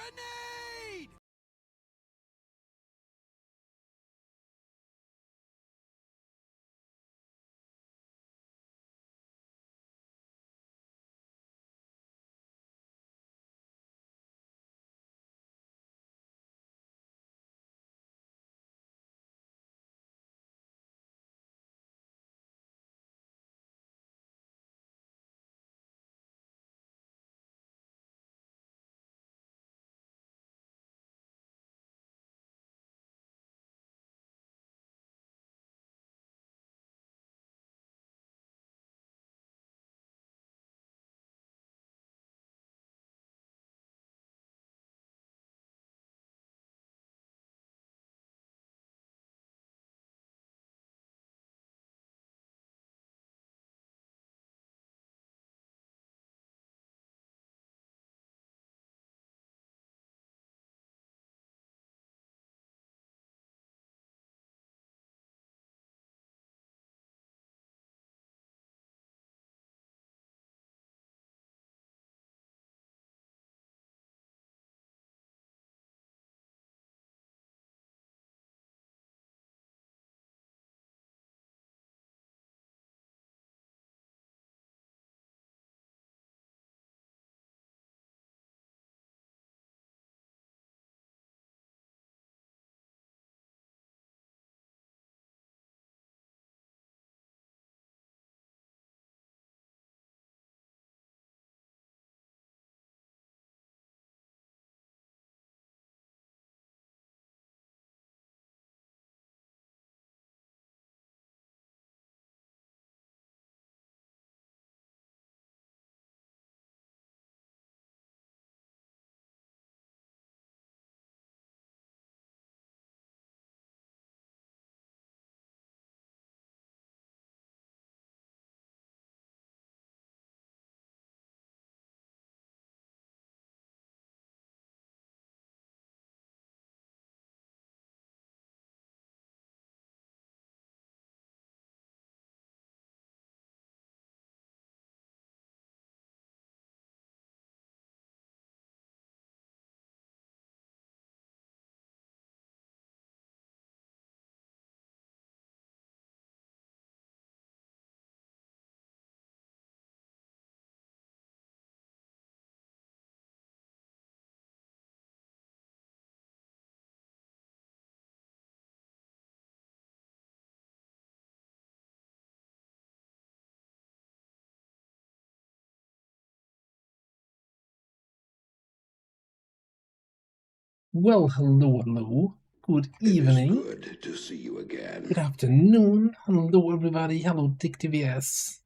Grenade! Well, hello. Good evening. It is good to see you again. Good afternoon. Hello, everybody. Hello, Dick TVS.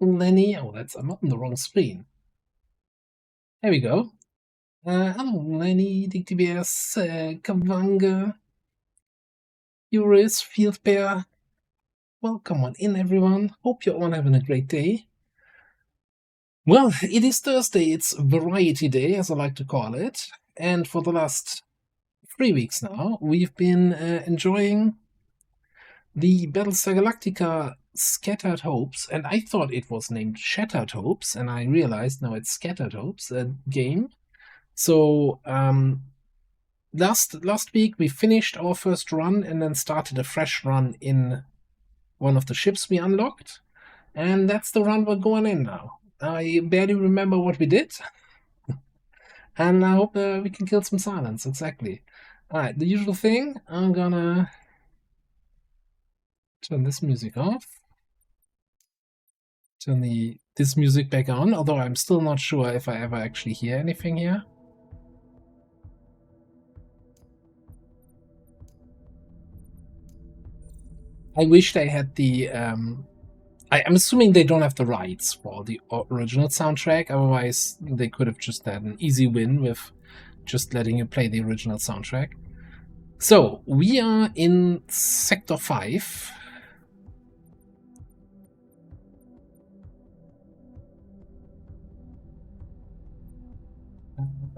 Lenny. Oh, I'm on the wrong screen. There we go. Hello, Lenny, Dick TVS, Kavanga, Eurus, Field Bear. Welcome on in, everyone. Hope you're all having a great day. Well, it is Thursday. It's Variety Day, as I like to call it. And for the last 3 weeks now, we've been enjoying the Battlestar Galactica Scattered Hopes, and I thought it was named Shattered Hopes, and I realized now it's Scattered Hopes, a game. So last week we finished our first run and then started a fresh run in one of the ships we unlocked, and that's the run we're going in now. I barely remember what we did, and I hope we can kill some silence. Exactly. All right, the usual thing. I'm gonna turn this music off. Turn this music back on, although I'm still not sure if I ever actually hear anything here. I wish they had the I'm assuming they don't have the rights for the original soundtrack, otherwise they could have just had an easy win with just letting you play the original soundtrack. So we are in Sector 5.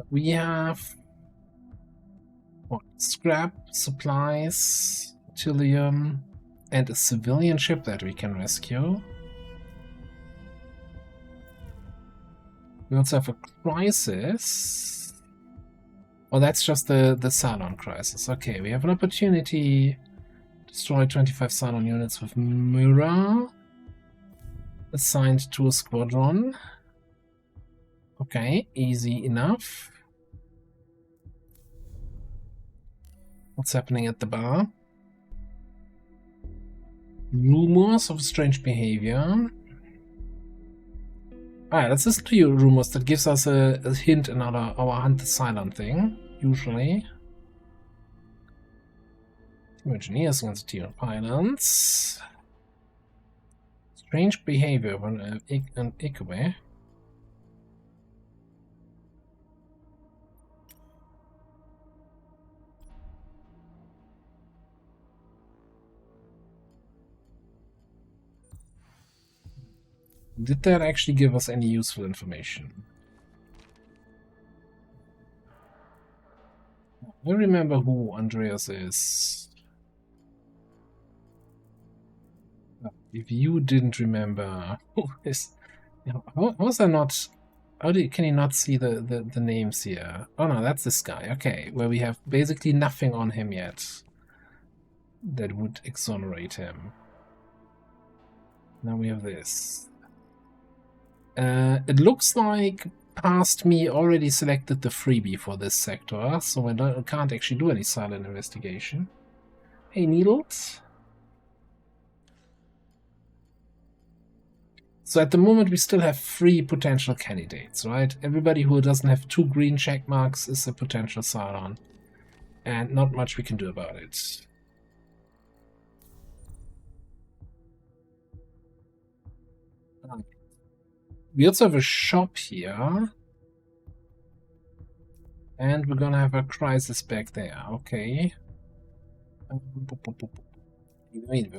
We have scrap, supplies, Tilium, and a civilian ship that we can rescue. We also have a crisis. Oh, that's just the Cylon crisis. Okay, we have an opportunity. Destroy 25 Cylon units with Mura. Assigned to a squadron. Okay, easy enough. What's happening at the bar? Rumors of strange behavior. Ah, that's just clear rumors that gives us a hint in our Hunt the Cylon thing, usually. Team engineers against a team of pilots. Strange behavior when an Ikabe. Did that actually give us any useful information? I remember who Andreas is. If you didn't remember who is, how was that not? Can you not see the names here? Oh no, that's this guy. Okay, where we have basically nothing on him yet that would exonerate him. Now we have this. It looks like past me already selected the freebie for this sector, so I can't actually do any silent investigation. Hey, Needles. So at the moment we still have 3 potential candidates, right? Everybody who doesn't have 2 green check marks is a potential Cylon. And not much we can do about it. We also have a shop here. And we're gonna have a crisis back there, okay. I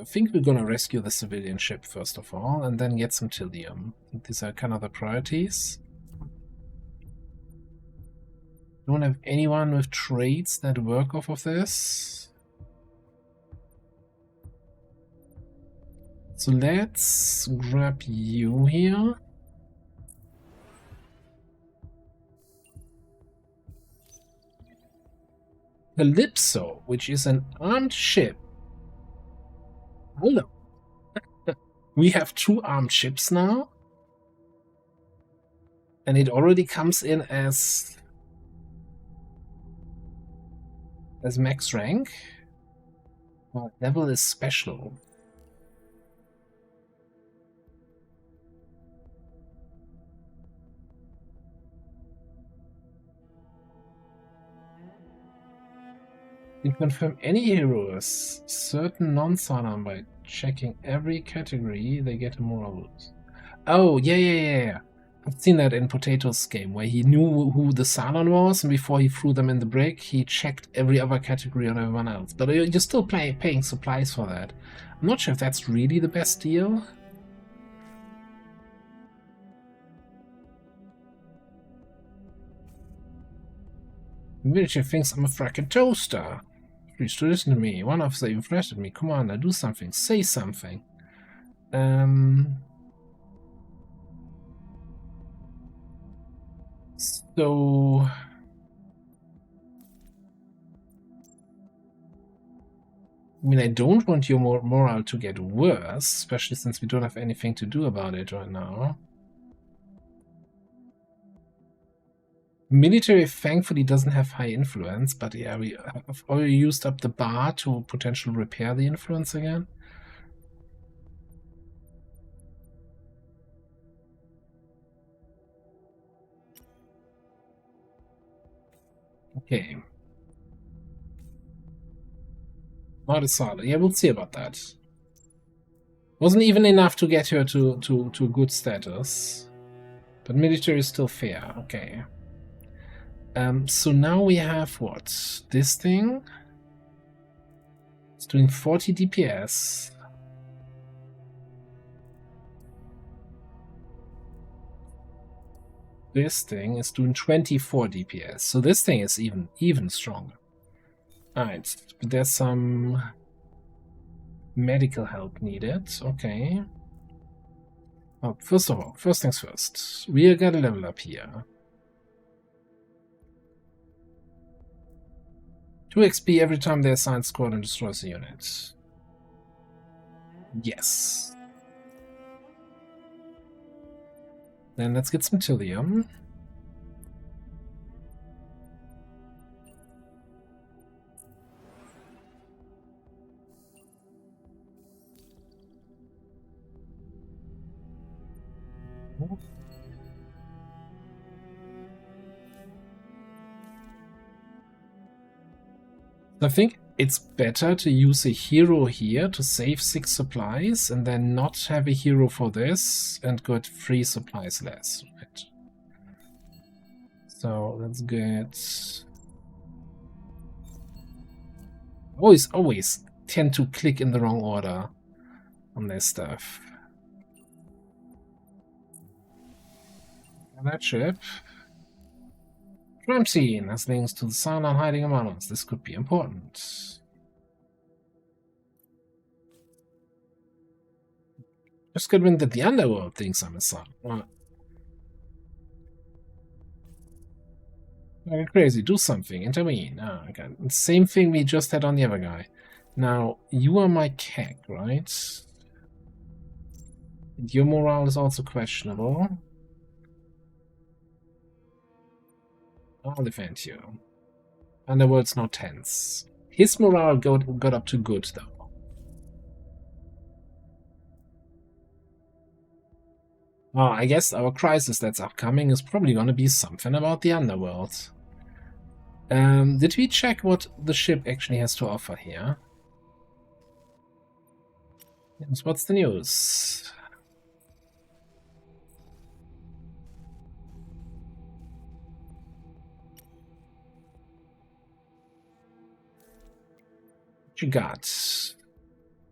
think we're gonna rescue the civilian ship first of all, and then get some Tillium. I think these are kind of the priorities. Don't have anyone with traits that work off of this. So let's grab you here. Calypso, which is an armed ship. Hello. We have 2 armed ships now. And it already comes in as max rank. Well, level is special. You confirm any heroes, certain non-Cylon by checking every category, they get a moral boost. Oh, yeah. I've seen that in Potato's game, where he knew who the Cylon was, and before he threw them in the brick, he checked every other category on everyone else. But you're still paying supplies for that. I'm not sure if that's really the best deal. Military thinks I'm a fracking toaster. Please to listen to me. One of them threatened me. Come on, now do something. Say something. So I mean, I don't want your morale to get worse, especially since we don't have anything to do about it right now. Military thankfully doesn't have high influence, but yeah, we have already used up the bar to potentially repair the influence again. Okay. Not a solid. Yeah, we'll see about that. Wasn't even enough to get her to good status. But military is still fair. Okay. So now we have what? This thing? It's doing 40 DPS. This thing is doing 24 DPS. So this thing is even stronger. Alright, there's some medical help needed. Okay. Well, first of all, first things first. We gotta level up here. 2 XP every time they assign squad and destroys a unit. Yes. Then let's get some Tillium. I think it's better to use a hero here to save 6 supplies and then not have a hero for this and get 3 supplies less. Right. So let's get... Always tend to click in the wrong order on their stuff. And that ship. Crime scene has links to the Cylon hiding among us. This could be important. Just convinced that the underworld thinks I'm a son. Well, you're crazy. Do something. Intervene. Ah, okay. Same thing we just had on the other guy. Now, you are my keg, right? Your morale is also questionable. I'll defend you. Underworld's now tense. His morale got up to good, though. Oh, I guess our crisis that's upcoming is probably going to be something about the Underworld. Did we check what the ship actually has to offer here? Yes, what's the news? What you got?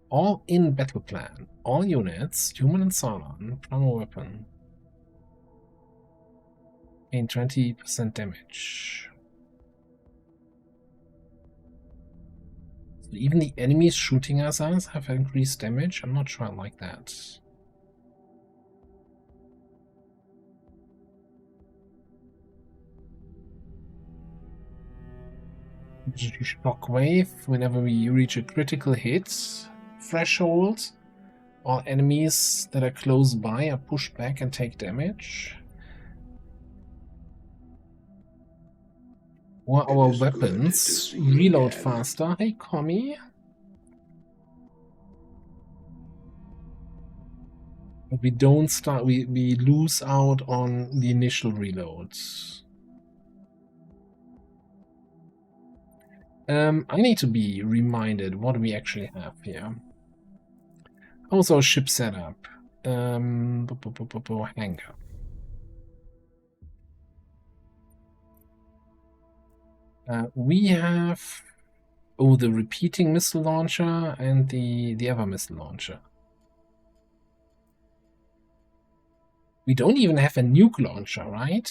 All in battle plan. All units, human and Cylon, primal weapon. Gain 20% damage. So even the enemies shooting at us have increased damage? I'm not sure I like that. Shockwave whenever we reach a critical hit threshold. All enemies that are close by are pushed back and take damage. Or our weapons reload faster. Hey, Commie. But we don't start, we lose out on the initial reloads. I need to be reminded what we actually have here. Also, ship setup. Hangar. We have the repeating missile launcher and the other missile launcher. We don't even have a nuke launcher, right?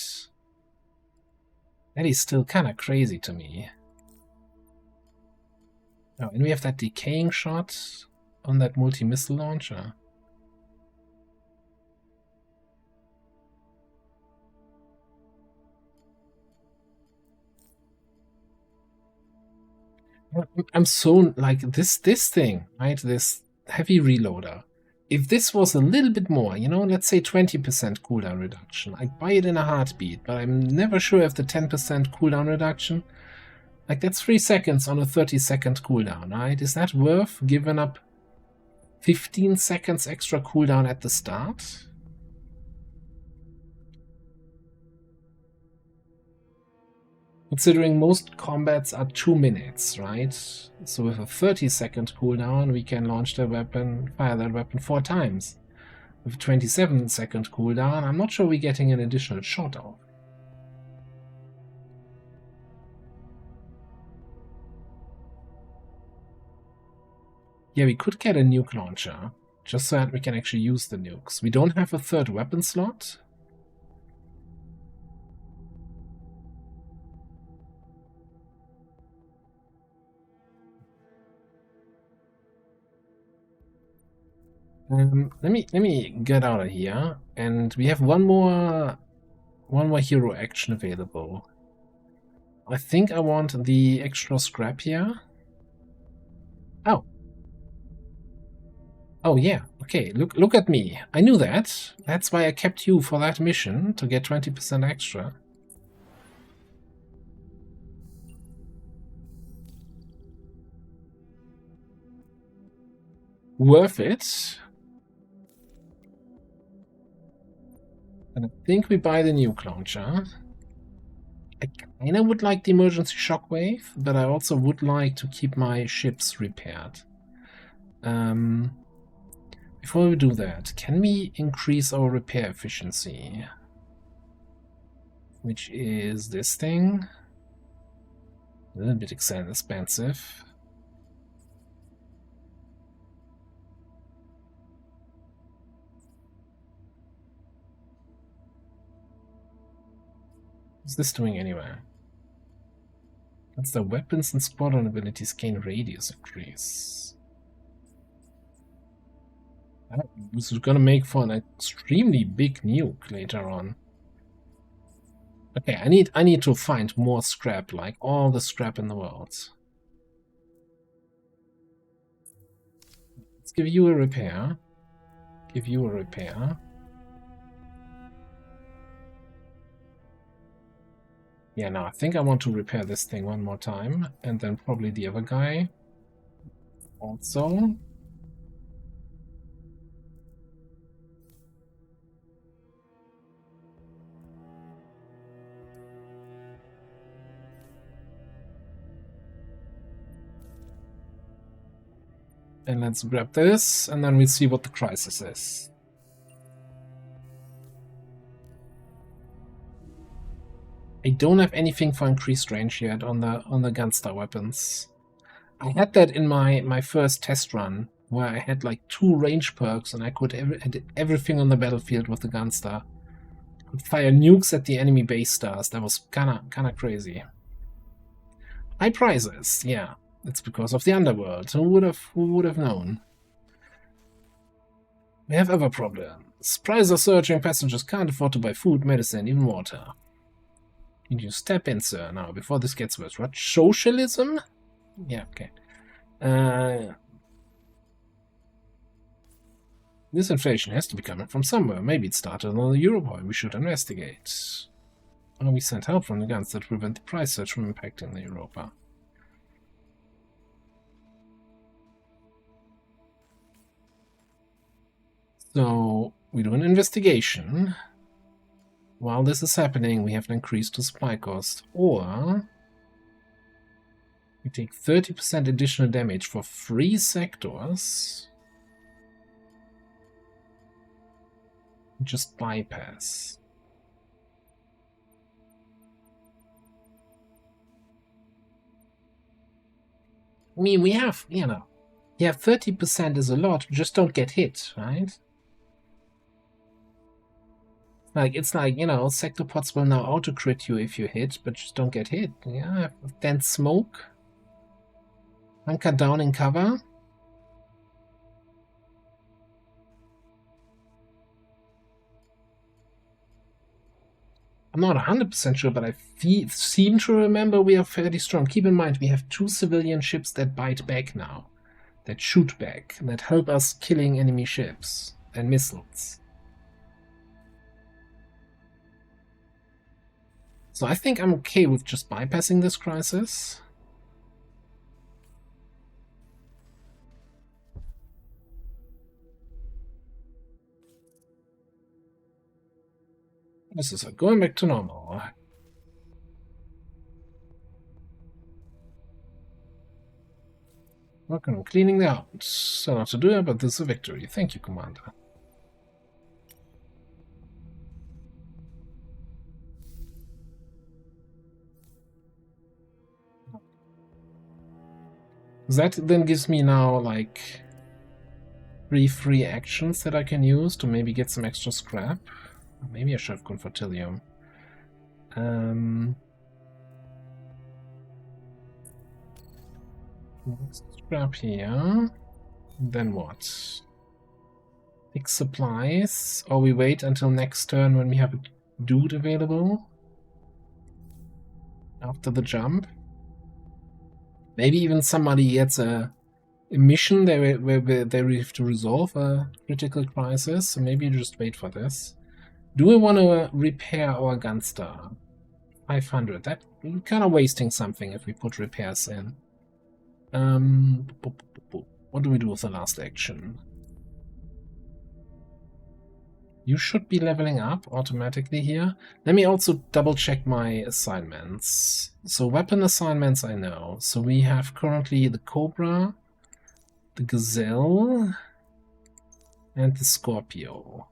That is still kind of crazy to me. Oh, and we have that decaying shot on that multi-missile launcher. I'm so like this thing, right? This heavy reloader. If this was a little bit more, you know, let's say 20% cooldown reduction, I'd buy it in a heartbeat, but I'm never sure if the 10% cooldown reduction, like that's 3 seconds on a 30-second cooldown, right? Is that worth giving up 15 seconds extra cooldown at the start? Considering most combats are 2 minutes, right? So with a 30-second cooldown, we can launch the weapon, fire that weapon 4 times. With a 27-second cooldown, I'm not sure we're getting an additional shot off. Yeah, we could get a nuke launcher, just so that we can actually use the nukes. We don't have a 3rd weapon slot. Let me get out of here, and we have one more hero action available. I think I want the extra scrap here. Oh. Oh yeah, okay, look at me. I knew that. That's why I kept you for that mission, to get 20% extra. Worth it. And I think we buy the nuke launcher. I kinda would like the emergency shockwave, but I also would like to keep my ships repaired. Before we do that, can we increase our repair efficiency? Which is this thing. A little bit expensive. What's this doing anyway? That's the weapons and squadron abilities gain radius increase. This is gonna make for an extremely big nuke later on. Okay, I need to find more scrap, like all the scrap in the world. Let's give you a repair. Give you a repair. Yeah, no, I think I want to repair this thing one more time, and then probably the other guy also. And let's grab this, and then we'll see what the crisis is. I don't have anything for increased range yet on the Gunstar weapons. I had that in my first test run, where I had like 2 range perks, and I could had everything on the battlefield with the Gunstar. I could fire nukes at the enemy base stars. That was kinda crazy. High prices, yeah. It's because of the underworld. Who would have known? We have other problems. Prices are surging, passengers can't afford to buy food, medicine, even water. Can you step in, sir, now, before this gets worse? What? Socialism? Yeah, okay. This inflation has to be coming from somewhere. Maybe it started on the Europol. We should investigate. Oh, we sent help from the guns that prevent the price surge from impacting the Europa. So we do an investigation. While this is happening, we have an increase to supply cost, or we take 30% additional damage for 3 sectors. Just bypass. I mean, we have, you know, 30% is a lot, just don't get hit, right? Like, it's like, you know, sector pods will now auto-crit you if you hit, but just don't get hit. Yeah, dense smoke. Hunker down in cover. I'm not 100% sure, but I seem to remember we are fairly strong. Keep in mind, we have 2 civilian ships that bite back now. That shoot back. That help us killing enemy ships and missiles. So I think I'm okay with just bypassing this crisis. This is going back to normal. Working on cleaning the out. So not to do it, but this is a victory. Thank you, Commander. That then gives me now, like, 3 free actions that I can use to maybe get some extra scrap. Maybe I should have gone for Tilium. Scrap here. Then what? Fix supplies. Or we wait until next turn when we have a dude available. after the jump. Maybe even somebody gets a mission where they have to resolve a critical crisis, so maybe you just wait for this. Do we want to repair our Gunstar? 500. That kind of wasting something if we put repairs in. What do we do with the last action? You should be leveling up automatically here. Let me also double check my assignments. So weapon assignments I know. So we have currently the Cobra, the Gazelle, and the Scorpio.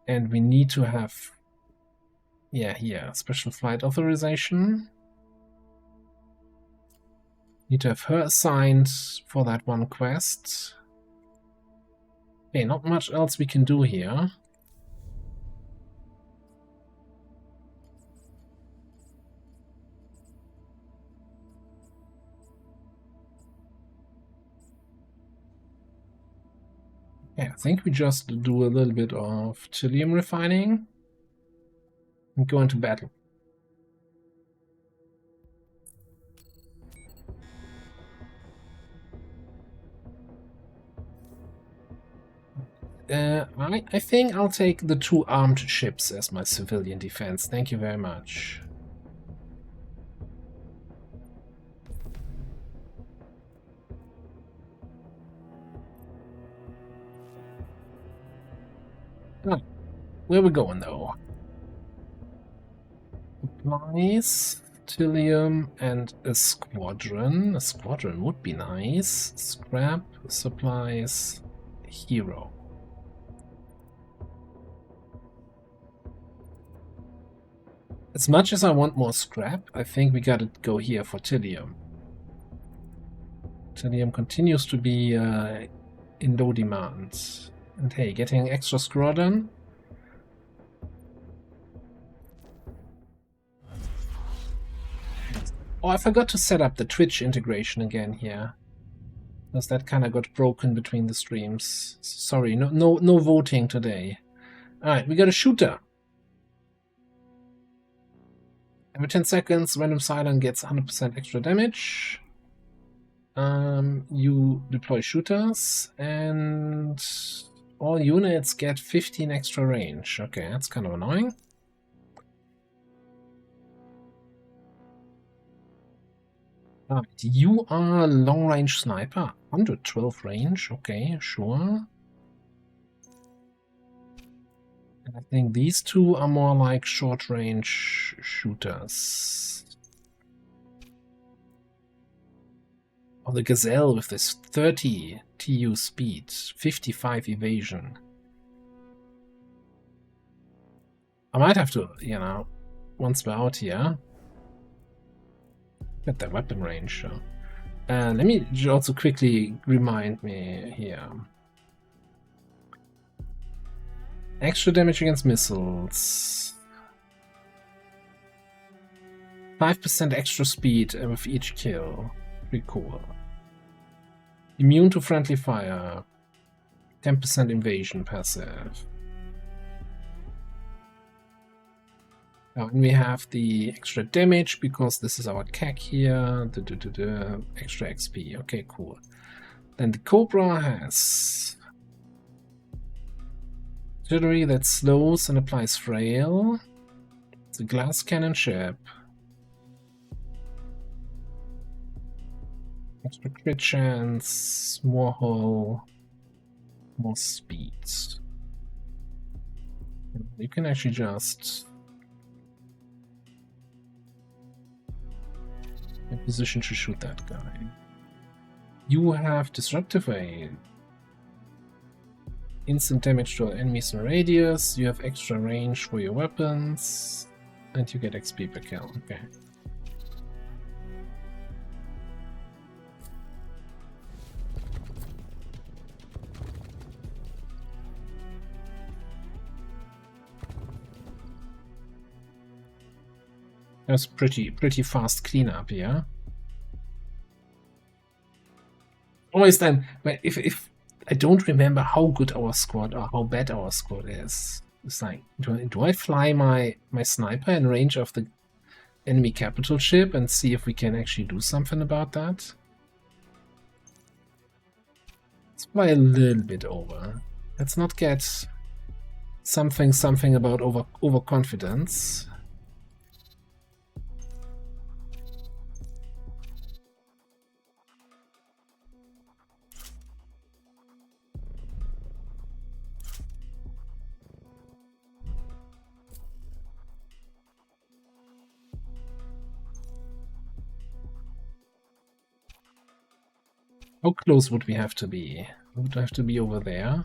And we need to have, yeah, here, special flight authorization. Need to have her assigned for that one quest. Okay, not much else we can do here. Yeah, I think we just do a little bit of Trillium refining and go into battle. I think I'll take the 2 armed ships as my civilian defense. Thank you very much. Oh, where are we going though? Supplies, Trillium, and a squadron. A squadron would be nice. Scrap, supplies, hero. As much as I want more scrap, I think we gotta go here for Trillium. Trillium continues to be in low demand. And hey, getting extra squadron. Oh, I forgot to set up the Twitch integration again here. Because that kind of got broken between the streams. Sorry, no voting today. Alright, we got a shooter. Every 10 seconds, random silent gets 100% extra damage. You deploy shooters, and all units get 15 extra range. Okay, that's kind of annoying. Right, you are long-range sniper. 112 range, okay, sure. And I think these two are more like short-range shooters. Oh, the Gazelle with this 30 TU speed, 55 evasion. I might have to, you know, once we're out here, get that weapon range. Let me also quickly remind me here. Extra damage against missiles. 5% extra speed with each kill. Pretty cool. Immune to friendly fire. 10% invasion passive. And we have the extra damage because this is our CAC here. Extra XP. Okay, cool. Then the Cobra has artillery that slows and applies frail. It's a glass cannon ship. Extra crit chance, more hull, more speed. You can actually just in position to shoot that guy. You have disruptive aid. Instant damage to enemies in radius. You have extra range for your weapons. And you get XP per kill. Okay. That's pretty fast cleanup, yeah. Always then, if I don't remember how good our squad or how bad our squad is. It's like, do I fly my sniper in range of the enemy capital ship and see if we can actually do something about that? Let's fly a little bit over. Let's not get something about overconfidence. How close would we have to be? Would we have to be over there?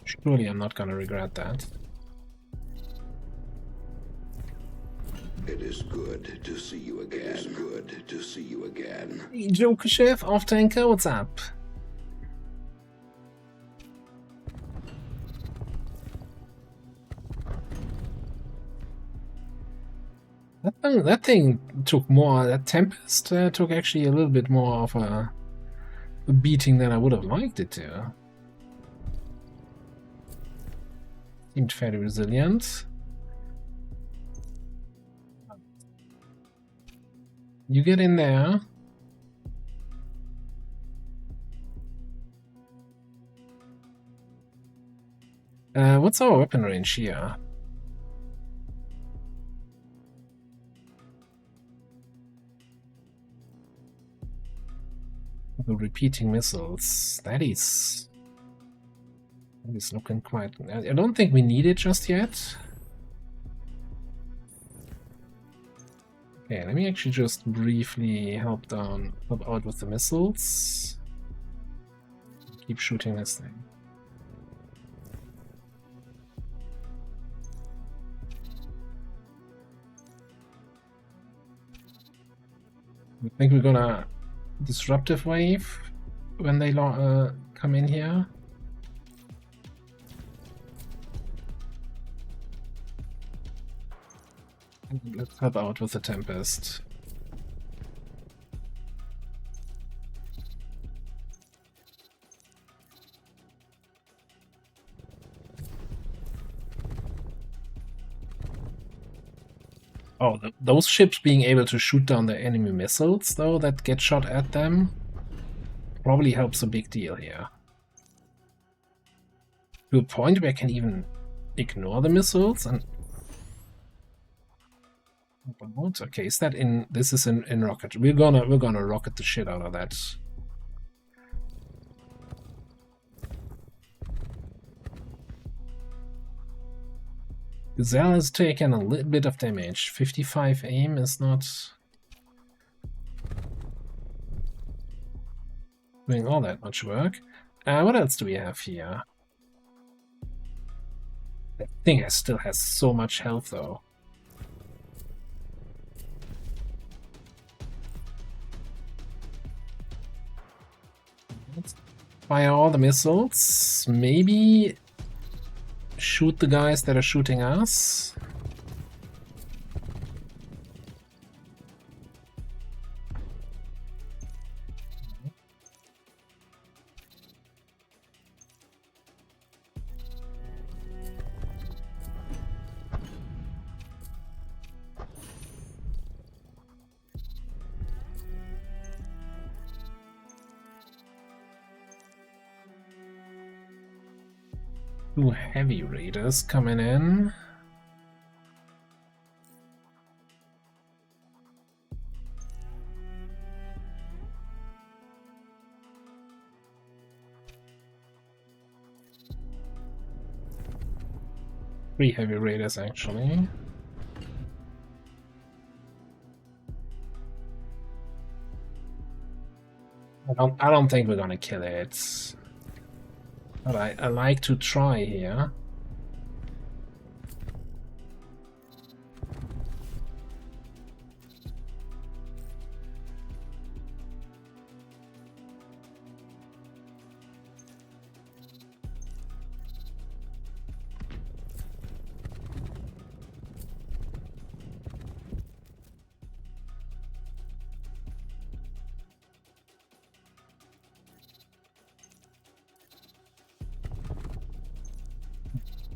Surely I'm not gonna regret that. It is good to see you again. It is good to see you again. Hey, Joker Chef, off tanker, what's up? That thing took more. That Tempest took actually a little bit more of a beating than I would have liked it to. Seemed fairly resilient. You get in there. What's our weapon range here? The repeating missiles. That is looking quite... I don't think we need it just yet. Okay, let me actually just briefly help out with the missiles. Keep shooting this thing. I think we're gonna disruptive wave when they come in here. Let's help out with the Tempest. Oh, those ships being able to shoot down the enemy missiles, though, that get shot at them, probably helps a big deal here. To a point where I can even ignore the missiles and... Okay, is that in... This is in rocket. We're gonna rocket the shit out of that. Gazelle has taken a little bit of damage. 55 aim is not doing all that much work. What else do we have here? That thing still has so much health, though. Let's fire all the missiles. Maybe shoot the guys that are shooting us. Two heavy raiders coming in. Three heavy raiders, actually. I don't think we're gonna kill it. But I like to try here.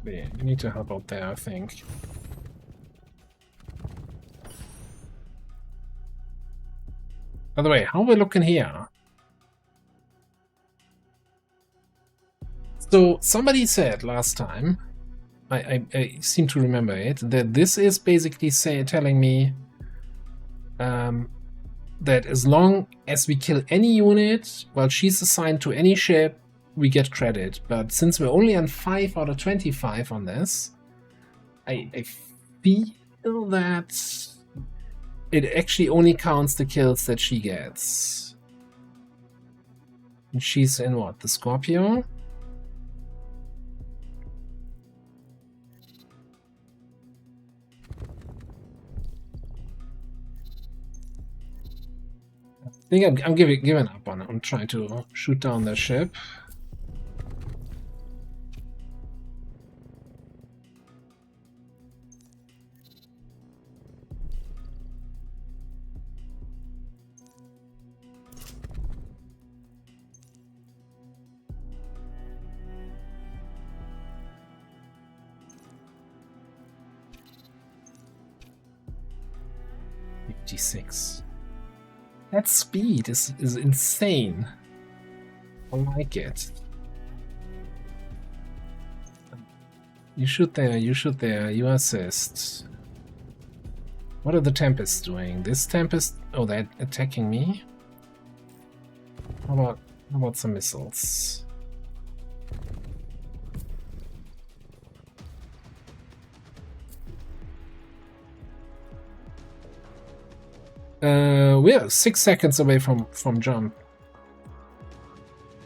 Exactly. You need to help out there, I think. By the way, how are we looking here? So somebody said last time, I seem to remember it, that this is basically telling me that as long as we kill any unit while she's assigned to any ship, we get credit. But since we're only on 5 out of 25 on this, I feel that it actually only counts the kills that she gets. And she's in what? The Scorpio? I think I'm giving up on trying to shoot down their ship. .56. That speed is insane. I like it. You shoot there, you assist. What are the Tempests doing? This Tempest... Oh, they're attacking me? How about some missiles? We are 6 seconds away from jump.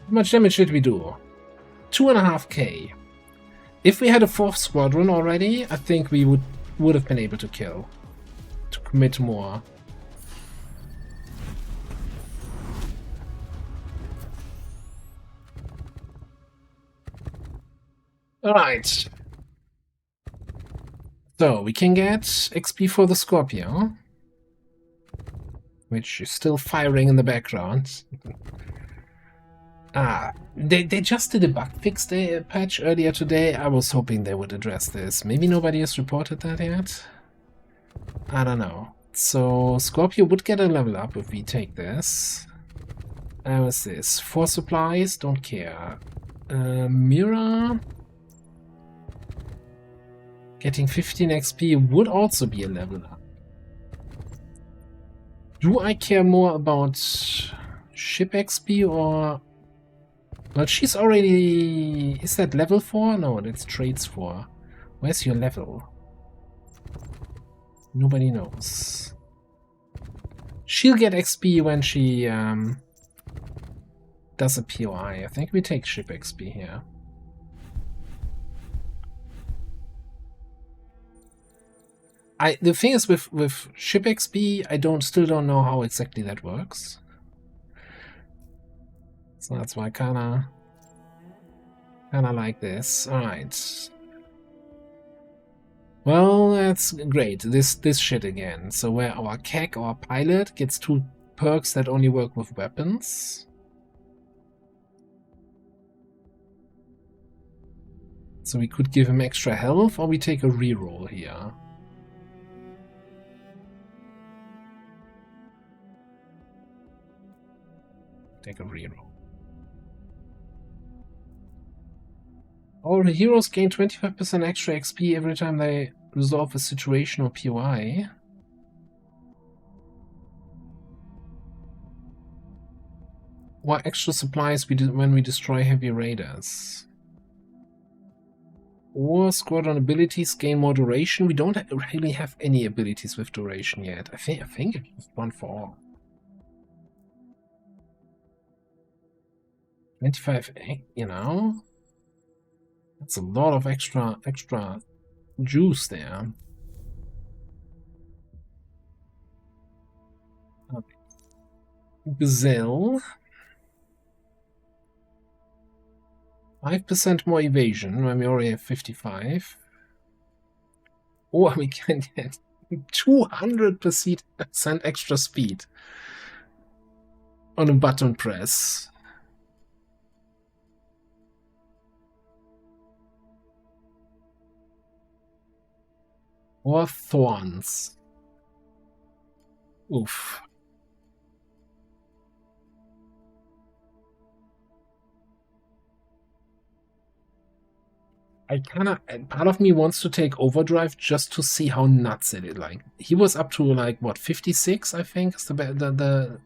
How much damage did we do? 2.5k. If we had a 4th squadron already, I think we would have been able to kill. To commit more. Alright. So, we can get XP for the Scorpio. Which is still firing in the background. They just did a bug fix patch earlier today. I was hoping they would address this. Maybe nobody has reported that yet? I don't know. So Scorpio would get a level up if we take this. What's this? 4 supplies? Don't care. Mira... Getting 15 XP would also be a level up. Do I care more about ship XP or... Well, she's already... Is that level 4? No, that's trades 4. Where's your level? Nobody knows. She'll get XP when she does a POI. I think we take ship XP here. The thing is with ship XP, I still don't know how exactly that works. So that's why I kinda like this. Alright. Well, that's great. This shit again. So where our CAC, our pilot, gets 2 perks that only work with weapons. So we could give him extra health, or we take a reroll here. Take a reroll. All the heroes gain 25% extra XP every time they resolve a situation or POI. Or extra supplies when we destroy heavy raiders. Or squadron abilities gain more duration. We don't really have any abilities with duration yet. I think it's just one for all. 25, you know? That's a lot of extra juice there. Okay. Gazelle. 5% more evasion when we already have 55. Or we can get 200% extra speed on a button press. Or thorns. Oof. I kinda, part of me wants to take overdrive just to see how nuts it is. Like, he was up to like what, 56, I think, is the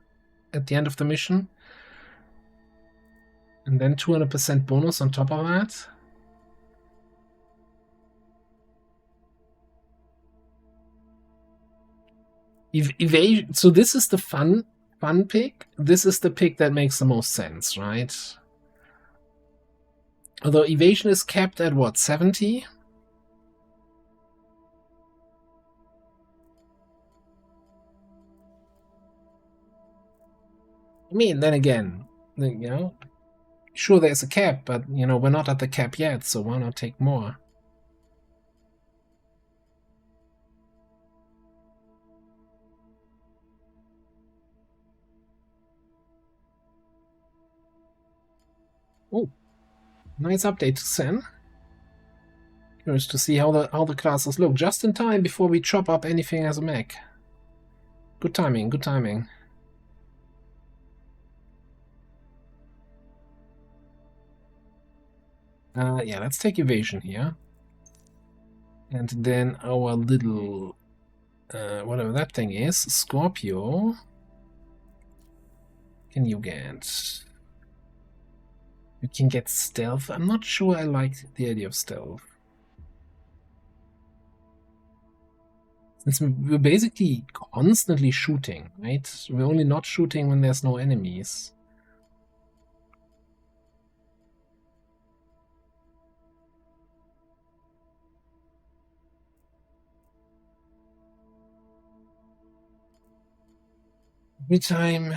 at the end of the mission. And then 200% bonus on top of that. Evasion. So this is the fun pick. This is the pick that makes the most sense, right? Although evasion is capped at what, 70? I mean, then again, you know, sure there's a cap, but you know, we're not at the cap yet, so why not take more? Oh, nice update to Sen. Curious to see how the classes look just in time before we chop up anything as a mech. Good timing, good timing. Yeah, let's take evasion here. And then our little, whatever that thing is, Scorpio. Can you get? You can get stealth. I'm not sure I like the idea of stealth. Since we're basically constantly shooting, right? We're only not shooting when there's no enemies. Every time,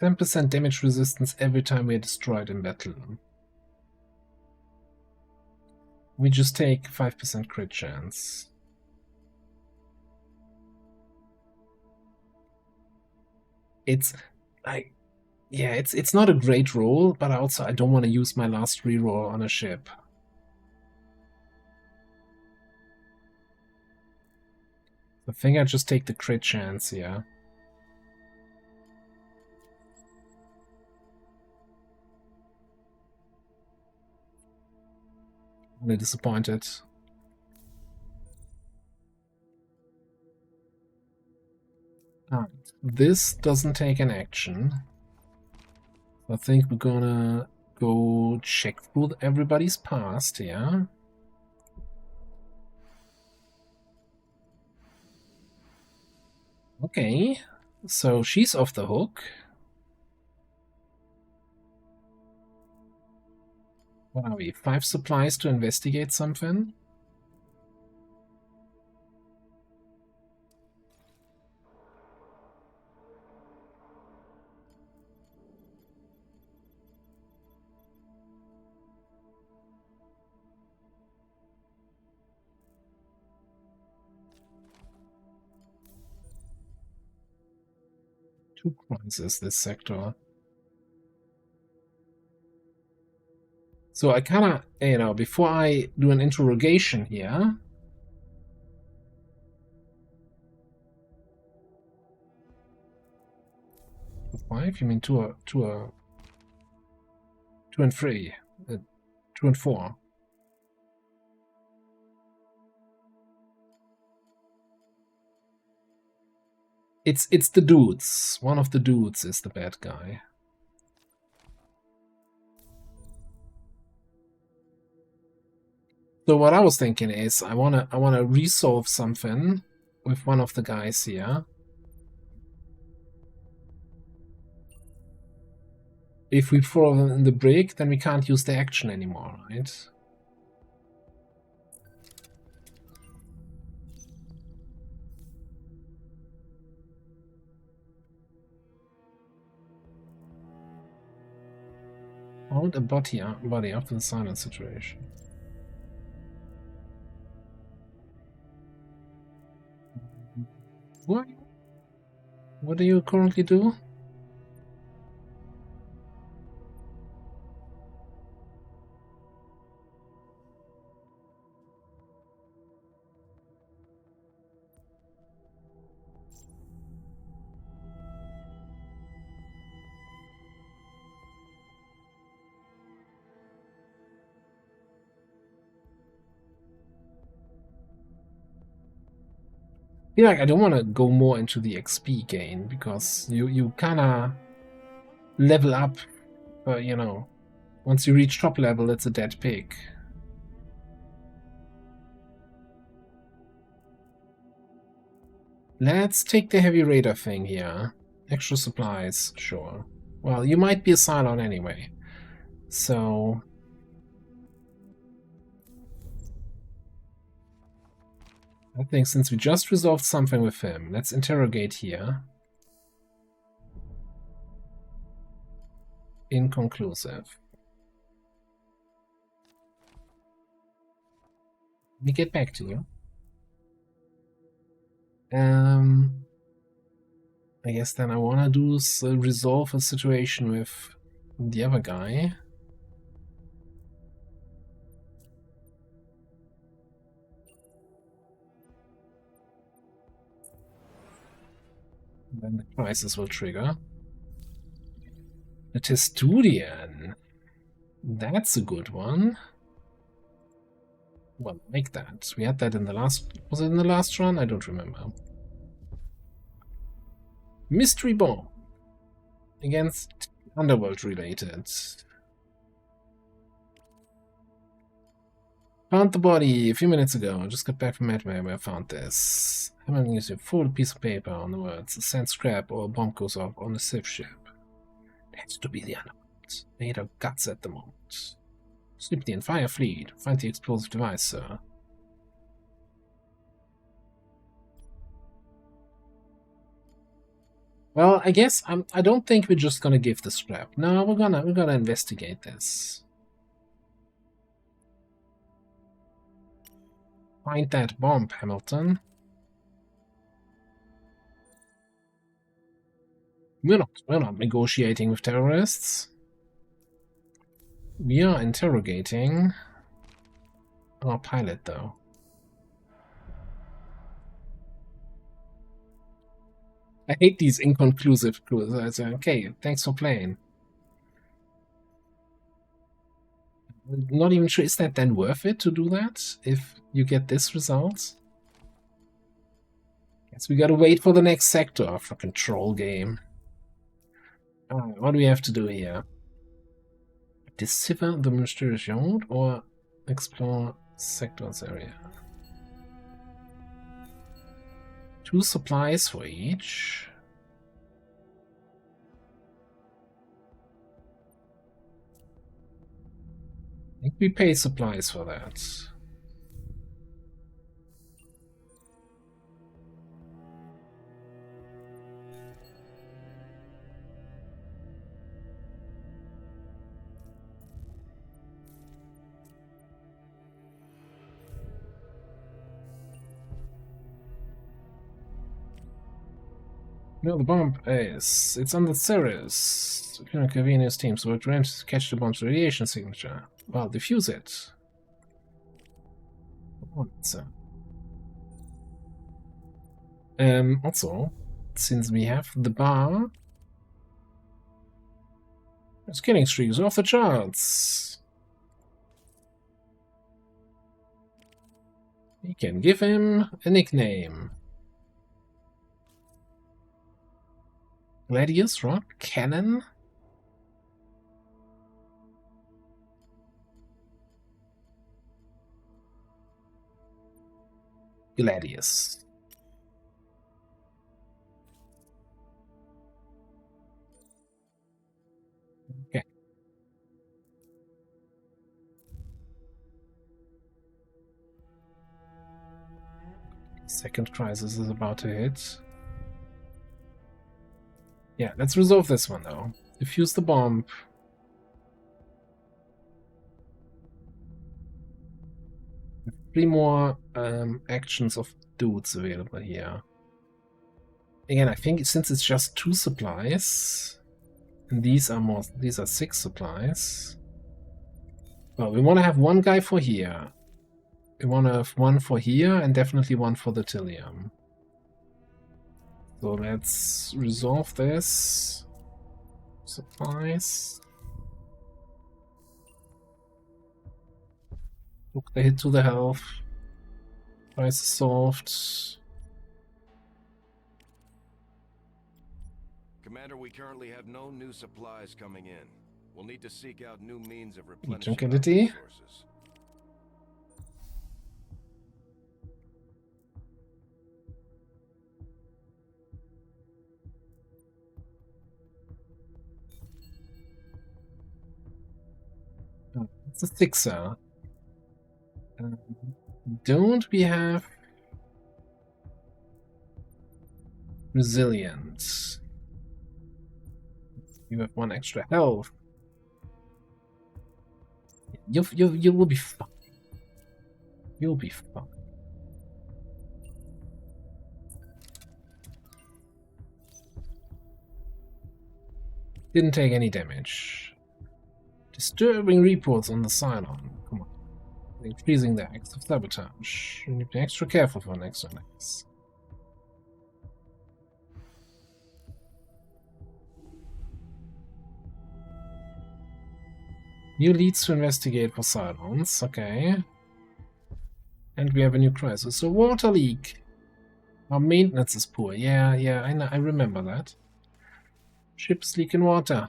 10% damage resistance every time we're destroyed in battle. We just take 5% crit chance. It's like, yeah, it's not a great roll, but also I don't want to use my last reroll on a ship. I think I just take the crit chance here. I'm really disappointed. Alright, this doesn't take an action. I think we're gonna go check through everybody's past here. Okay, so she's off the hook. What are we? 5 supplies to investigate something? Two crises this sector. So I kind of, before I do an interrogation here, five? You mean two and three, 2 and 4. It's the dudes. One of the dudes is the bad guy. So what I was thinking is I wanna resolve something with one of the guys here. If we throw them in the brig, then we can't use the action anymore, right? Found a body after the silent situation. What do you currently do? feel like I don't want to go more into the XP gain, because you kind of level up, you know, once you reach top level, it's a dead pig. Let's take the heavy raider thing here. Extra supplies, sure. Well, you might be a Cylon anyway. So... I think since we just resolved something with him, let's interrogate here. Inconclusive. Let me get back to you. I guess then I want to do is resolve a situation with the other guy. Then the crisis will trigger. The Testudian. That's a good one. Well, like that. We had that in the last... Was it in the last run? I don't remember. Mystery bomb. Against Underworld related. Found the body a few minutes ago. Just got back from Medway where I found this. I'm going to use a full piece of paper on the words. Send scrap or a bomb goes off on the Civ ship. It has to be the Underworld. They hate our guts at the moment. Sweep the entire fleet. Find the explosive device, sir. Well, I guess I don't think we're just gonna give the scrap. No, we're gonna investigate this. Find that bomb, Hamilton. We're not negotiating with terrorists. We are interrogating our pilot, though. I hate these inconclusive clues. Okay, thanks for playing. Not even sure, is that then worth it to do that, if you get this result? Guess we gotta wait for the next sector for control game. What do we have to do here? Decipher the mysterious yacht or explore sectors area? 2 supplies for each. I think we pay supplies for that. No, the bomb is... It's on the Ceres. Convenience teams work to catch the bomb's radiation signature. Well, defuse it. Also, since we have the bar... His killing streak is off the charts. We can give him a nickname. Gladius Rock Cannon? Gladius. Okay. Second crisis is about to hit. Yeah, let's resolve this one, though. Defuse the bomb. Three more actions of dudes available here. Again, I think since it's just 2 supplies, and these are 6 supplies. Well, we want to have 1 guy for here. We want to have 1 for here, and definitely 1 for the Tilium. So let's resolve this. Supplies. Took the hit to the health. Crisis solved. Commander, we currently have no new supplies coming in. We'll need to seek out new means of replenishing our Tranquility. resources. Oh, it's a sixer. Don't we have resilience? You have 1 extra health. You will be fine. You'll be fine. Didn't take any damage. Disturbing reports on the Cylon. Come on. Increasing the acts of sabotage. You need to be extra careful for next attacks. New leads to investigate for Cylons. Okay. And we have a new crisis. So water leak. Our maintenance is poor. Yeah, I know, I remember that. Ships leak in water.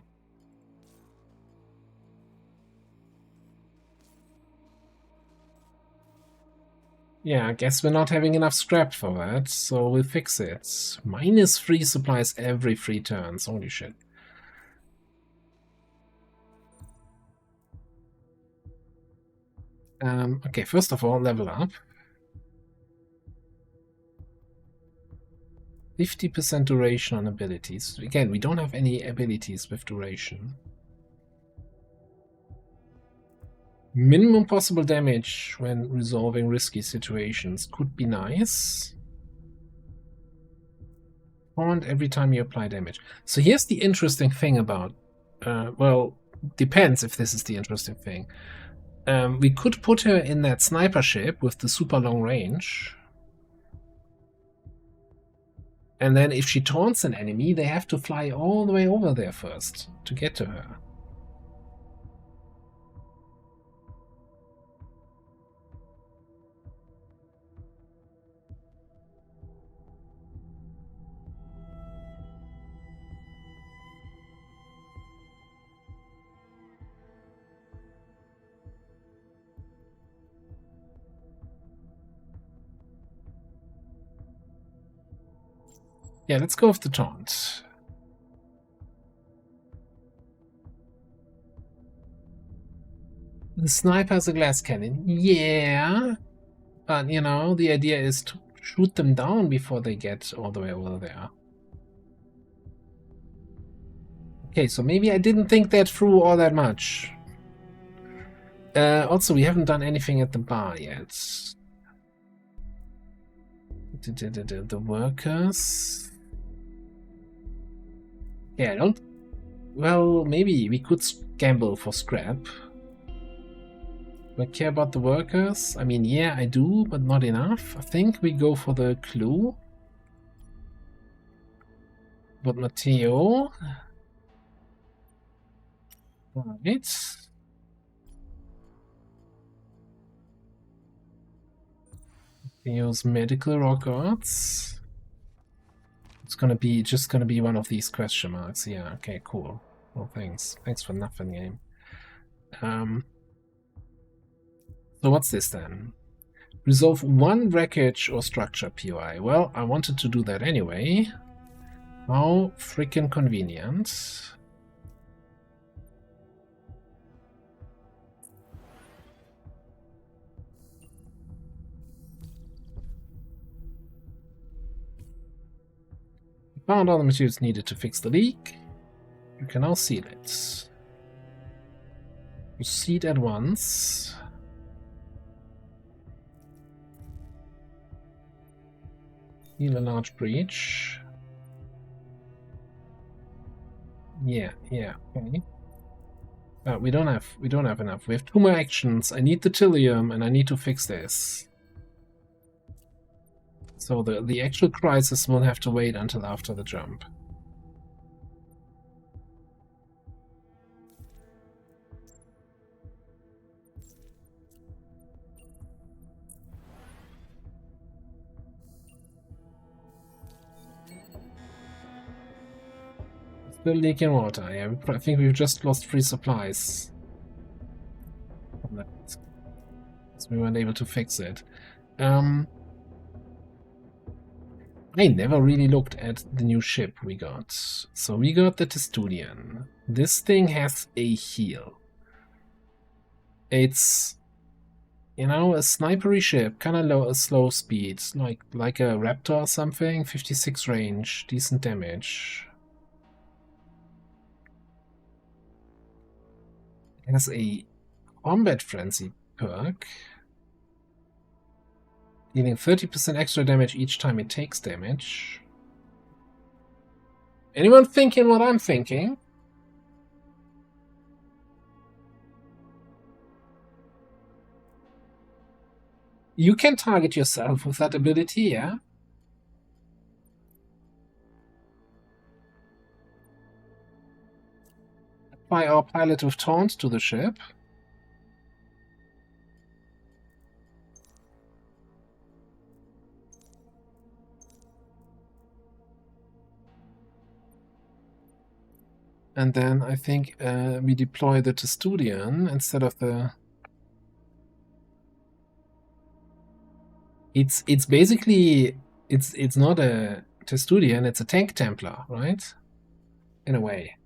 Yeah, I guess we're not having enough scrap for that, so we'll fix it. -3 supplies every 3 turns. Holy shit. Okay, first of all, level up. 50% duration on abilities. Again, we don't have any abilities with duration. Minimum possible damage when resolving risky situations could be nice. And every time you apply damage. So here's the interesting thing about... well, depends if this is the interesting thing. We could put her in that sniper ship with the super long range. And then if she taunts an enemy, they have to fly all the way over there first to get to her. Yeah, let's go with the taunt. The sniper has a glass cannon. Yeah. But, you know, the idea is to shoot them down before they get all the way over there. Okay, so maybe I didn't think that through all that much. Also, we haven't done anything at the bar yet. The workers... Yeah, I don't... Well, maybe we could gamble for scrap. Do I care about the workers? I mean, yeah, I do, but not enough. I think we go for the clue. But Matteo... Right. Mateo's medical records. It's gonna be just gonna be one of these question marks. Yeah, okay, cool. Well, thanks. Thanks for nothing, game. So what's this then? Resolve 1 wreckage or structure POI. Well, I wanted to do that anyway. How freaking convenient. Found all the materials needed to fix the leak. You can now seal it. Proceed at once. Heal a large breach. Yeah, okay. We don't have enough. We have 2 more actions. I need the Tilium and I need to fix this. So the actual crisis will have to wait until after the jump. Still leaking water. Yeah, I think we've just lost 3 supplies. From that. So we weren't able to fix it. I never really looked at the new ship we got. So we got the Testudian. This thing has a heal. It's, you know, a snipery ship, kind of low, a slow speed, like a Raptor or something. 56 range, decent damage. It has a combat frenzy perk, dealing 30% extra damage each time it takes damage. Anyone thinking what I'm thinking? You can target yourself with that ability, yeah? Apply our pilot of taunt to the ship. And then I think we deploy the Testudian instead of the... It's basically... It's not a Testudian, it's a Tank Templar, right? In a way.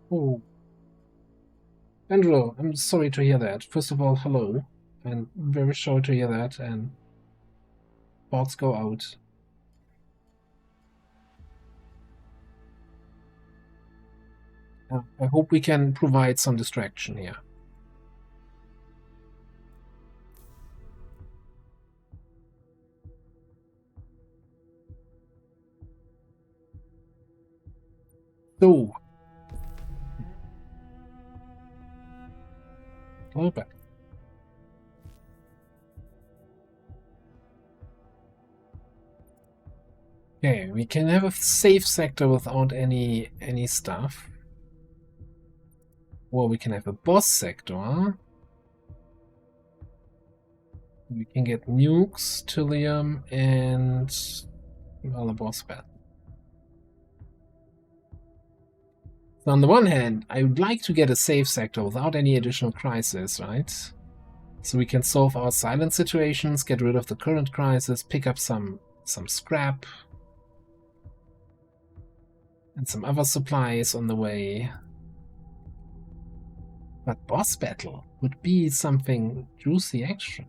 Oh. Andrew, I'm sorry to hear that. First of all, hello. And very sorry to hear that, and thoughts go out. I hope we can provide some distraction here. So, go back. Okay, we can have a safe sector without any stuff. Or we can have a boss sector. We can get nukes, Trillium, and well, a boss battle. So on the one hand, I would like to get a safe sector without any additional crisis, right? So we can solve our silent situations, get rid of the current crisis, pick up some scrap, and some other supplies on the way. But boss battle would be something juicy extra.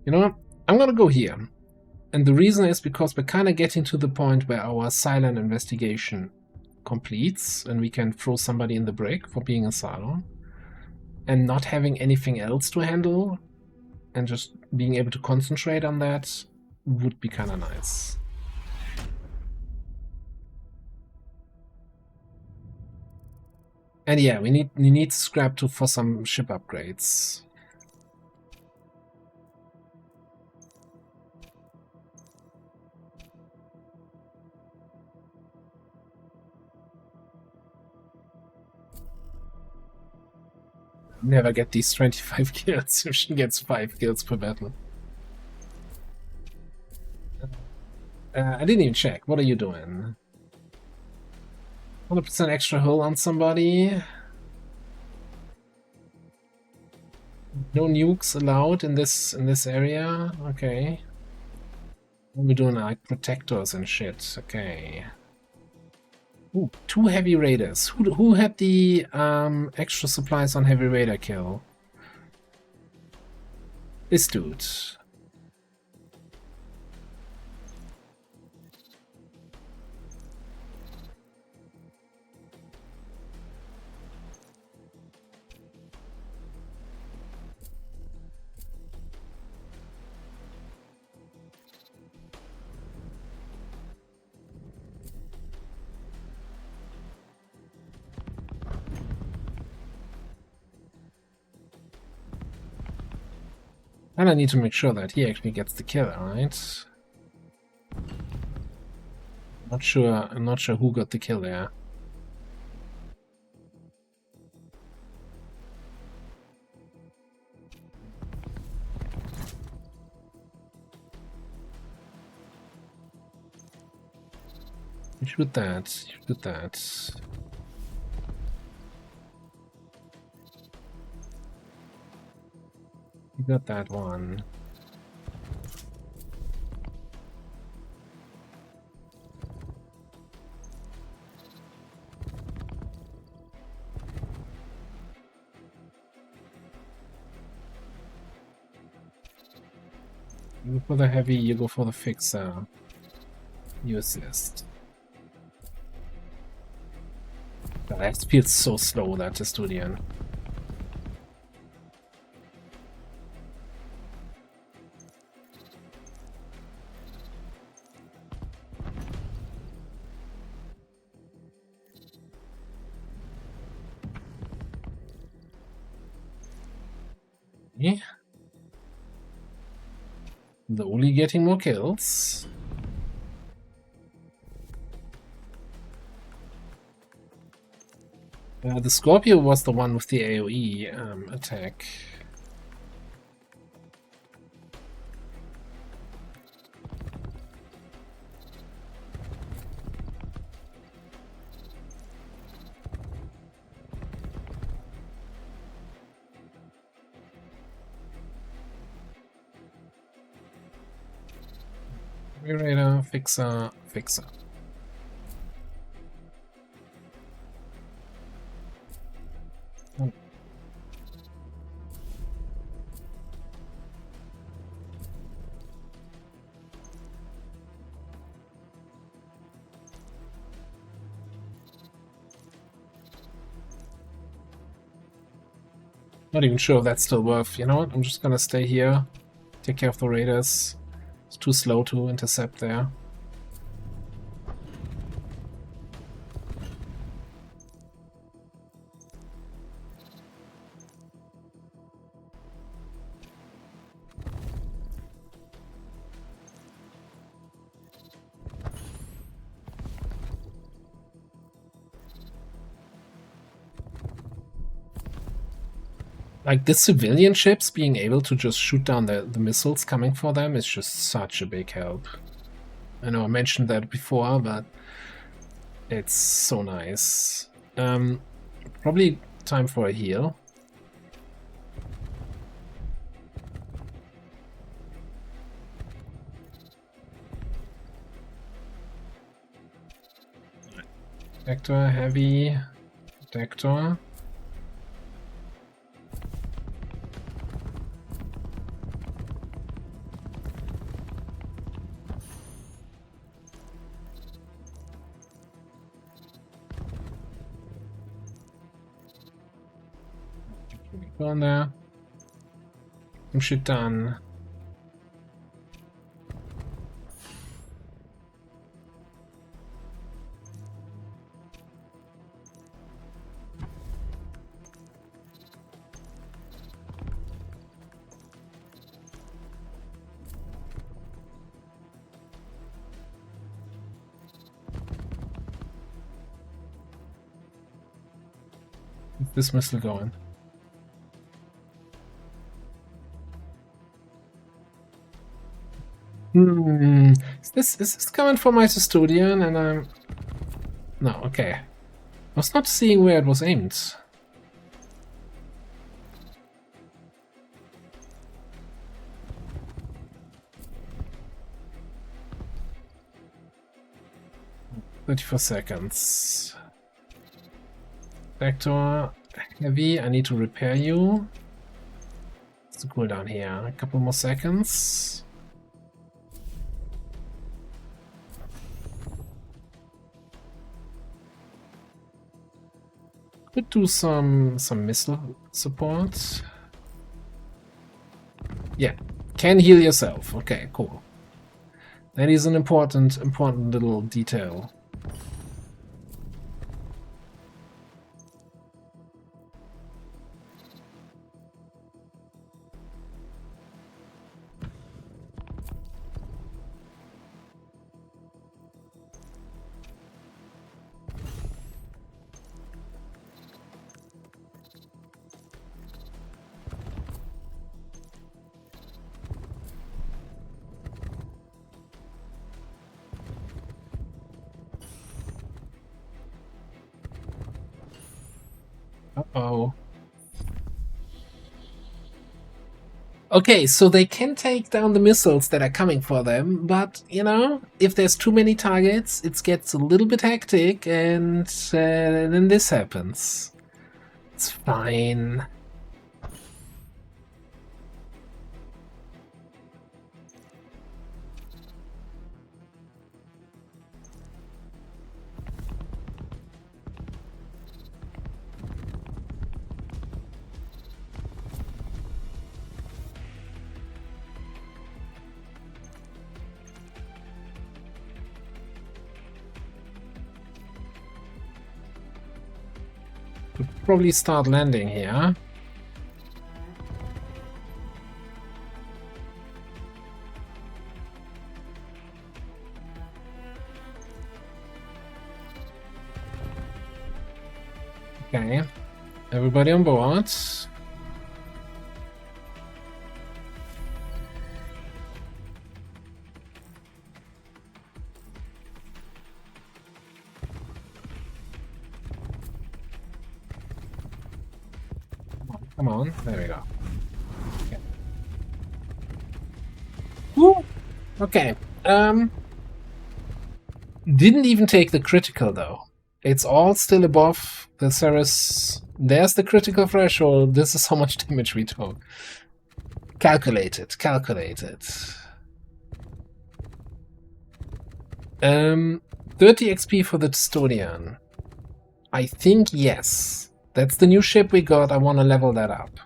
You know what? I'm gonna go here. And the reason is because we're kind of getting to the point where our silent investigation completes and we can throw somebody in the brick for being a Cylon. And not having anything else to handle and just being able to concentrate on that would be kind of nice. And yeah, we need scrap for some ship upgrades. Never get these 25 kills if she gets 5 kills per battle. I didn't even check. What are you doing? 100% extra hull on somebody. No nukes allowed in this area. Okay. What are we doing? Like protectors and shit. Okay. Ooh, 2 heavy raiders. Who had the extra supplies on heavy raider kill? This dude. And I need to make sure that he actually gets the kill, right? I'm not sure who got the kill there. You shoot that, you shoot that. You got that one. You go for the heavy, you go for the fixer. You assist. That feels so slow, that Estonian. Yeah. Slowly getting more kills. The Scorpio was the one with the AoE attack. Radar, fixer, fixer. Not even sure if that's still worth. You know what? I'm just gonna stay here, take care of the raiders. It's too slow to intercept there. Like, the civilian ships being able to just shoot down the missiles coming for them is just such a big help. I know I mentioned that before, but it's so nice. Probably time for a heal. Detector, heavy, detector. Go on there. Some shit done. Where's this missile going? Is this coming from my custodian and I'm... No, okay. I was not seeing where it was aimed. "34 seconds. Vector, heavy, I need to repair you. What's the cooldown here? A couple more seconds. Could do some missile support. Yeah, can heal yourself. Okay, cool. That is an important little detail. Oh. Okay, so they can take down the missiles that are coming for them, but, you know, if there's too many targets, it gets a little bit hectic, and then this happens. It's fine. Could probably start landing here. Okay, everybody on board. Come on, there we go. Okay. Woo! Okay, didn't even take the critical though. It's all still above the Ceres. There's the critical threshold. This is how much damage we took. Calculated, calculated. 30 XP for the Testonian. I think yes. That's the new ship we got. I want to level that up.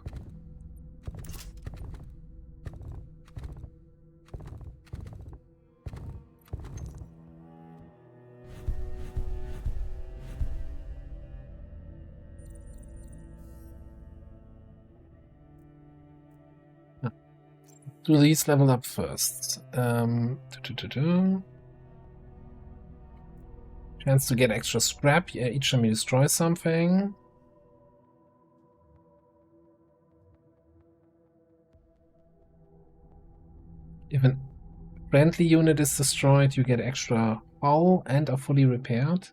Do these level up first. Chance to get extra scrap. Yeah, each time you destroy something. If a friendly unit is destroyed, you get extra hull and are fully repaired.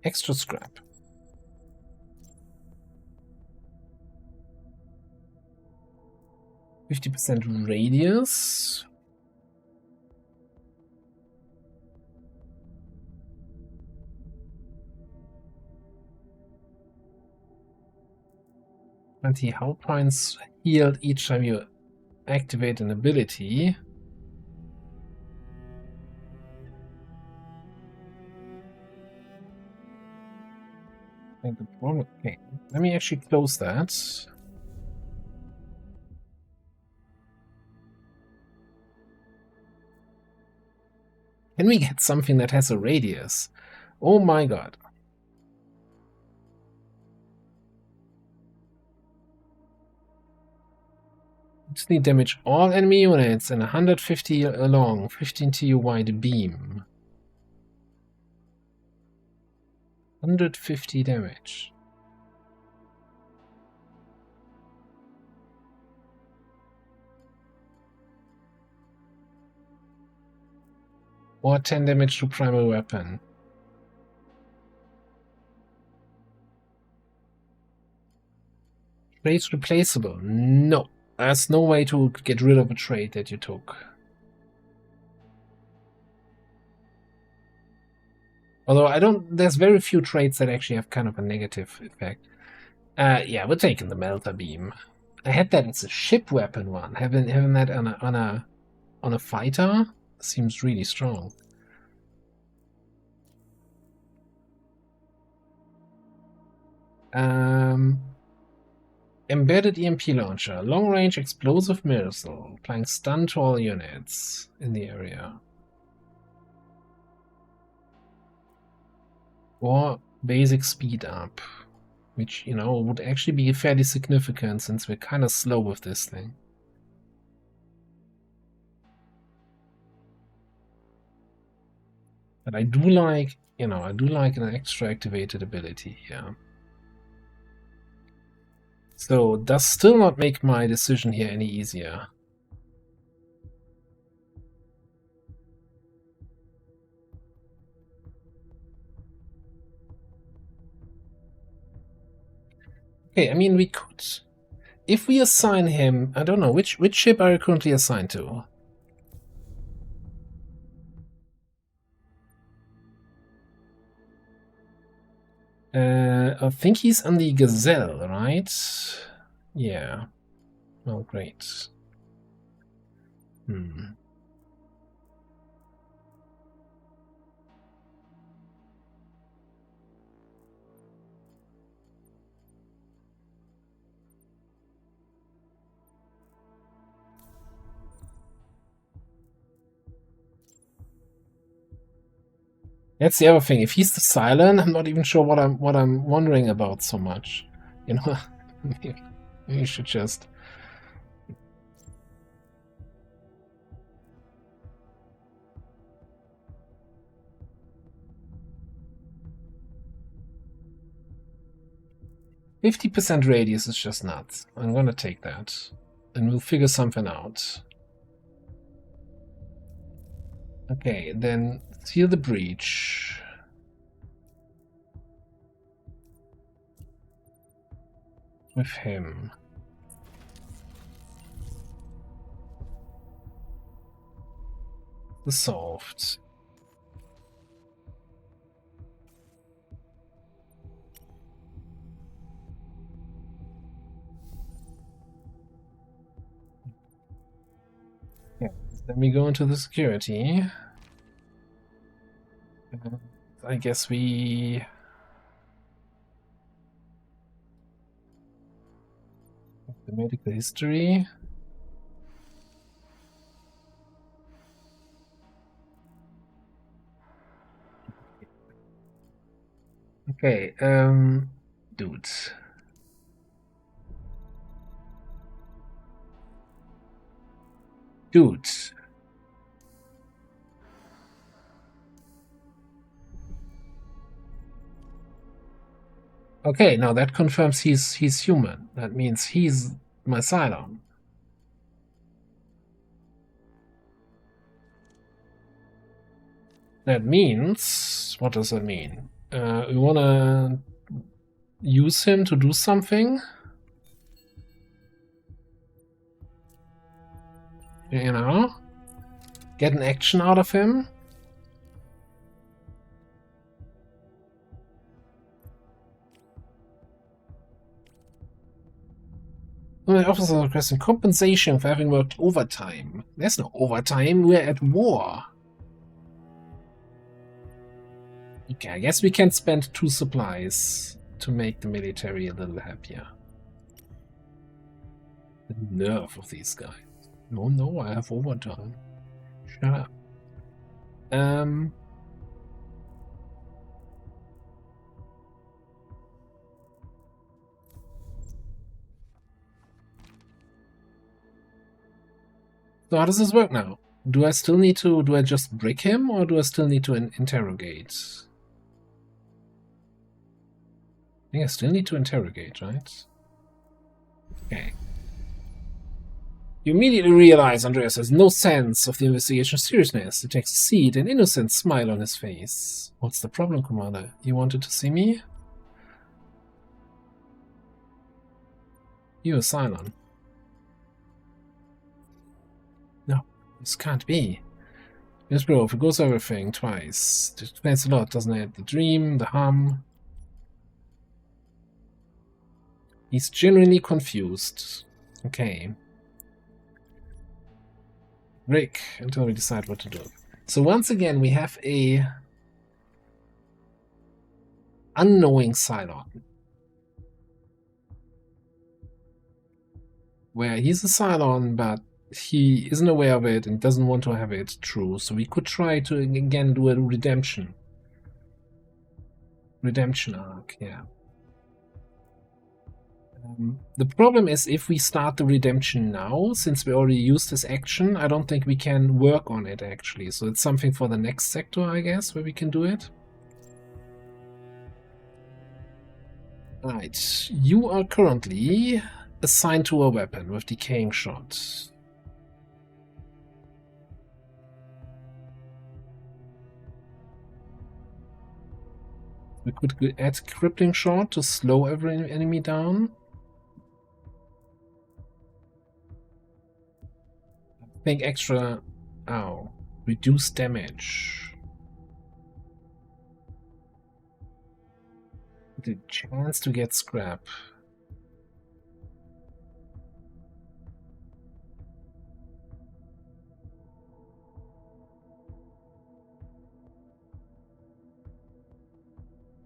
Extra scrap. %50 radius. Hull points healed each time you activate an ability. Okay, let me actually close that. Can we get something that has a radius? Oh my god. Just need damage all enemy units and 150 long, 15 TU wide beam. 150 damage. Or 10 damage to primary weapon. Traits replaceable? No. There's no way to get rid of a trait that you took. Although there's very few traits that actually have kind of a negative effect. Yeah, we're taking the melter beam. I had that as a ship weapon one. Having that on a fighter seems really strong. Embedded EMP launcher, long-range explosive missile, applying stun to all units in the area. Or basic speed up, which, you know, would actually be fairly significant since we're kind of slow with this thing. But I do like, you know, I do like an extra activated ability here. So, does still not make my decision here any easier. Okay, I mean, we could... If we assign him... I don't know, which ship are you currently assigned to? I think he's on the Gazelle, right? Yeah. Oh, great. That's the other thing. If he's the Cylon, I'm not even sure what I'm wondering about so much. You know, you should just... 50% radius is just nuts. I'm gonna take that. And we'll figure something out. Okay, then seal the breach. With him. Solved. Yeah, then we go into the security. I guess we... The medical history. Okay, dudes. Dudes. Okay, now that confirms he's human. That means he's my Cylon. That means... What does that mean? We wanna use him to do something? You know? Get an action out of him? The officer is requesting compensation for having worked overtime. There's no overtime, we're at war. Okay, I guess we can spend 2 supplies to make the military a little happier. The nerve of these guys. No, I have overtime. Shut up. So how does this work now? Do I still need to... Do I just brick him, or do I still need to interrogate? I think I still need to interrogate, right? Okay. You immediately realize Andreas has no sense of the investigation's seriousness. He takes a seat, an innocent smile on his face. What's the problem, Commander? You wanted to see me? You're a Cylon. No, this can't be. Yes, bro, if it goes everything twice. It explains a lot, doesn't it? The dream, the hum. He's genuinely confused. Okay. Rick, until we decide what to do. So once again, we have a unknowing Cylon. Where he's a Cylon, but he isn't aware of it and doesn't want to have it true. So we could try to, again, do a redemption. Redemption arc, yeah. The problem is if we start the redemption now, since we already used this action, I don't think we can work on it actually. So it's something for the next sector, I guess, where we can do it. Right, you are currently assigned to a weapon with decaying shot. We could add crippling shot to slow every enemy down. think extra... Oh. Reduce damage. The chance to get scrap.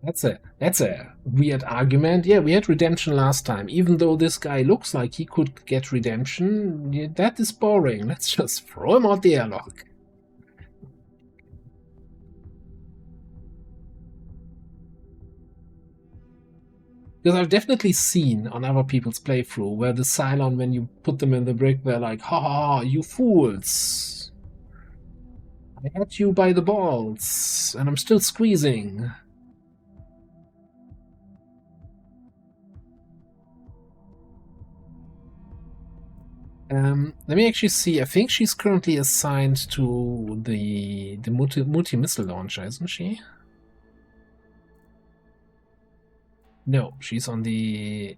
That's a weird argument. Yeah, we had redemption last time. Even though this guy looks like he could get redemption, yeah, that is boring. Let's just throw him out the airlock. Because I've definitely seen on other people's playthrough where the Cylon, when you put them in the brick, they're like, ha ha, you fools! I had you by the balls, and I'm still squeezing. Let me actually see. I think she's currently assigned to the multi-missile launcher, isn't she? No, she's on the...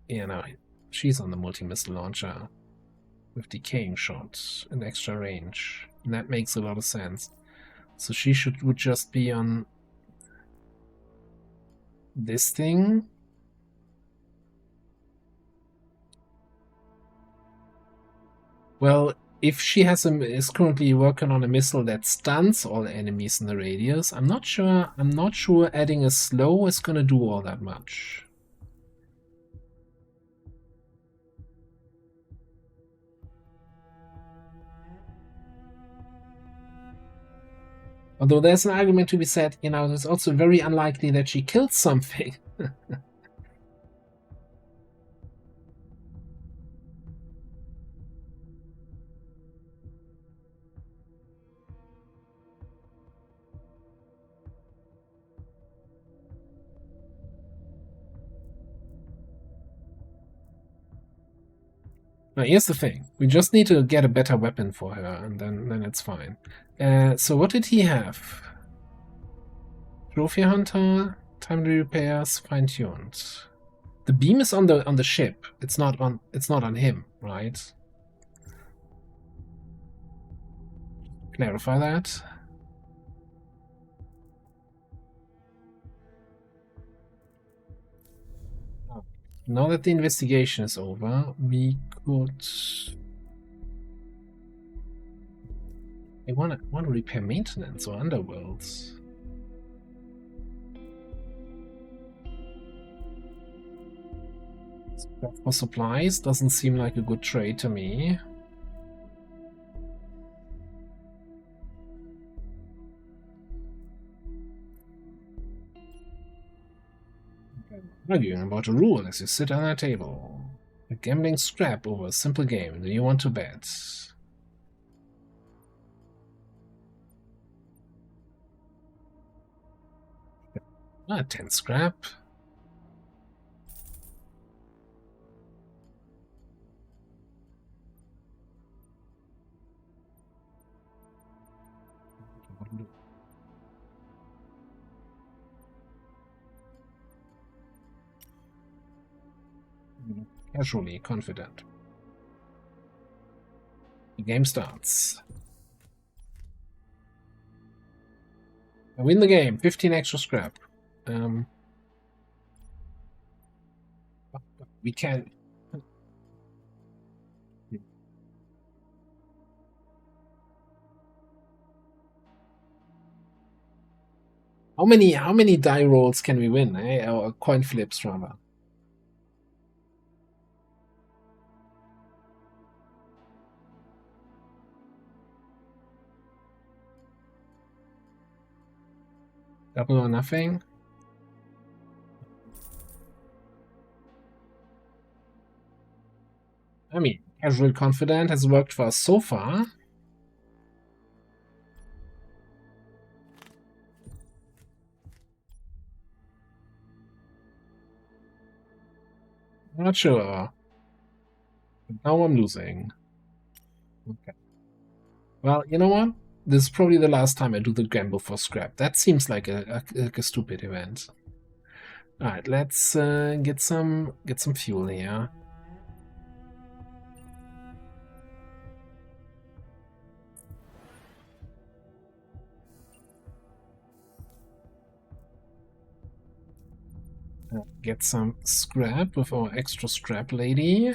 Yeah, no, she's on the multi-missile launcher with decaying shots and extra range. And that makes a lot of sense. So she would just be on this thing. Well, if she is currently working on a missile that stuns all enemies in the radius, I'm not sure adding a slow is gonna do all that much. Although there's an argument to be said, you know, it's also very unlikely that she killed something. Now, here's the thing. We just need to get a better weapon for her, and then it's fine. So what did he have? Trophy Hunter, timely repairs, fine-tuned. The beam is on the ship. It's not on him, right? Clarify that. Now that the investigation is over, we could... I want to repair maintenance or underworlds. For supplies doesn't seem like a good trade to me. Arguing about a rule as you sit on a table. A gambling scrap over a simple game. Do you want to bet? 10 scrap. Casually confident. The game starts. I win the game. 15 extra scrap. We can. How many die rolls can we win? Or coin flips rather. Double or nothing. I mean, casual confident has worked for us so far. Not sure. Now I'm losing. Okay. Well, you know what? This is probably the last time I do the gamble for scrap. That seems like a stupid event. Alright, let's get some fuel here. Get some scrap with our extra scrap lady.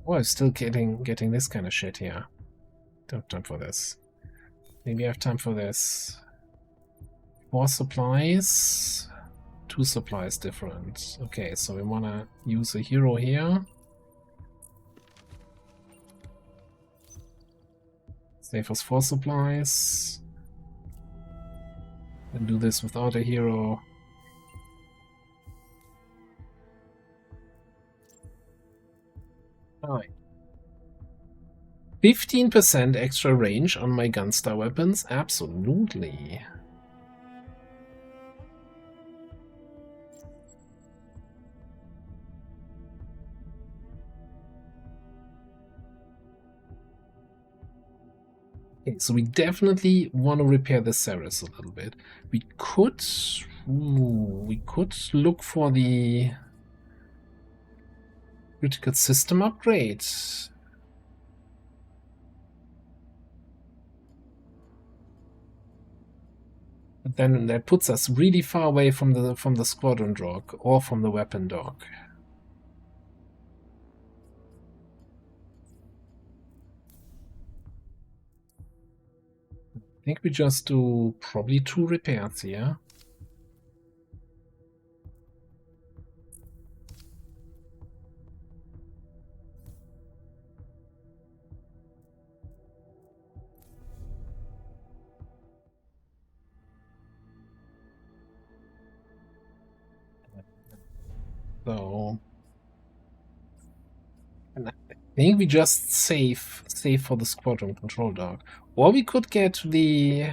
Oh, I'm still getting this kind of shit here. Don't have time for this. Maybe I have time for this. 4 supplies. 2 supplies different. Okay, so we wanna use a hero here. Save us 4 supplies. And do this without a hero. Alright. 15% extra range on my Gunstar weapons? Absolutely. Okay, so we definitely want to repair the Ceres a little bit. We could look for the critical system upgrade. But then that puts us really far away from the squadron dock or from the weapon dock. I think we just do probably 2 repairs here. So, and I think we just save for the squadron control dock. Or we could get the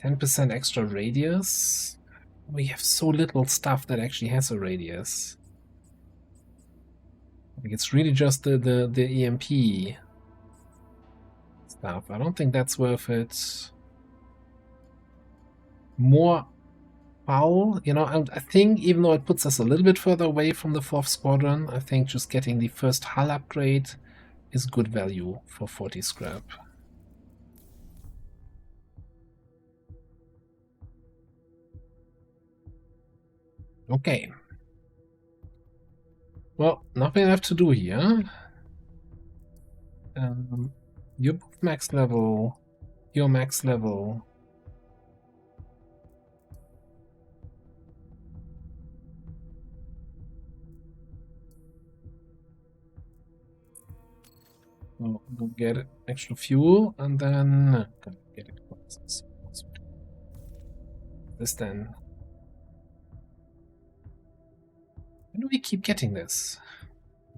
10% extra radius. We have so little stuff that actually has a radius. I think it's really just the EMP stuff. I don't think that's worth it. More foul, you know, I think even though it puts us a little bit further away from the 4th squadron, I think just getting the first hull upgrade is good value for 40 scrap. Okay. Well, nothing left to do here. You're both max level. You're max level. We'll get extra fuel and then get it. This then. Why do we keep getting this?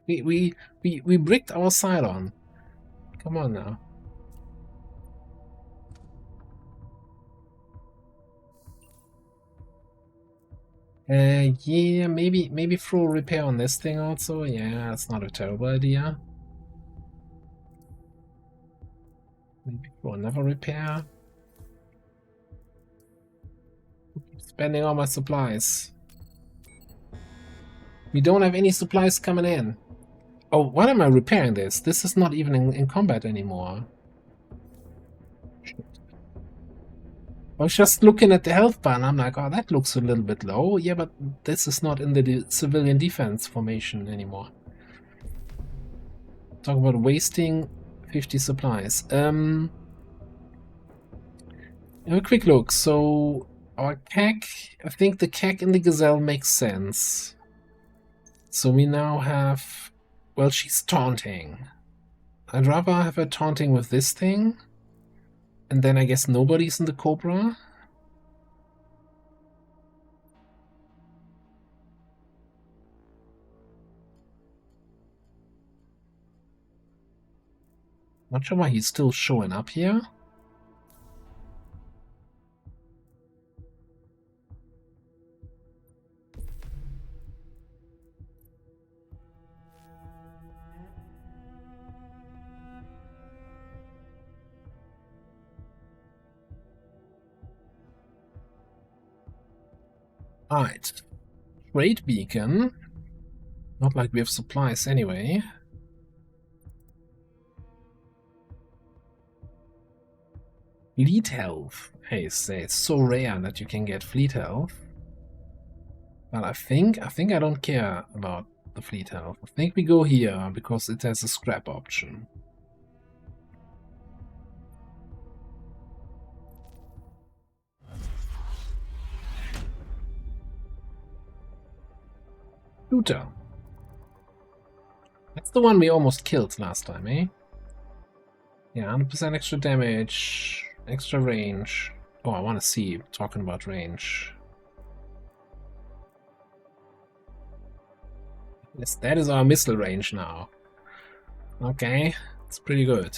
We bricked our Cylon. Come on now. Yeah, maybe throw a repair on this thing also. Yeah, it's not a terrible idea. Maybe throw another repair. Keep spending all my supplies. We don't have any supplies coming in. Oh, why am I repairing this? This is not even in combat anymore. Shit. I was just looking at the health bar and I'm like, oh, that looks a little bit low. Yeah, but this is not in the civilian defense formation anymore. Talk about wasting 50 supplies. Have a quick look. So our CAC, I think the CAC in the Gazelle makes sense. So we now have, well, she's taunting. I'd rather have her taunting with this thing. And then I guess nobody's in the Cobra. Not sure why he's still showing up here. Alright. Trade beacon. Not like we have supplies anyway. Fleet health. Hey, say it's so rare that you can get fleet health. But I think I don't care about the fleet health. I think we go here because it has a scrap option. Shooter. That's the one we almost killed last time, eh? Yeah, 100% extra damage, extra range. Oh, I want to see, talking about range. Yes, that is our missile range now. Okay, it's pretty good.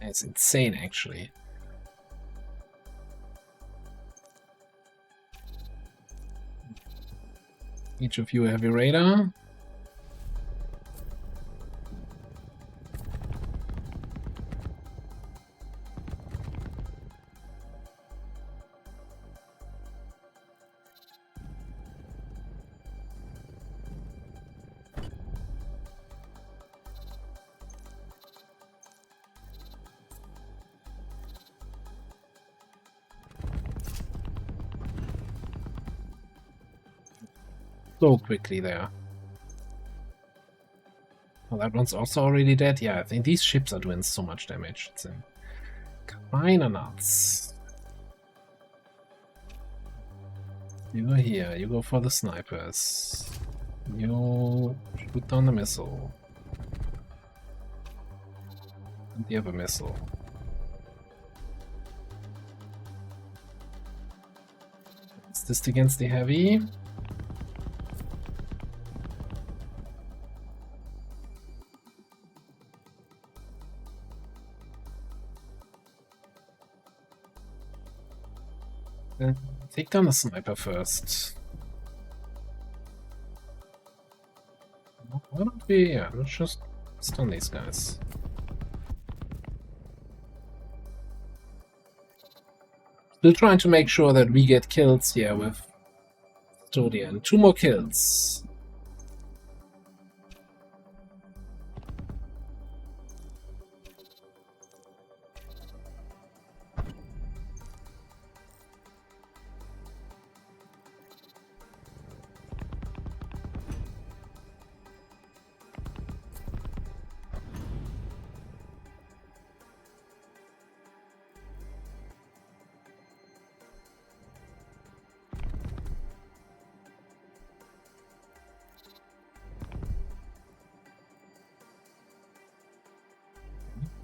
It's insane, actually. Each of you have a radar. So quickly there. Oh, that one's also already dead. Yeah, I think these ships are doing so much damage. It's kinda nuts. You go here, you go for the snipers. You shoot down the missile. And the other missile. Is this against the heavy? Take down the sniper first. Why don't we... yeah, let's just stun these guys. Still trying to make sure that we get kills here with Custodian. 2 more kills.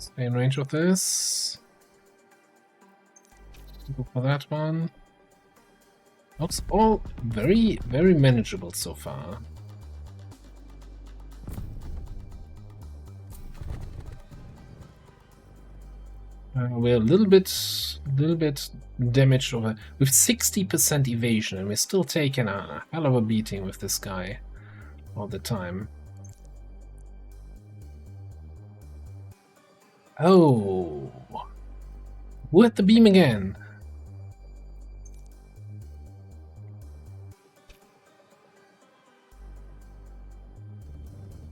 Stay in range of this. Go for that one. Looks all very, very manageable so far. We're a little bit damaged over with 60% evasion, and we're still taking a hell of a beating with this guy all the time. Oh, who had the beam again?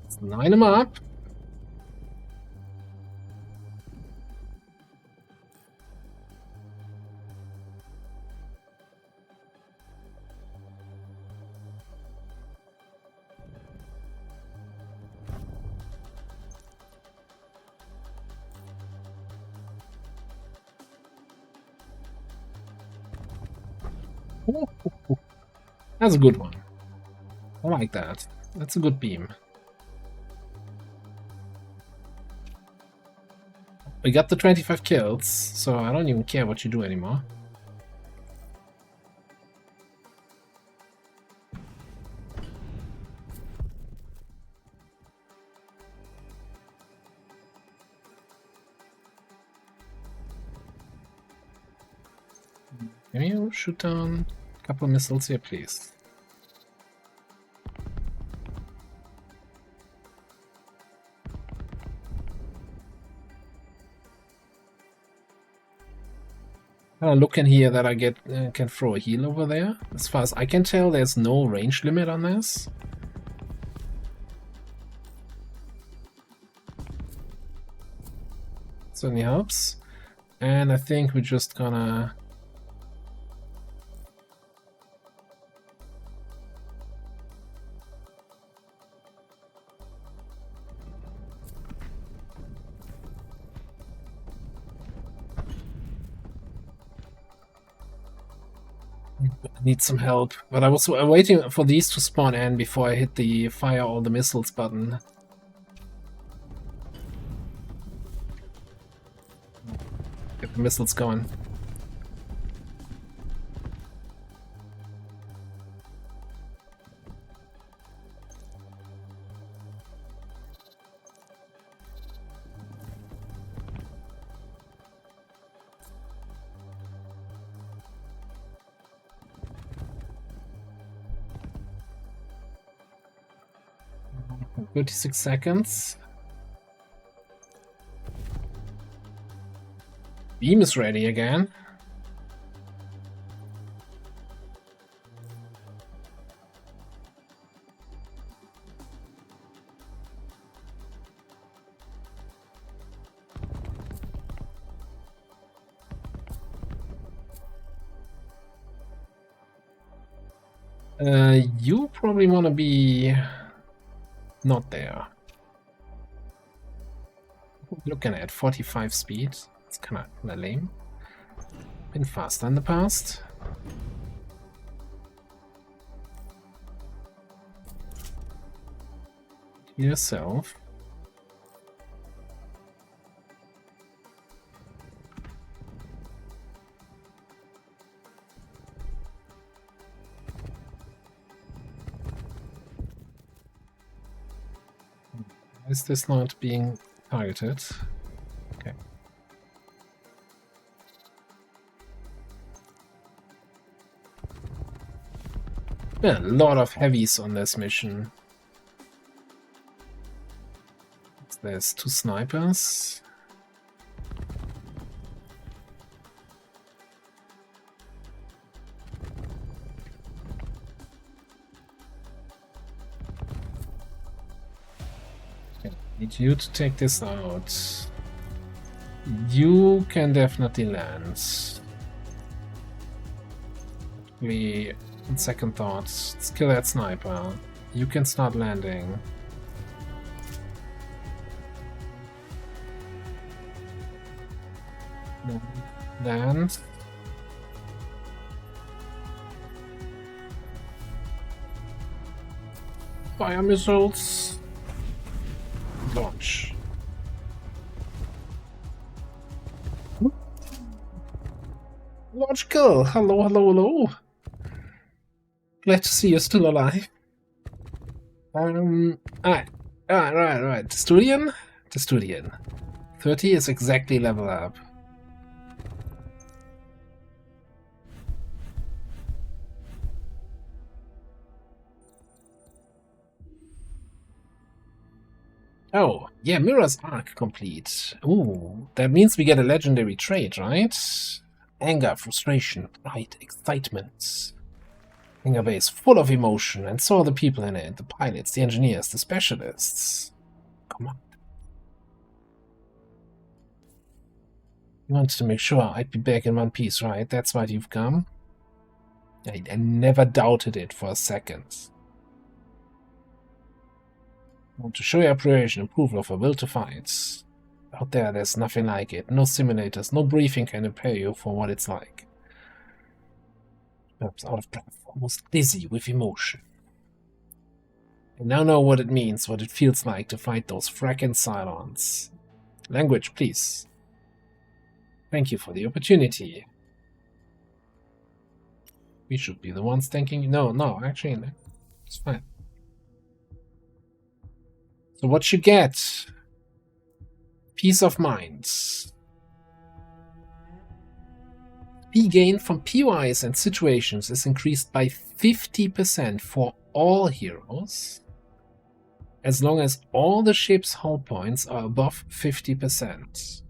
Let's line him up. Ooh, that's a good one. I like that. That's a good beam. We got the 25 kills, so I don't even care what you do anymore. Can you shoot down a couple missiles here, please? Look in here that I can throw a heal over there. As far as I can tell, there's no range limit on this. Certainly helps. And I think we're just gonna... need some help, but I was waiting for these to spawn in before I hit the fire all the missiles button. Get the missiles going. "36 seconds. Beam is ready again. You probably want to be not there. Looking at 45 speed. It's kind of lame. Been faster in the past. Yourself. Is this not being targeted? Okay. Yeah, a lot of heavies on this mission. There's 2 snipers. Need you to take this out. You can definitely land. We, on second thought, let's kill that sniper. You can start landing. Land. Fire missiles. Launch. Launch kill. Hello, hello, hello. Glad to see you're still alive. Right. Testudian? Testudian. 30 is exactly level up. Oh, yeah, Mirror's Arc complete. Ooh, that means we get a legendary trait, right? Anger, frustration, pride, excitement. Anger base full of emotion, and so are the people in it. The pilots, the engineers, the specialists. Come on. You wanted to make sure I'd be back in one piece, right? That's why you've come? I never doubted it for a second. I want to show your appreciation and approval of a will to fight. Out there's nothing like it. No simulators, no briefing can prepare you for what it's like. Perhaps out of breath, almost dizzy with emotion. I now know what it means, what it feels like to fight those fracking Cylons. Language, please. Thank you for the opportunity. We should be the ones thanking. No, actually, it's fine. So what you get? Peace of mind. P gain from POIs and situations is increased by 50% for all heroes, as long as all the ship's hull points are above 50%.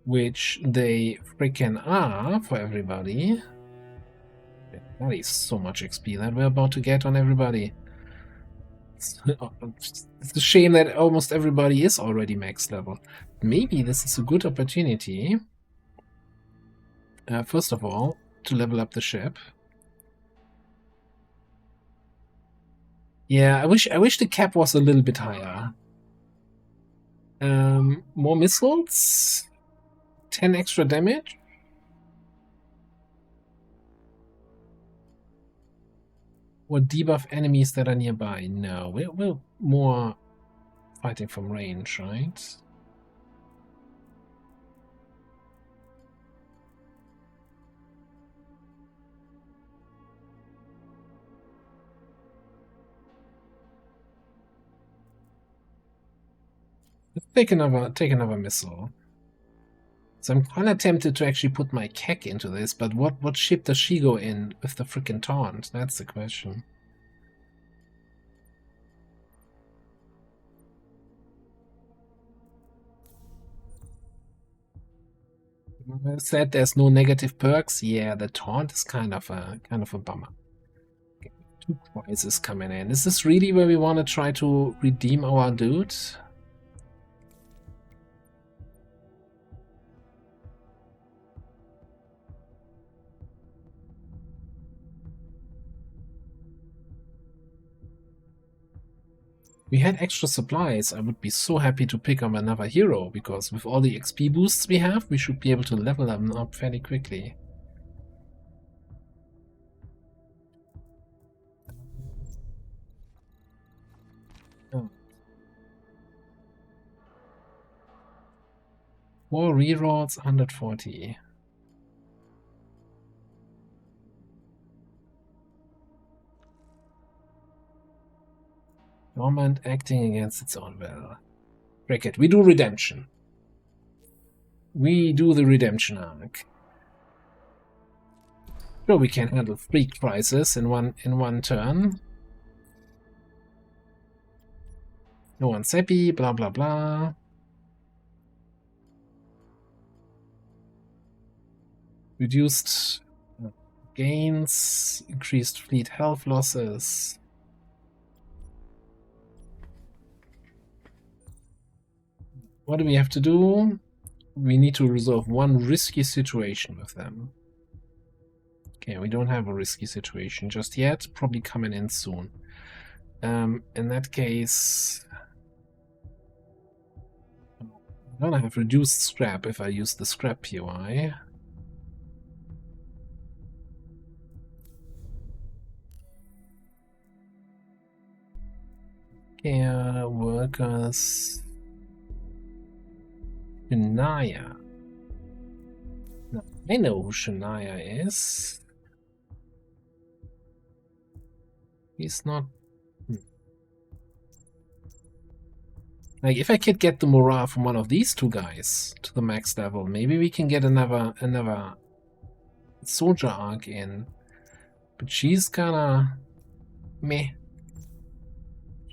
which they freaking are for everybody. That is so much XP that we're about to get on everybody. It's a shame that almost everybody is already max level. Maybe this is a good opportunity, first of all, to level up the ship. Yeah, I wish the cap was a little bit higher. More missiles, 10 extra damage. Or debuff enemies that are nearby. No, we're more fighting from range, right? Let's take another missile. So I'm kind of tempted to actually put my Keck into this, but what ship does she go in with the frickin' taunt? That's the question. I said there's no negative perks. Yeah, the taunt is kind of a bummer. Okay, 2 prizes coming in. Is this really where we want to try to redeem our dude? We had extra supplies. I would be so happy to pick up another hero, because with all the XP boosts we have, we should be able to level them up fairly quickly. Oh. 4 rerolls, 140. Dormant acting against its own will. Break it. We do redemption. We do the redemption arc. Sure, we can handle 3 crises in one turn. No one's happy, blah blah blah. Reduced gains, increased fleet health losses. What do we have to do? We need to resolve one risky situation with them. Okay, we don't have a risky situation just yet. Probably coming in soon. In that case, I'm gonna have reduced scrap if I use the scrap POI. Care workers. Shania. No, I know who Shania is. He's not. Like, if I could get the morale from one of these 2 guys to the max level, maybe we can get another soldier arc in. But she's kinda meh.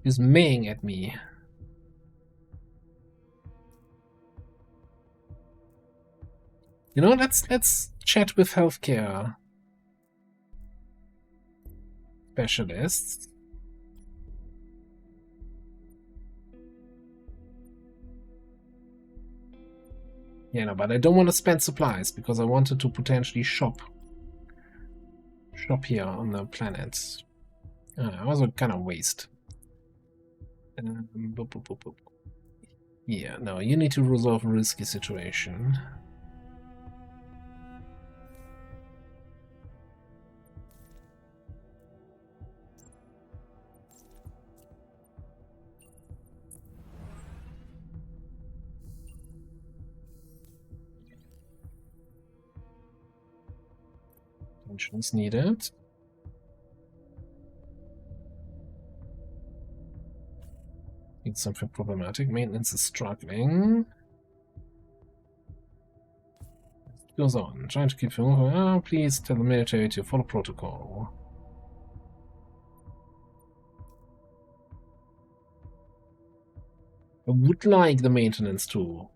She's mehing at me. You know, let's chat with healthcare specialists. Yeah, no, but I don't want to spend supplies because I wanted to potentially shop here on the planet. It was a kind of waste. Boop, boop, boop, boop. Yeah, no, you need to resolve a risky situation. Attention is needed. Need something problematic. Maintenance is struggling. It goes on. Trying to keep film. Please tell the military to follow protocol. I would like the maintenance to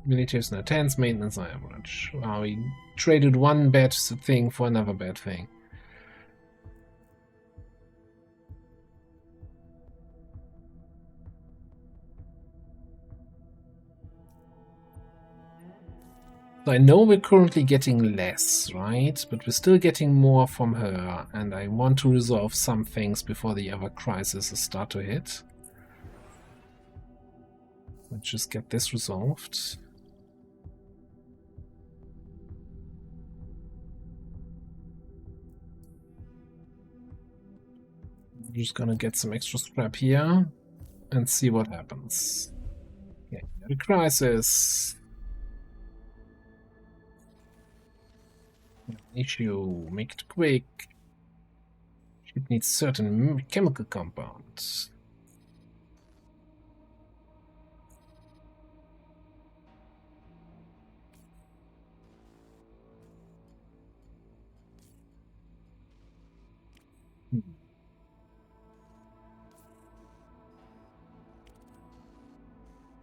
Military is tense, maintenance on average. Wow, we traded one bad thing for another bad thing. So I know we're currently getting less, right? But we're still getting more from her, and I want to resolve some things before the other crises start to hit. Let's just get this resolved. I'm just gonna get some extra scrap here and see what happens. Okay, the crisis. Issue, make it quick. It needs certain chemical compounds.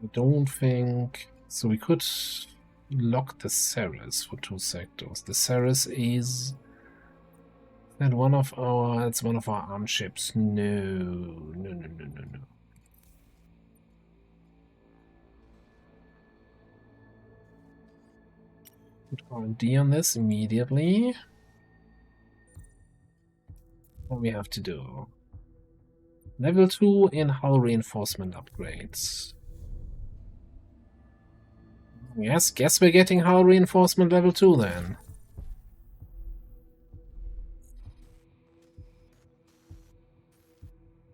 I don't think so. We could lock the Ceres for 2 sectors. The Ceres is that one of our. It's one of our armed ships. No. Put R&D on this immediately. What we have to do? Level 2 in hull reinforcement upgrades. Yes, guess we're getting hull reinforcement level 2 then.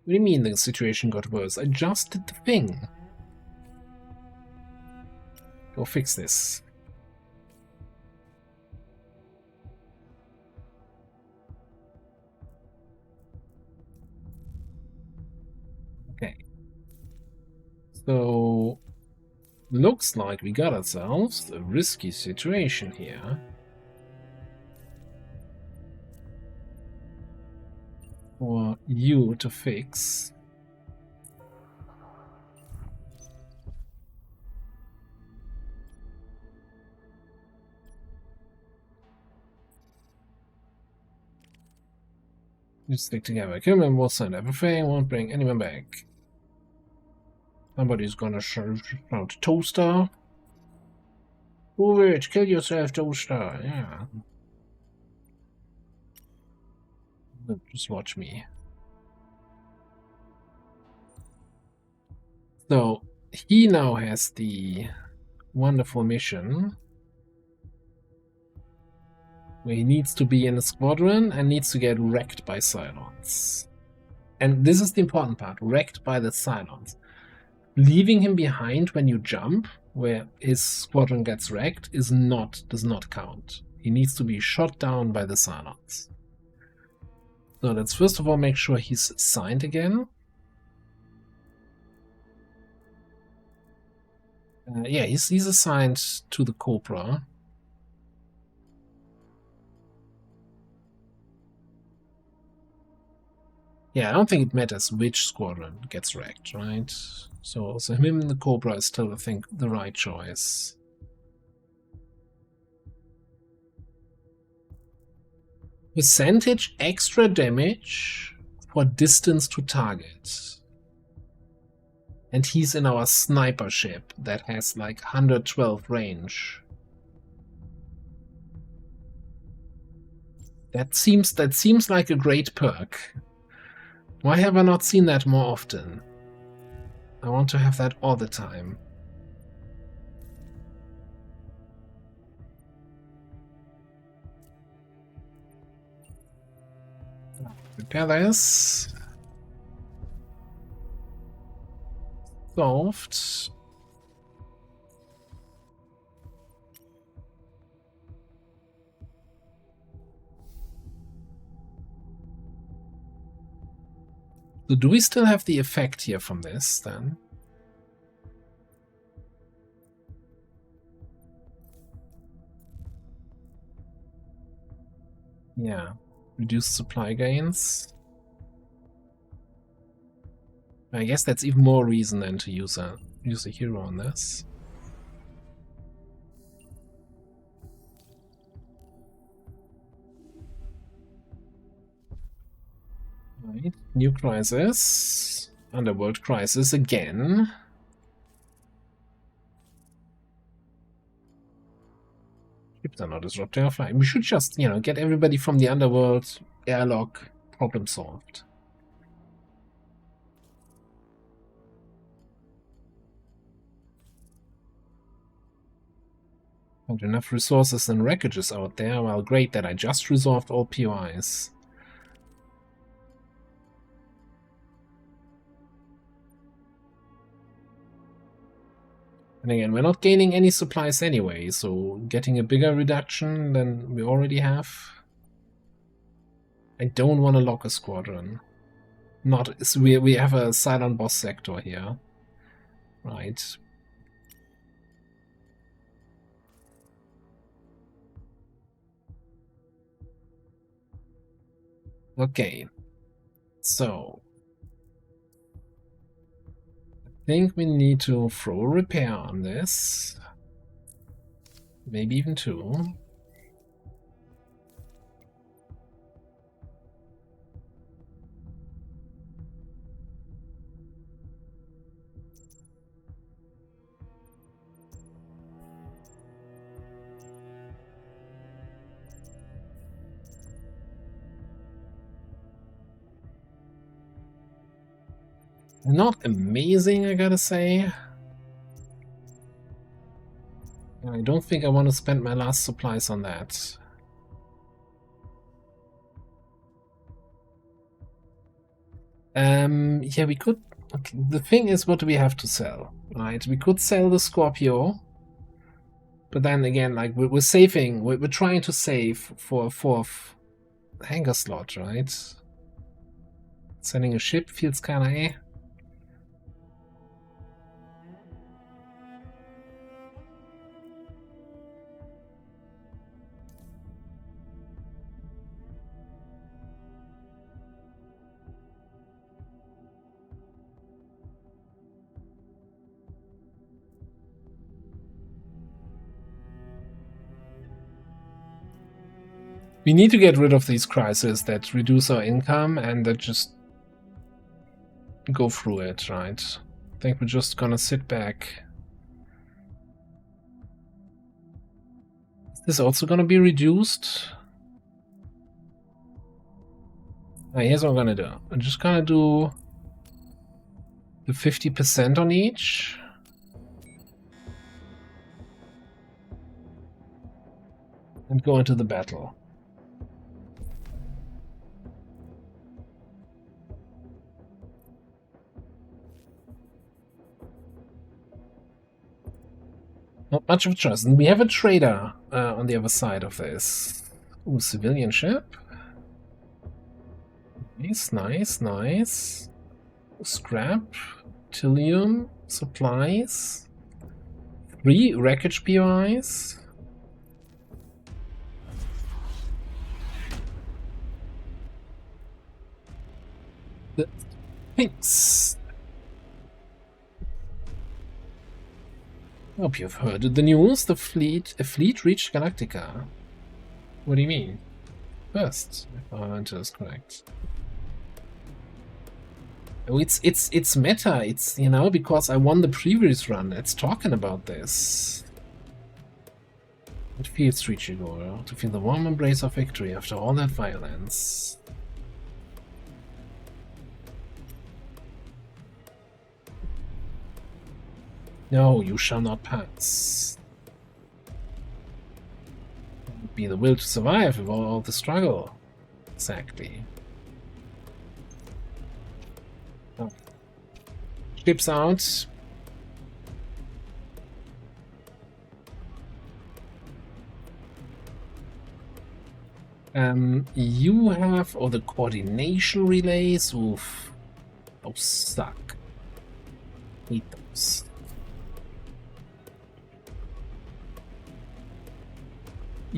What do you mean the situation got worse? I just did the thing. Go fix this. Okay. So looks like we got ourselves a risky situation here. For you to fix. You stick together. Kilman will send everything, won't bring anyone back. Somebody's gonna shout Toaster. Prove it, kill yourself, Toaster. Yeah. Just watch me. So he now has the wonderful mission where he needs to be in a squadron and needs to get wrecked by Cylons. And this is the important part, wrecked by the Cylons. Leaving him behind when you jump, where his squadron gets wrecked, does not count. He needs to be shot down by the Cylons. So let's first of all make sure he's signed again. Yeah, he's assigned to the Cobra. Yeah, I don't think it matters which squadron gets wrecked, right? So him in the Cobra is still, I think, the right choice. Percentage extra damage for distance to target. And he's in our sniper ship that has like 112 range. That seems like a great perk. Why have I not seen that more often? I want to have that all the time. Repair this. Solved. So do we still have the effect here from this then? Yeah. Reduced supply gains. I guess that's even more reason than to use a hero on this. New crisis. Underworld crisis again. Ships are not disrupting our flight. We should just, you know, get everybody from the underworld, airlock, problem solved. Not enough resources and wreckages out there. Well, great that I just resolved all POIs. And again, we're not gaining any supplies anyway, so getting a bigger reduction than we already have. I don't want to lock a squadron. Not so we have a silent boss sector here. Right. Okay. So I think we need to throw a repair on this. Maybe even two. Not amazing, I gotta say. I don't think I want to spend my last supplies on that. Yeah, we could... Okay, the thing is, what do we have to sell? Right, we could sell the Scorpio. But then again, like, we're saving... We're trying to save for a 4th hangar slot, right? Sending a ship feels kinda eh. We need to get rid of these crises that reduce our income and that just go through it, right? I think we're just gonna sit back. Is this also gonna be reduced? Here's what I'm gonna do. I'm just gonna do the 50% on each. And go into the battle. Not much of a trust. And we have a trader on the other side of this. Ooh, civilian ship. Nice, nice, nice. Scrap, Tilium, supplies. 3 wreckage POIs. The Sphinx. Hope you've heard the news. A fleet reached Galactica. What do you mean? First, if our answer is correct. Oh, it's meta. It's, you know, because I won the previous run. It's talking about this. It feels reach your goal to feel the warm embrace of victory after all that violence. No, you shall not pass. It would be the will to survive of all the struggle. Exactly. Oh. Ships out. You have the coordination relays. Oof. Those suck. Hate those.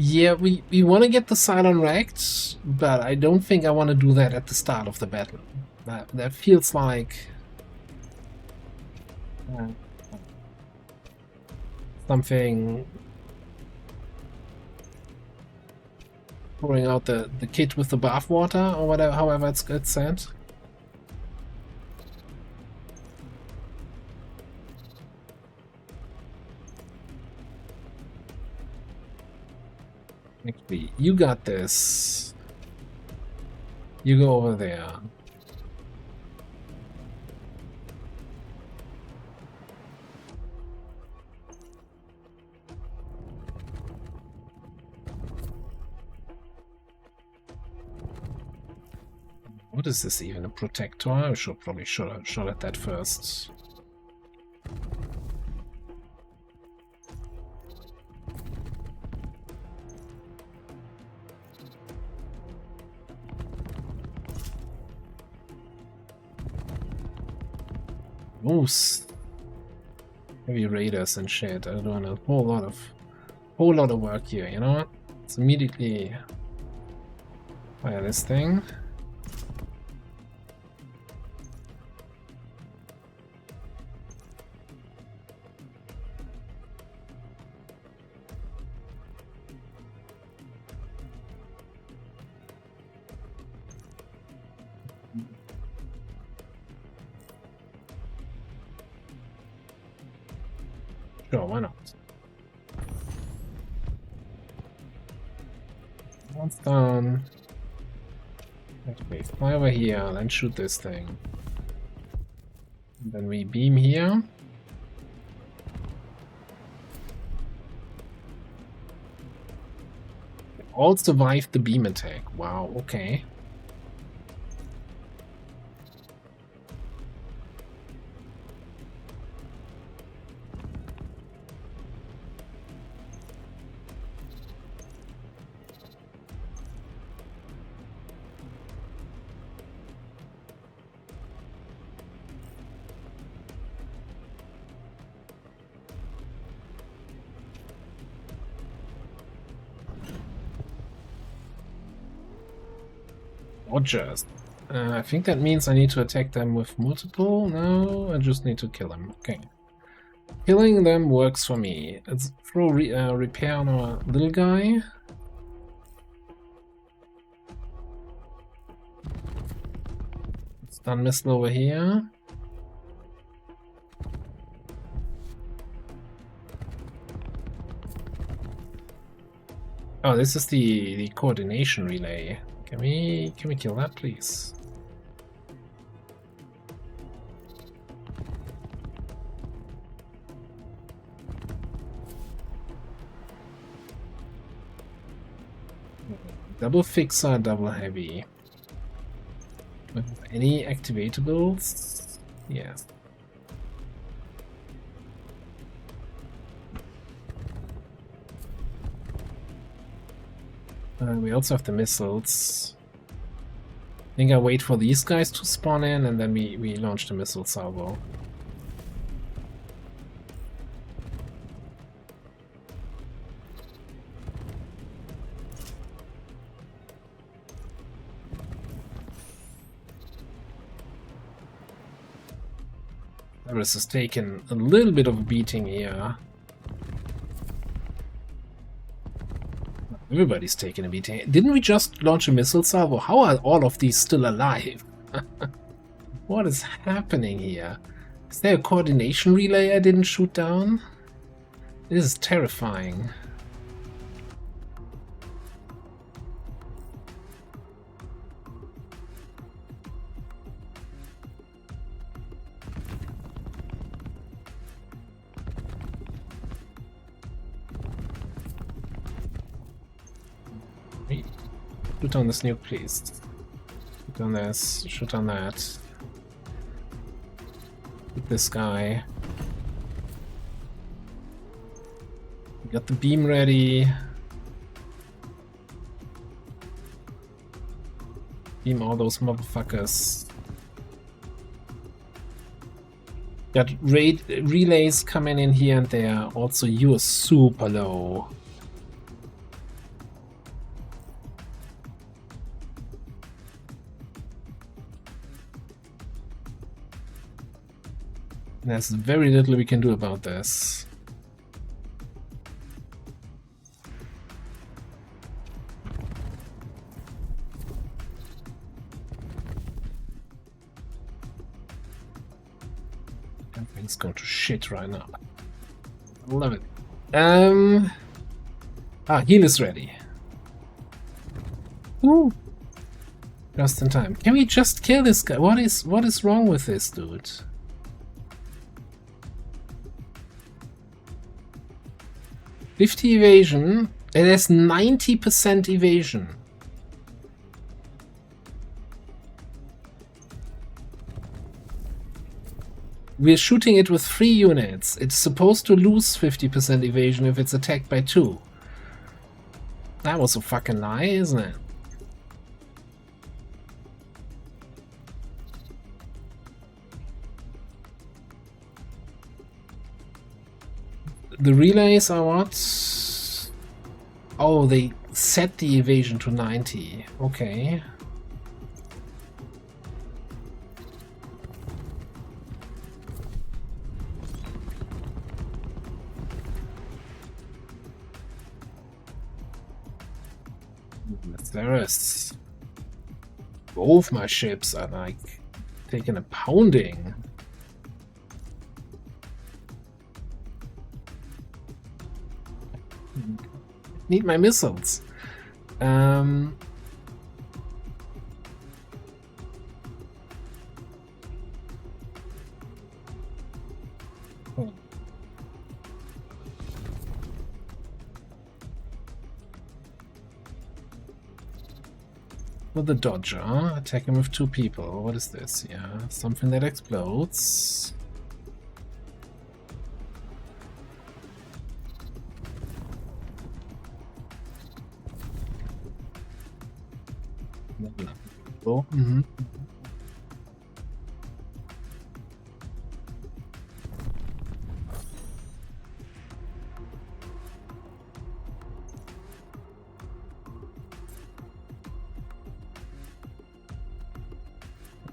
Yeah, we want to get the Cylon wrecked, but I don't think I want to do that at the start of the battle. That feels like something pouring out the kid with the bathwater, or whatever, however it's said. Actually, you got this. You go over there. What is this even? A protector? I should probably shot at that first. Moose. Heavy raiders and shit. I'm doing a whole lot of work here, you know what? Let's immediately fire this thing. Sure, why not? Once done. Okay, fly over here, then shoot this thing. And then we beam here. All survived the beam attack. Wow, okay. Rogers. I think that means I need to attack them with multiple. No, I just need to kill them. Okay. Killing them works for me. Let's throw repair on our little guy. Stun missile over here. Oh, this is the coordination relay. Can we kill that, please? Double fixer, double heavy. Any activatables? Yes. We also have the missiles. I think I wait for these guys to spawn in and then we launch the missile salvo. Everest has taken a little bit of a beating here. Everybody's taking a beating. Didn't we just launch a missile salvo? How are all of these still alive? What is happening here? Is there a coordination relay I didn't shoot down? This is terrifying. Shoot on this nuke, please. Shoot on this, shoot on that. Shoot this guy. Got the beam ready. Beam all those motherfuckers. Got relays coming in here and there. Also, you are super low. There's very little we can do about this. Everything's going to shit right now. Love it. Heal is ready. Ooh. Just in time. Can we just kill this guy? What is wrong with this dude? $50 evasion. It has 90% evasion. We're shooting it with 3 units. It's supposed to lose 50% evasion if it's attacked by 2. That was a fucking lie, isn't it? The relays are what? Oh, they set the evasion to 90. Okay. There's both my ships are like taking a pounding. Need my missiles. Oh. With the Dodger, attack him with 2 people. What is this? Yeah, something that explodes. Oh, mm-hmm.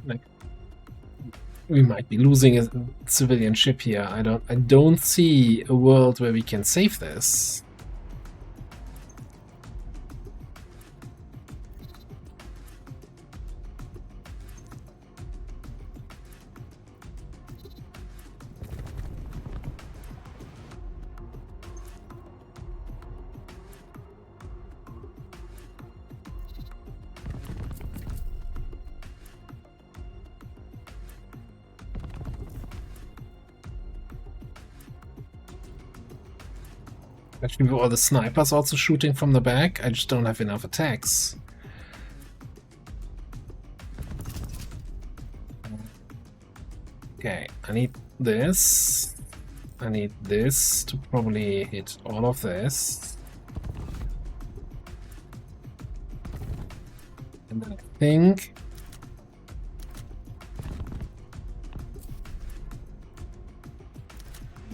Like, we might be losing a civilian ship here. I don't see a world where we can save this. Actually, were the snipers also shooting from the back? I just don't have enough attacks. Okay, I need this. I need this to probably hit all of this. And then I think...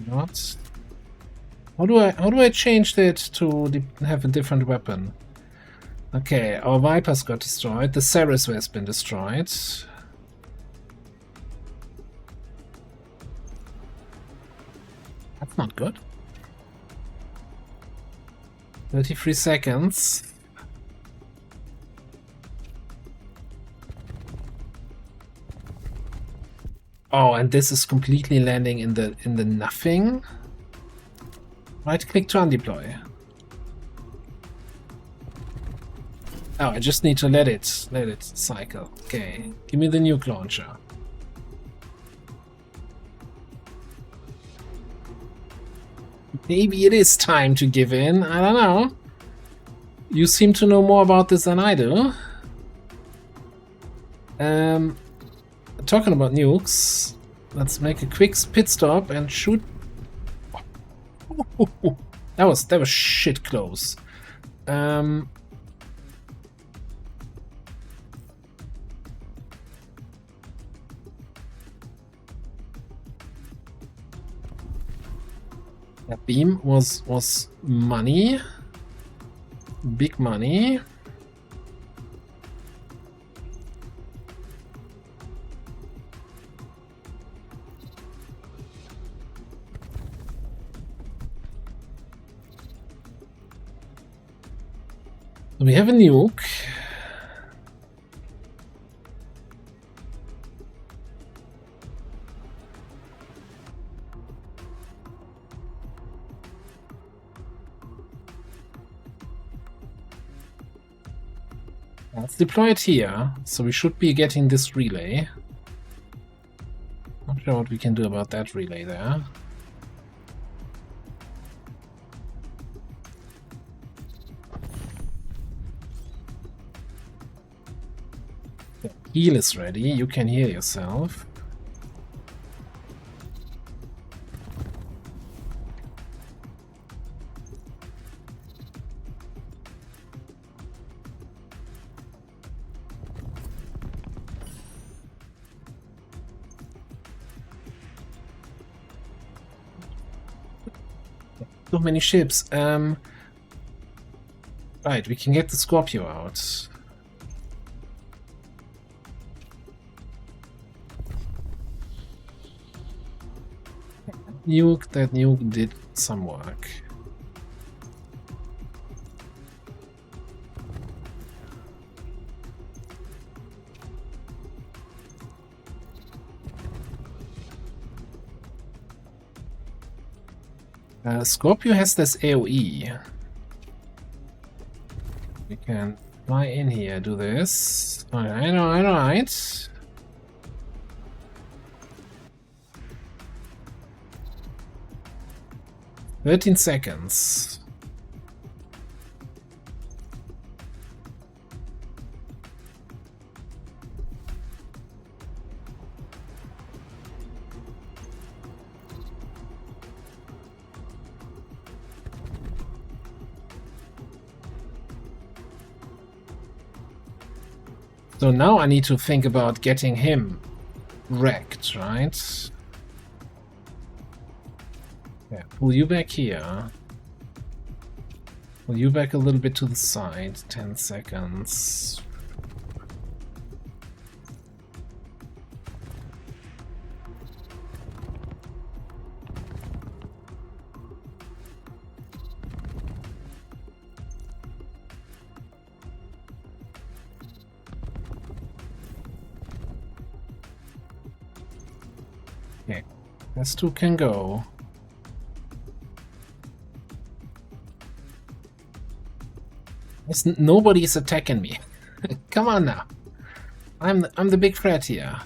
Not... How do I change that to have a different weapon? Okay, our Vipers got destroyed. The Ceres has been destroyed. That's not good. 33 seconds. Oh, and this is completely landing in the nothing. Right click to undeploy. Oh, I just need to let it cycle. Okay, give me the nuke launcher. Maybe it is time to give in. I don't know. You seem to know more about this than I do. Talking about nukes, let's make a quick pit stop and shoot. That was shit close. That beam was money, big money. We have a nuke. Let's deploy it here, so we should be getting this relay. Not sure what we can do about that relay there. The heal is ready, you can heal yourself. So many ships. Right, we can get the Scorpio out. Nuke, that nuke did some work. Scorpio has this AoE. We can fly in here, do this. Alright, alright, alright. "13 seconds. So now I need to think about getting him wrecked, right? Yeah, pull you back here. Pull you back a little bit to the side. 10 seconds. Okay, this two can go. Nobody's attacking me. Come on now. I'm the big threat here.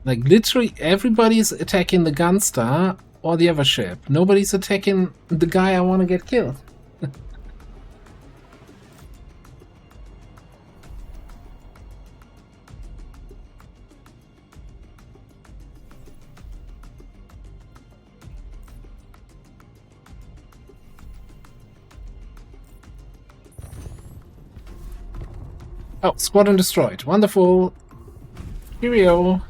Like literally everybody's attacking the Gunstar or the other ship. Nobody's attacking the guy I want to get killed. Oh, squadron destroyed. Wonderful. Cheerio.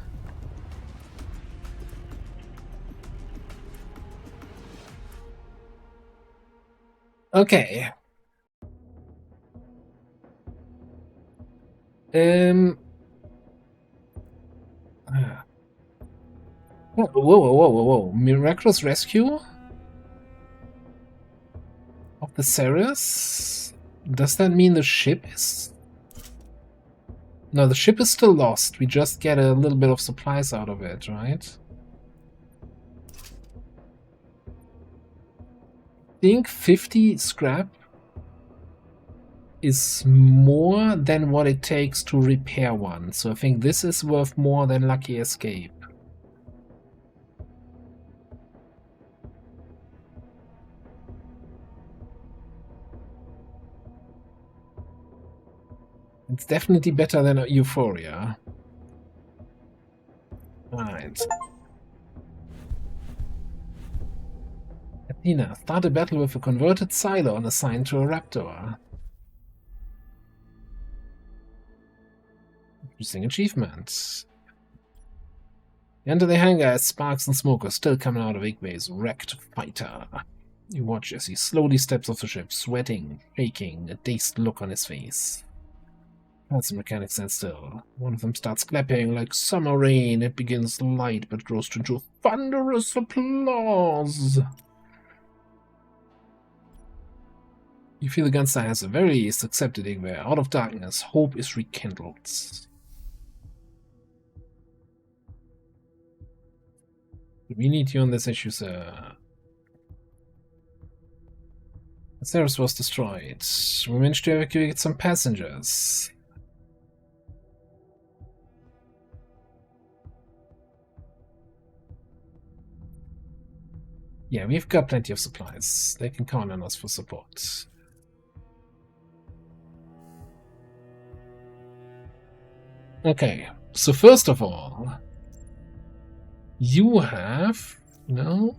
Okay. Whoa, whoa, whoa, whoa, whoa. Miraculous rescue of the Ceres? Does that mean the ship is... No, the ship is still lost. We just get a little bit of supplies out of it, right? I think 50 scrap is more than what it takes to repair one. So I think this is worth more than Lucky Escape. It's definitely better than Euphoria. Alright. Athena, start a battle with a converted Cylon assigned to a Raptor. Interesting achievement. Enter the hangar as sparks and smoke are still coming out of Igwe's wrecked fighter. You watch as he slowly steps off the ship, sweating, shaking, a dazed look on his face. Parts and mechanics stand still. One of them starts clapping like summer rain. It begins light but grows to thunderous applause. You feel the Gunstar has a very least accepted Igwe. Out of darkness, hope is rekindled. We need you on this issue, sir. The Ceres was destroyed. We managed to evacuate some passengers. Yeah, we've got plenty of supplies. They can count on us for support. Okay, so first of all, you have... No?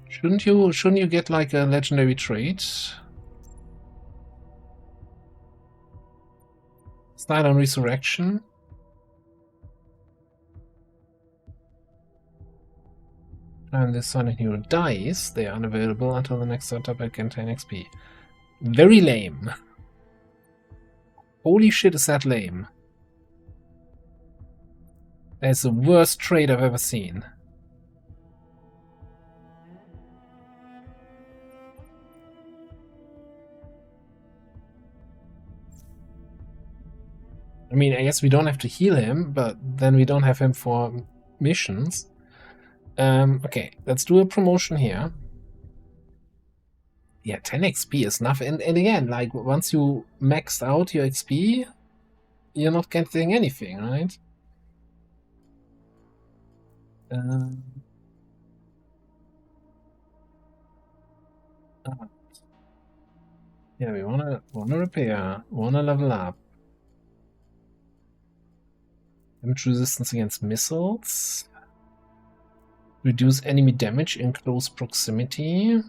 Shouldn't you get like a legendary trait? Style on Resurrection? And this Silent Hero dies, they are unavailable until the next setup and contain XP. Very lame. Holy shit, is that lame. That's the worst trait I've ever seen. I mean, I guess we don't have to heal him, but then we don't have him for missions. Okay, let's do a promotion here. Yeah, 10 XP is enough. And again, like, once you maxed out your XP, you're not getting anything, right? Yeah, we wanna repair, wanna level up. Damage resistance against missiles. Reduce enemy damage in close proximity.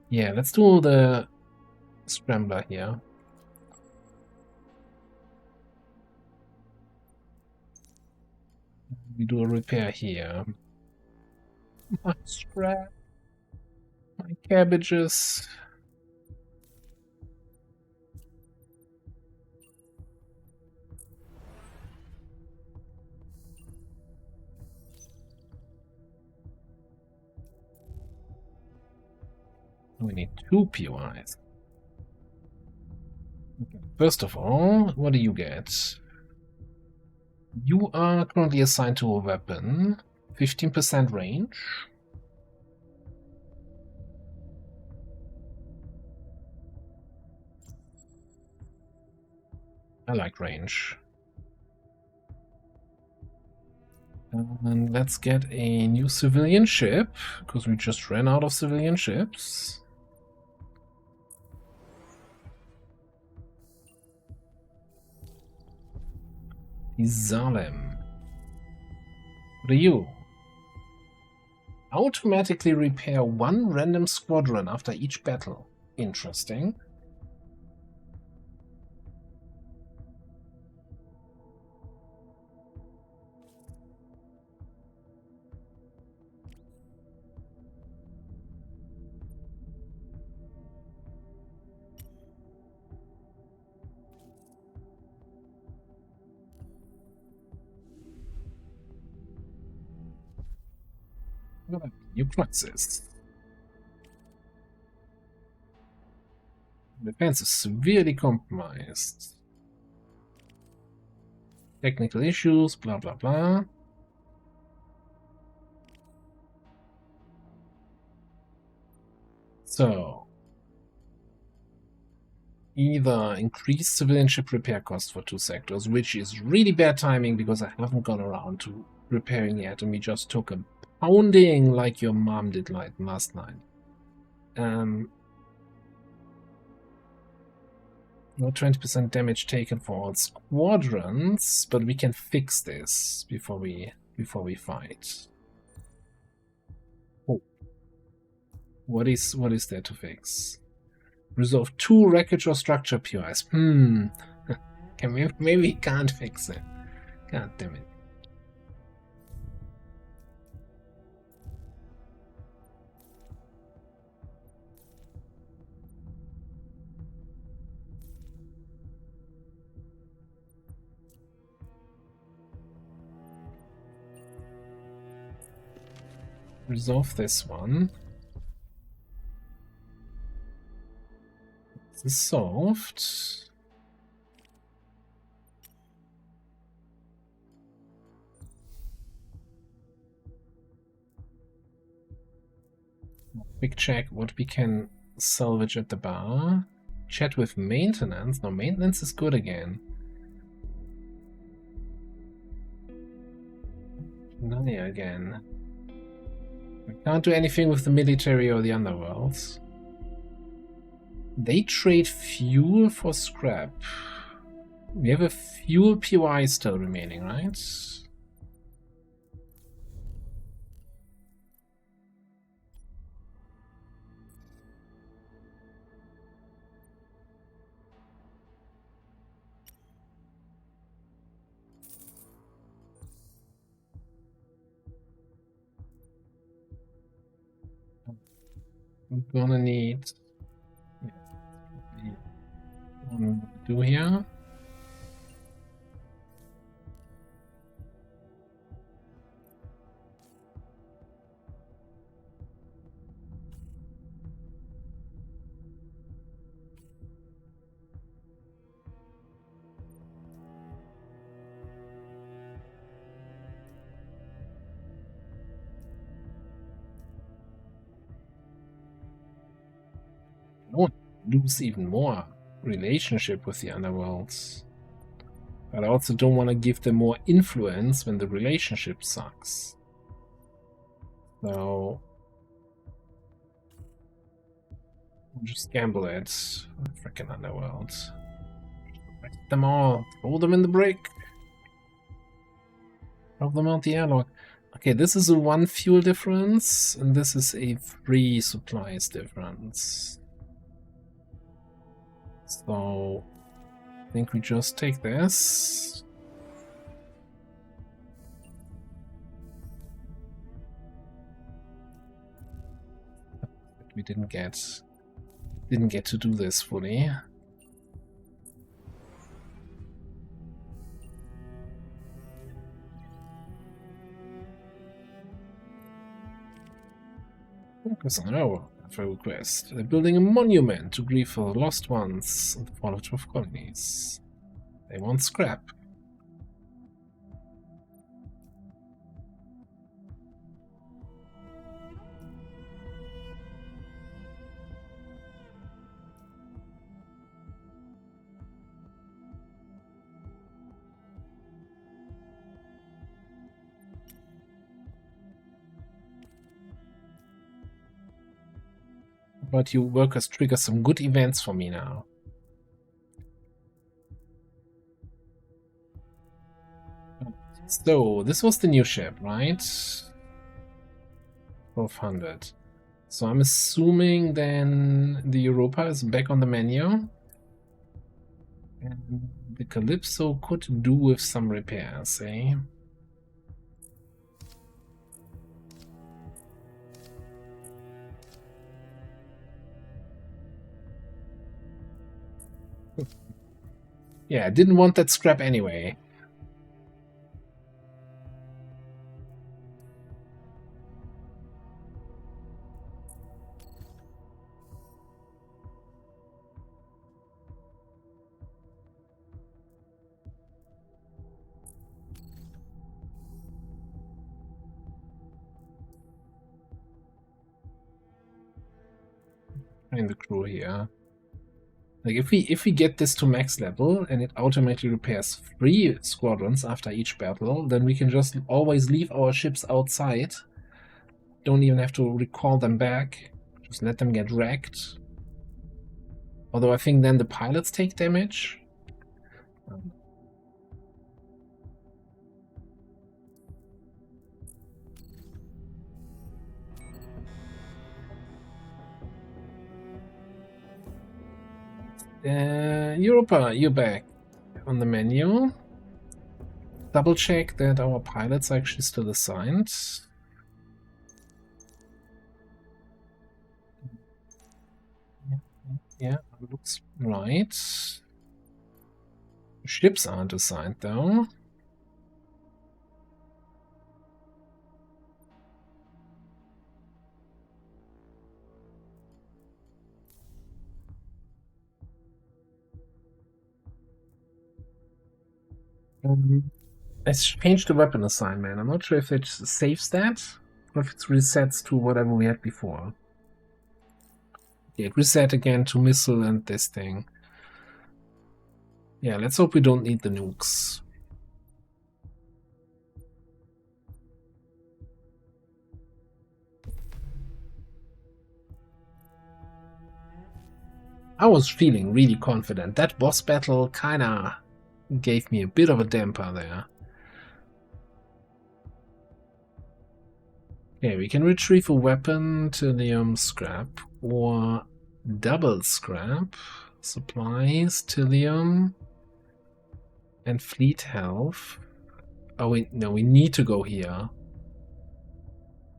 Yeah, let's do the Scrambler here. We do a repair here. My scrap. My cabbages. We need 2 POIs. Okay. First of all, what do you get? You are currently assigned to a weapon. 15% range. I like range. And let's get a new civilian ship, because we just ran out of civilian ships. Zalem. What are you? Automatically repair 1 random squadron after each battle. Interesting. New crisis. Defense is severely compromised. Technical issues, blah blah blah. So, either increase civilian ship repair costs for 2 sectors, which is really bad timing because I haven't gone around to repairing yet, and we just took a pounding like your mom did like last night. No 20% damage taken for all squadrons, but we can fix this before we fight. Oh. What is there to fix? Resolve 2 wreckage or structure POIs. Maybe we can't fix it. God damn it. resolve this one. This is solved. Quick check what we can salvage at the bar. Chat with maintenance. No, maintenance is good again. Nania again. We can't do anything with the military or the underworlds. They trade fuel for scrap. We have a fuel PY still remaining, right? We're gonna need do here. Don't lose even more relationship with the underworlds. But I also don't want to give them more influence when the relationship sucks. So we'll just gamble it. Frickin' underworld. Arrest them all. Throw them in the brick. Throw them out the airlock. Okay, this is a 1 fuel difference, and this is a 3 supplies difference. So I think we just take this. We didn't get to do this fully. Focus on our request. They're building a monument to grieve for the lost ones and the fall of 12 colonies. They want scrap. But you workers trigger some good events for me now. So, this was the new ship, right? 1200. So I'm assuming then the Europa is back on the menu. And the Calypso could do with some repairs, eh? Yeah, I didn't want that scrap anyway. In the crew here. Like if we get this to max level and it automatically repairs 3 squadrons after each battle, then we can just always leave our ships outside. Don't even have to recall them back. Just let them get wrecked. Although I think then the pilots take damage. Europa, you're back on the menu. Double check that our pilots are actually still assigned. Yeah, looks right. Ships aren't assigned though. Let's change the weapon assignment. I'm not sure if it saves that or if it resets to whatever we had before. Yeah, it reset again to missile and this thing. Yeah, let's hope we don't need the nukes. I was feeling really confident. That boss battle kinda gave me a bit of a damper there. Okay, we can retrieve a weapon, Tilium, scrap, or double scrap, supplies, Tilium, and fleet health. Oh, no, we need to go here.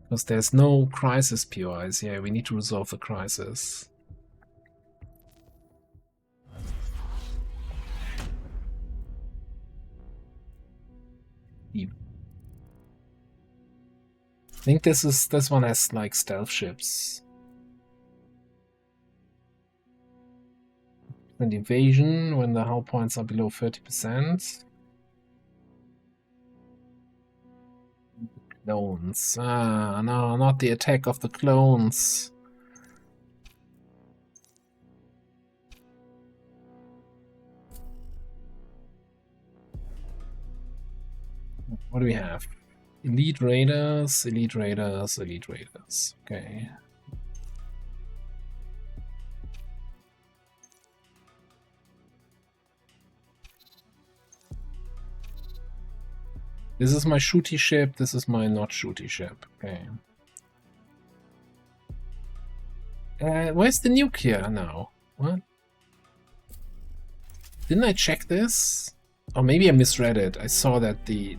Because there's no crisis POIs. Yeah, we need to resolve the crisis. I think this one has like stealth ships. And evasion when the hull points are below 30%. Clones. Ah, no, not the attack of the clones. What do we have? Elite Raiders, Elite Raiders, Elite Raiders. Okay. This is my shooty ship, this is my not shooty ship. Okay. Where's the nuke here now? What? Didn't I check this? Or maybe I misread it. I saw that the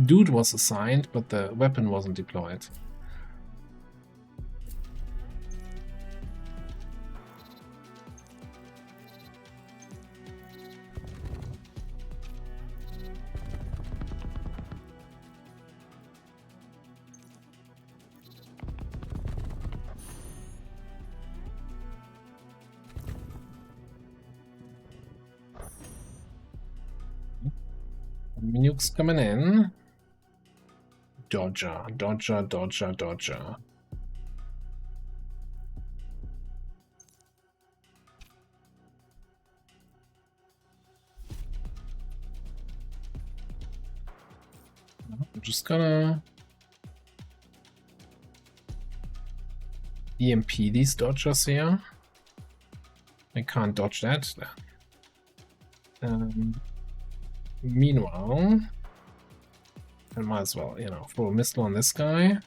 dude was assigned, but the weapon wasn't deployed. Nukes coming in. Dodger, Dodger, Dodger, Dodger. I'm just gonna EMP these Dodgers here. I can't dodge that. Meanwhile, I might as well, you know, throw a missile on this guy.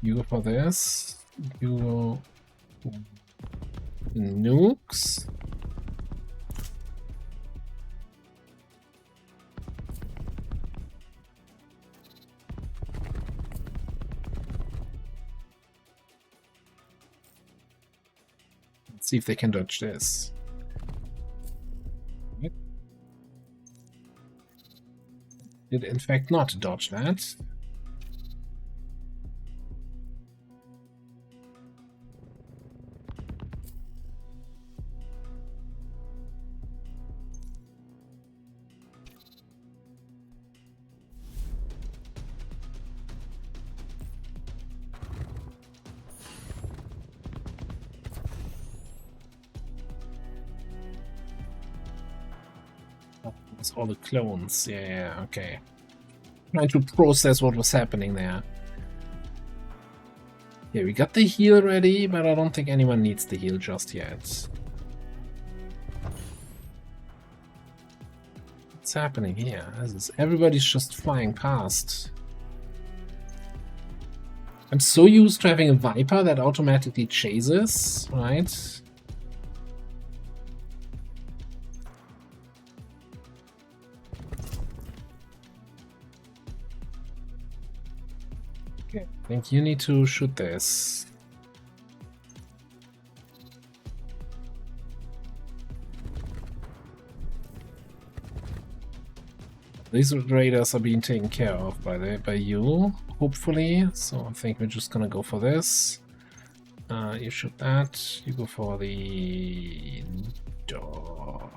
You go for this. You go nukes. Let's see if they can dodge this. Did in fact not dodge that. All the clones, yeah, okay. Trying to process what was happening there. Yeah, we got the heal ready, but I don't think anyone needs the heal just yet. What's happening here? Everybody's just flying past. I'm so used to having a Viper that automatically chases, right? Okay, I think you need to shoot this. These raiders are being taken care of by you, hopefully. So I think we're just gonna go for this. You shoot that. You go for the door.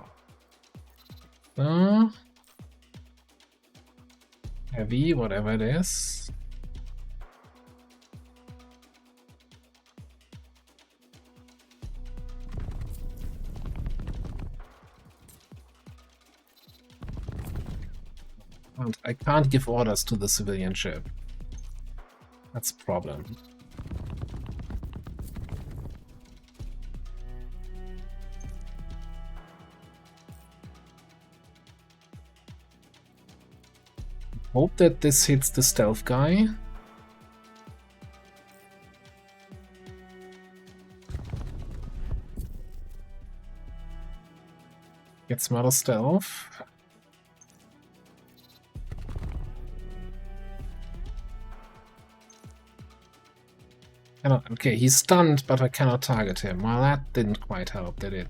Cluster. Heavy, whatever it is. And I can't give orders to the civilian ship. That's a problem. Hope that this hits the stealth guy. Get some other stealth. Okay, he's stunned, but I cannot target him. Well, that didn't quite help, did it?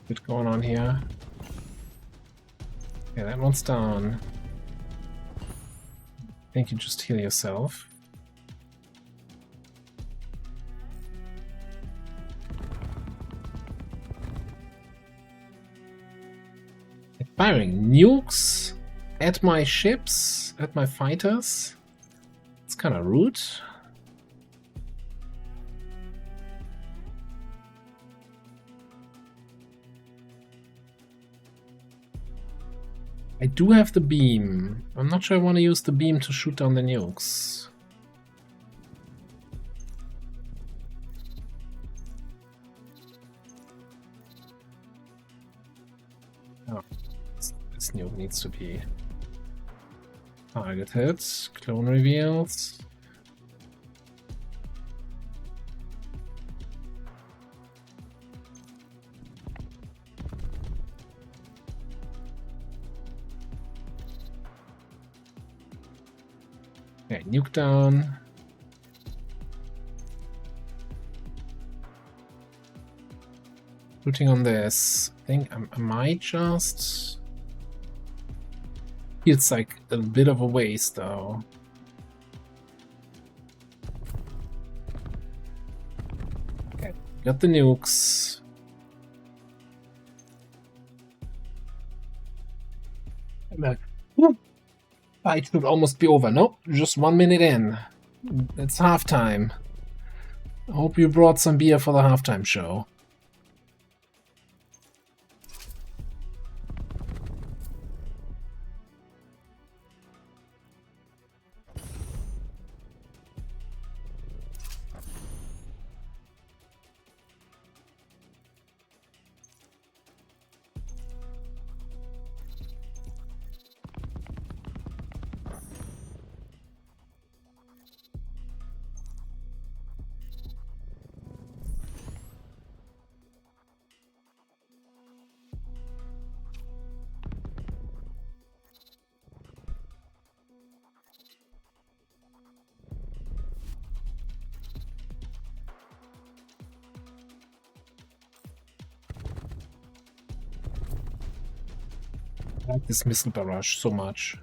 What's going on here? Yeah, that one's down. I think you just heal yourself. Firing nukes at my ships, at my fighters. It's kind of rude. I do have the beam. I'm not sure I want to use the beam to shoot down the nukes. Oh, this nuke needs to be targeted. Clone reveals. Okay, nuke down. Shooting on this. I think I might just... It's like a bit of a waste though. Okay, got the nukes. Fight should almost be over. Nope, just 1 minute in. It's halftime. I hope you brought some beer for the halftime show. I like this missile barrage so much.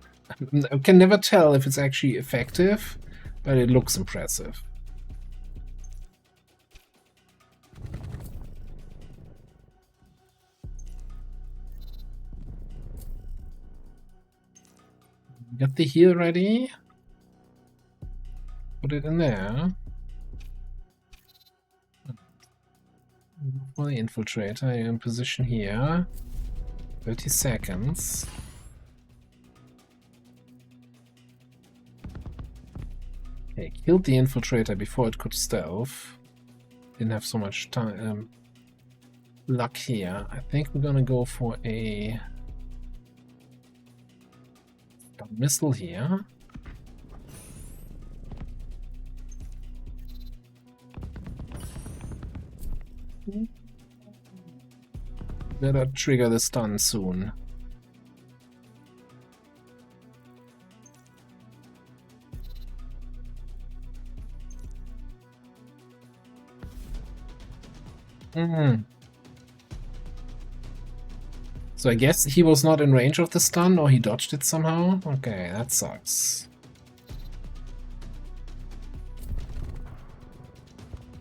I can never tell if it's actually effective, but it looks impressive. Got the heal ready. Put it in there. For the infiltrator, you're in position here. 30 seconds. Okay, killed the infiltrator before it could stealth. Didn't have so much time. Luck here. I think we're gonna go for a missile here. Better trigger the stun soon. Mm. So I guess he was not in range of the stun, or he dodged it somehow? Okay, that sucks.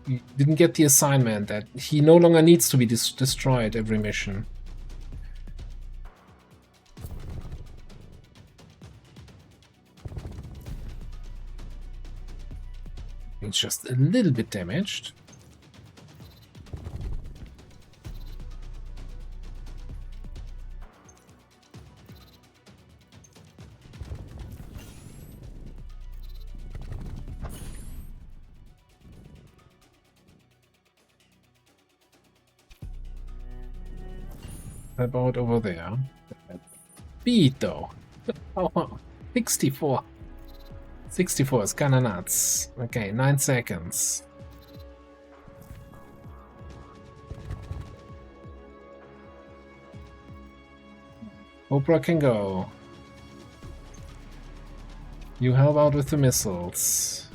He didn't get the assignment that he no longer needs to be destroyed every mission. It's just a little bit damaged. About over there. Speed though. Oh, 64. 64 is kinda nuts. Okay, 9 seconds. Oprah can go. You help out with the missiles.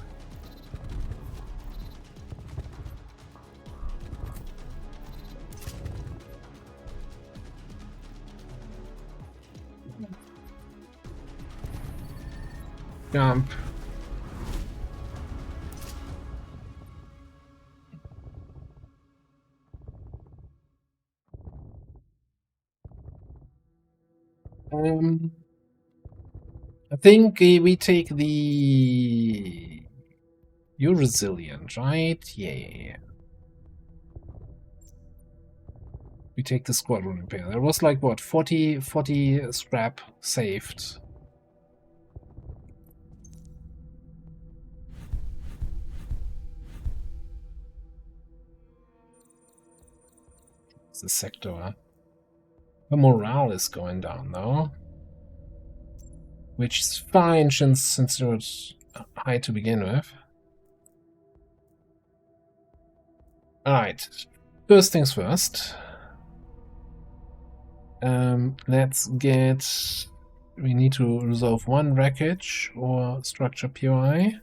Jump. I think we take the... You're resilient, right? Yeah. We take the squadron repair. There was like, what, 40 scrap saved. It's the sector. The morale is going down, though. Which is fine since it was high to begin with. Alright. First things first. Let's get... We need to resolve one wreckage or structure POI.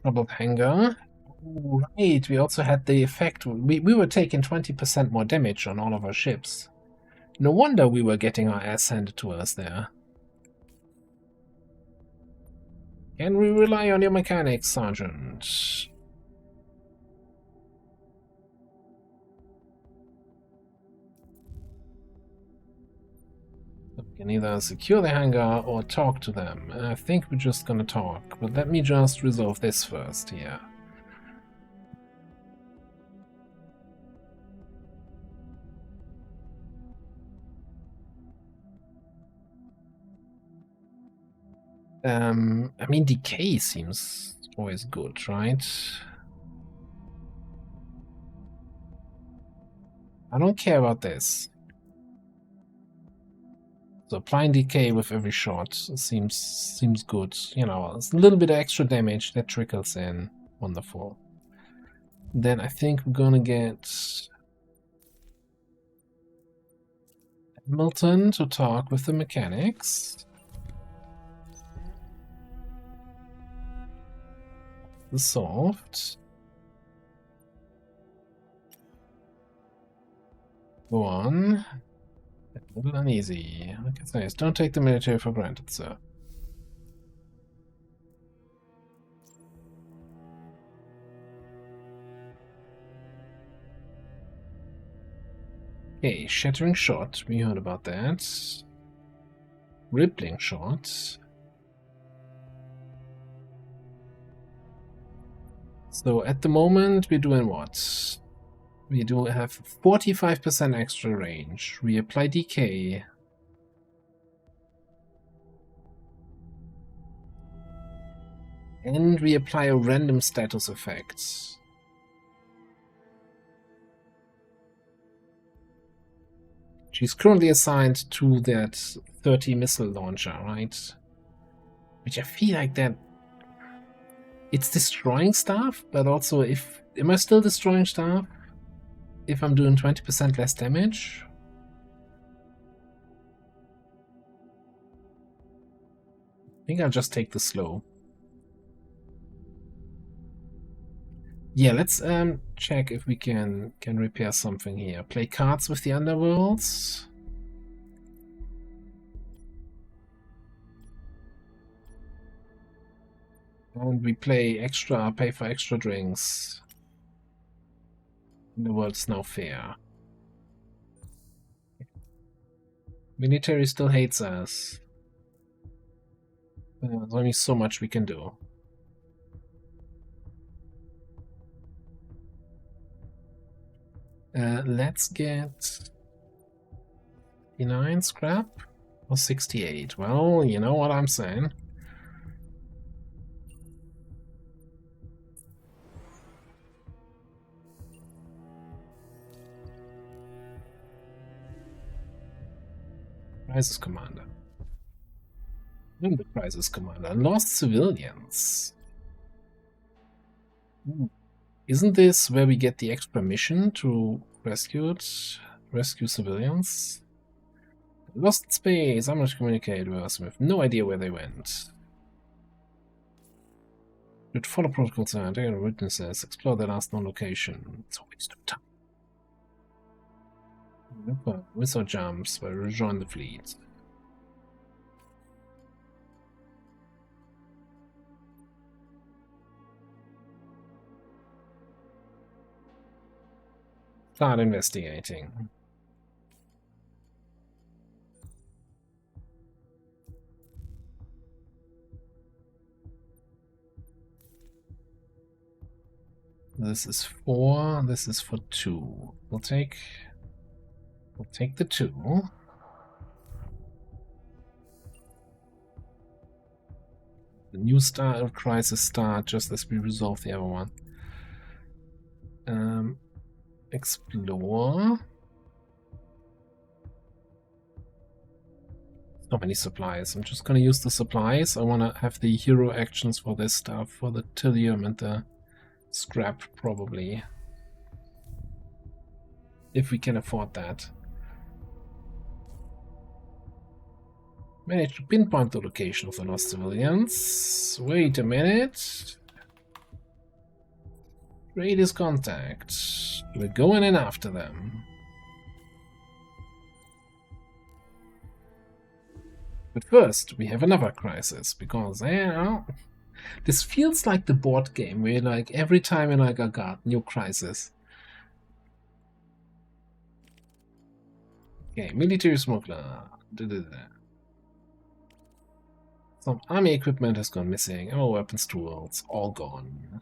Troubled hangar. Right, we also had the effect. We were taking 20% more damage on all of our ships. No wonder we were getting our ass handed to us there. Can we rely on your mechanics, Sergeant? We can either secure the hangar or talk to them. I think we're just gonna talk, but let me just resolve this first here. I mean, decay seems always good, right? I don't care about this. So applying decay with every shot seems good. You know, it's a little bit of extra damage that trickles in. Wonderful. Then I think we're gonna get Hamilton to talk with the mechanics. Solved. Go on. A little uneasy. Like it says, don't take the military for granted, sir. Okay, shattering shot. We heard about that. Rippling shot. So at the moment we're doing what? We do have 45% extra range. We apply decay. And we apply a random status effect. She's currently assigned to that 30 missile launcher, right? Which I feel like that it's destroying stuff, but also am I still destroying stuff if I'm doing 20% less damage? think I'll just take the slow. Yeah, let's check if we can repair something here. Play cards with the underworlds. And we play extra, pay for extra drinks. The world's now fair. Military still hates us. There's only so much we can do. Let's get 59 scrap or 68. Well, you know what I'm saying. Crisis Commander. And the Crisis Commander. Lost civilians. Isn't this where we get the extra mission to rescue civilians? Lost space. I'm not communicate with us. We have no idea where they went. Should follow protocols and take witnesses. Explore the last known location. It's a waste of time. Wizard jumps will rejoin the fleet. Start investigating. This is 4, this is for 2. We'll take the 2. The new crisis start just as we resolve the other one. Explore. Not many supplies. I'm just gonna use the supplies. I wanna have the hero actions for this stuff, for the Tilium and the scrap, probably. If we can afford that. Manage to pinpoint the location of the lost civilians. Wait a minute. Raiders contact. We're going in after them. But first, we have another crisis, because, this feels like the board game, where like every time you like, oh god, new crisis. Okay, military smuggler. Some army equipment has gone missing. Ammo, weapons, tools, all gone.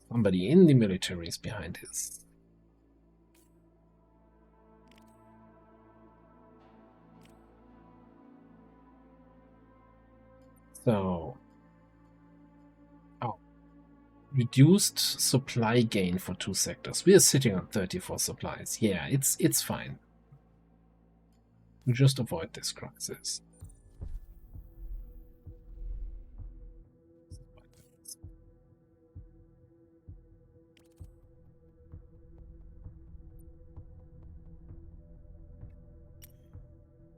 Somebody in the military is behind this. So, reduced supply gain for 2 sectors. We are sitting on 34 supplies. Yeah, it's fine. We just avoid this crisis.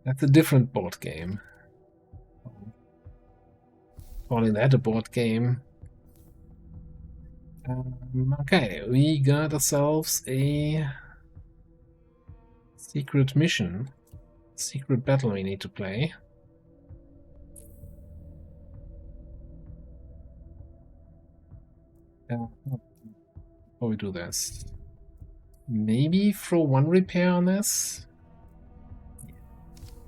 That's a different board game. Calling that a board game. Okay, we got ourselves a secret mission. Secret battle we need to play. Before we do this, maybe throw 1 repair on this? Yeah,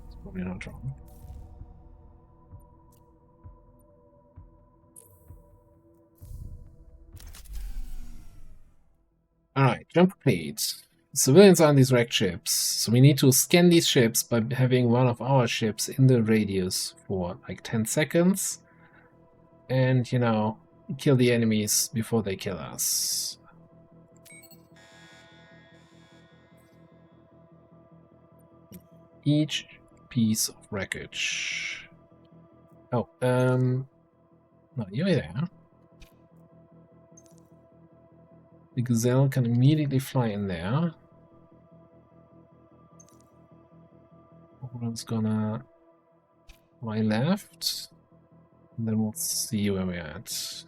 it's probably not wrong. Alright, jump plates. Civilians are on these wrecked ships, so we need to scan these ships by having one of our ships in the radius for like 10 seconds. And, you know, kill the enemies before they kill us. Each piece of wreckage. Oh, no, you're there. The Gazelle can immediately fly in there. Everyone's gonna my left. And then we'll see where we're at.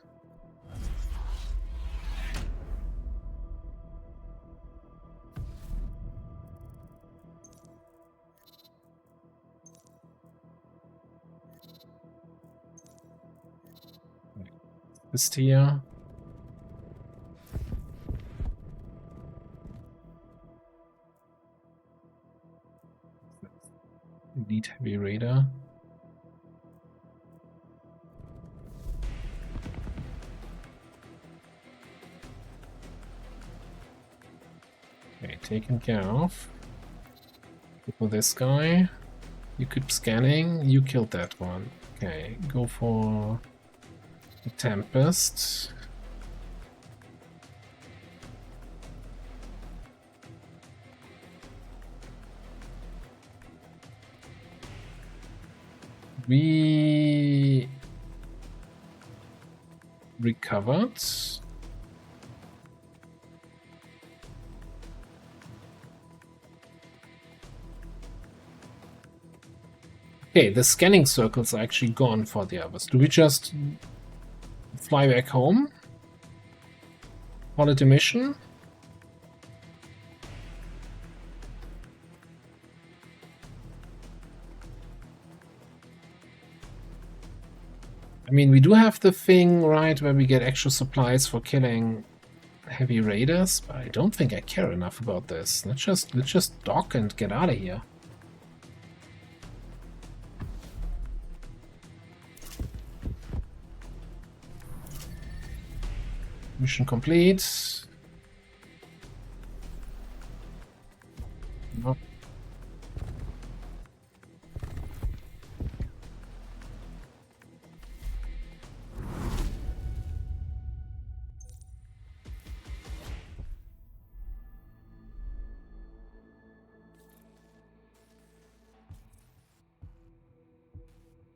This here. Elite heavy radar. Okay, taken care of. Go for this guy. You keep scanning. You killed that one. Okay, go for the Tempest. We recovered. Okay, the scanning circles are actually gone for the others. Do we just fly back home? Call it a mission? I mean, we do have the thing, right, where we get extra supplies for killing heavy raiders, but I don't think I care enough about this. Let's just dock and get out of here. Mission complete. Nope.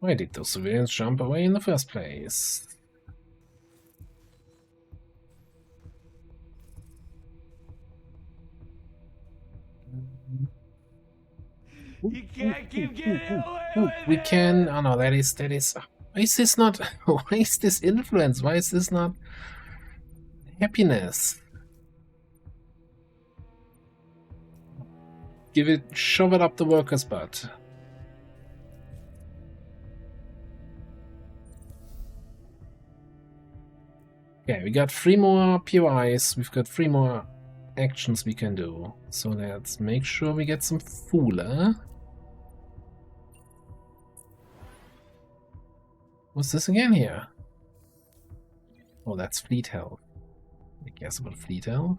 Why did those civilians jump away in the first place? You can't keep getting away with We it. can. Oh no, that is. Why is this not? Why is this influence? Why is this not happiness? Shove it up the worker's butt. Okay, we got 3 more POIs. We've got 3 more actions we can do. So let's make sure we get some Fooler. What's this again here? Oh, that's fleet health. I guess about fleet health.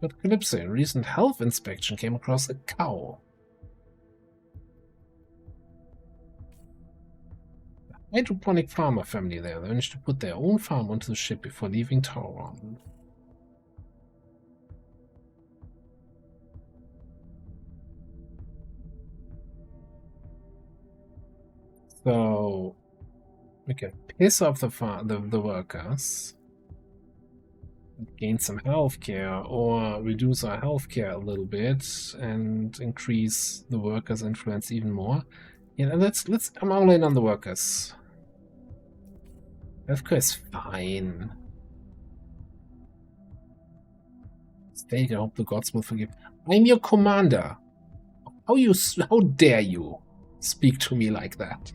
But Calypso, in recent health inspection, came across a cow. Hydroponic farmer family there. They managed to put their own farm onto the ship before leaving Tauron. So we can piss off the workers, gain some healthcare, or reduce our healthcare a little bit and increase the workers' influence even more. Yeah, let's. I'm all in on the workers. Healthcare is fine. Stay. I hope the gods will forgive. I'm your commander. How dare you speak to me like that?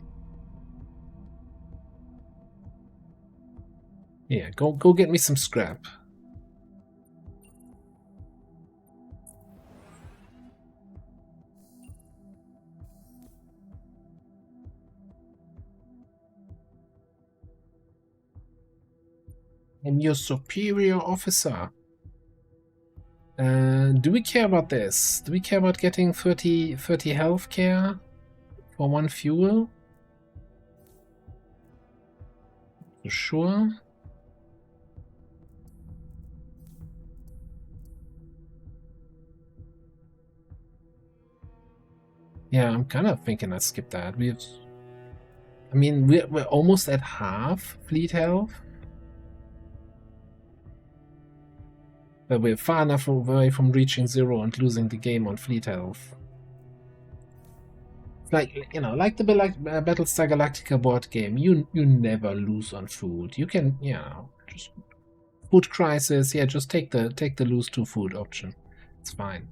Yeah, go get me some scrap. I'm your superior officer. Do we care about this? Do we care about getting 30 healthcare for 1 fuel? For sure. Yeah, I'm kind of thinking I skip that. I mean, we're almost at half fleet health. But we're far enough away from reaching 0 and losing the game on fleet health. Like, you know, like the Battlestar Galactica board game, you never lose on food. You can, you know, just food crisis. Yeah, just take the lose to food option. It's fine.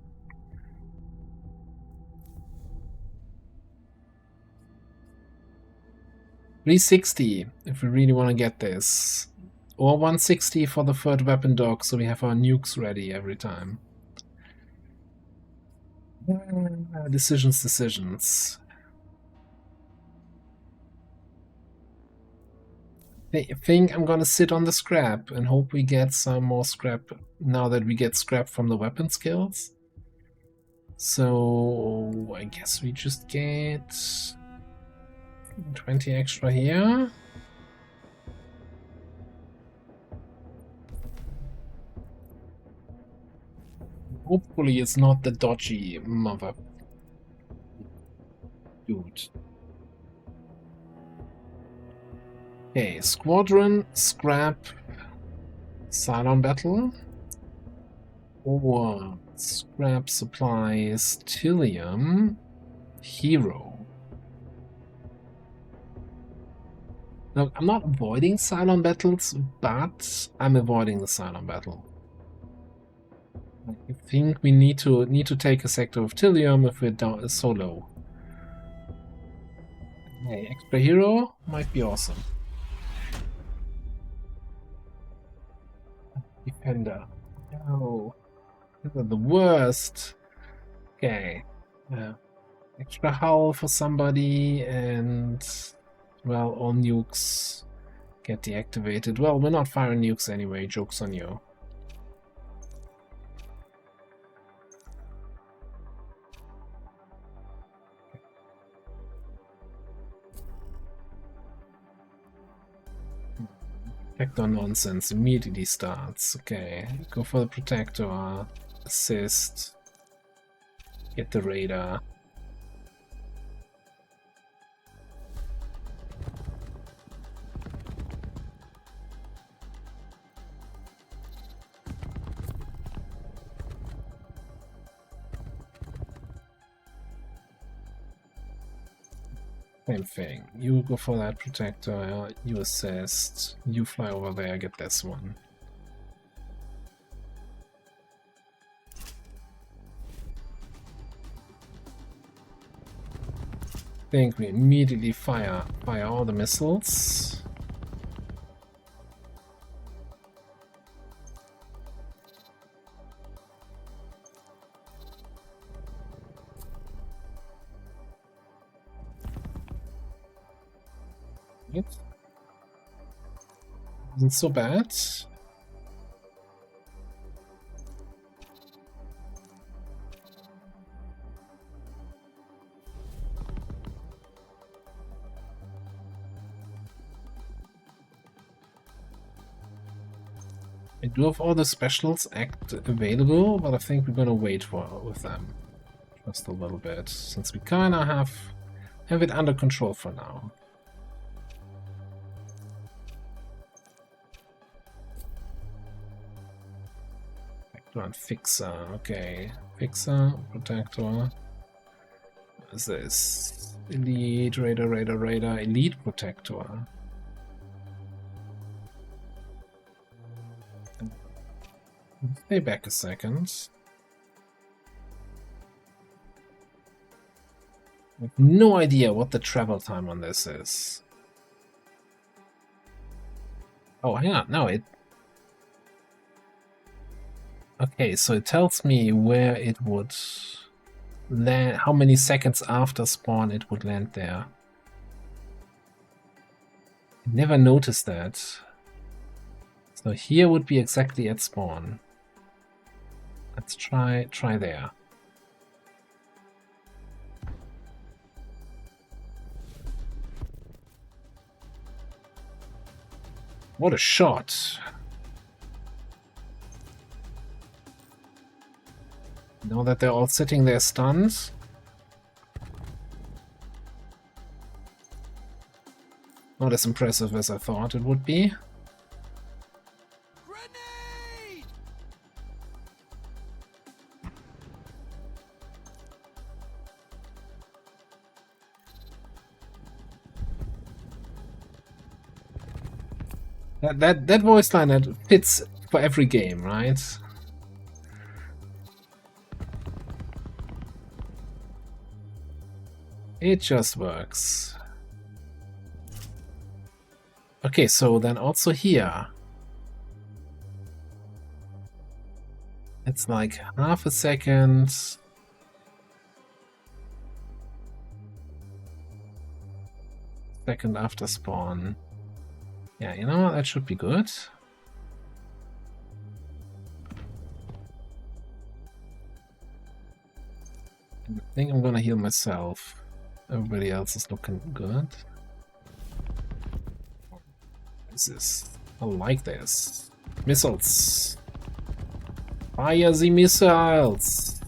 $360 if we really want to get this, or $160 for the third weapon dock, so we have our nukes ready every time. Decisions. I think I'm gonna sit on the scrap and hope we get some more scrap now that we get scrap from the weapon skills. So I guess we just get 20 extra here. Hopefully it's not the dodgy mother dude. Okay, squadron, scrap, Cylon battle, or scrap supplies, Tilium, hero. Look, I'm not avoiding Cylon battles, but I'm avoiding the Cylon battle. I think we need to take a sector of Tilium if we're down so low. Hey, extra hero might be awesome. Defender. No. These are the worst. Okay. Extra hull for somebody, and well, all nukes get deactivated. Well, we're not firing nukes anyway, joke's on you. Protector nonsense immediately starts. Okay, go for the protector, assist, get the radar. Same thing. You go for that protector, you assist, you fly over there, get this one. I think we immediately fire all the missiles. Isn't so bad. I do have all the specials available, but I think we're gonna wait with them just a little bit, since we kinda have it under control for now. On Fixer, okay. Fixer, Protector. What is this? Elite, Raider, Elite Protector. Stay back a second. I have no idea what the travel time on this is. Oh, hang on, no, it... Okay, so it tells me where it would land, how many seconds after spawn it would land there. I never noticed that. So here would be exactly at spawn. Let's try there. What a shot! Now that they're all sitting there stunned. Not as impressive as I thought it would be. Grenade! That voice line that fits for every game, right? It just works. Okay, so then also here. It's like half a second. Second after spawn. Yeah, you know, that should be good. I think I'm gonna heal myself. Everybody else is looking good. What is this? I like this. Missiles. Fire the missiles.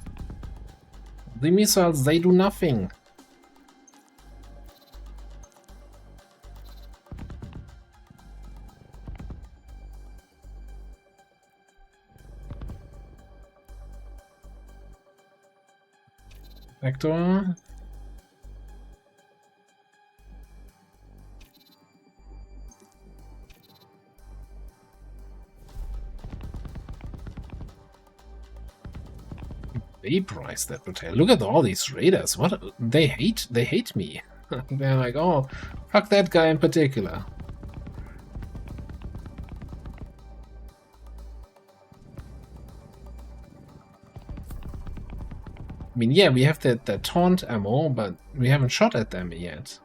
The missiles, they do nothing. Vector. Vaporize that hotel. Look at all these raiders. What they hate me. They're like, oh, fuck that guy in particular. I mean, yeah, we have that taunt ammo, but we haven't shot at them yet.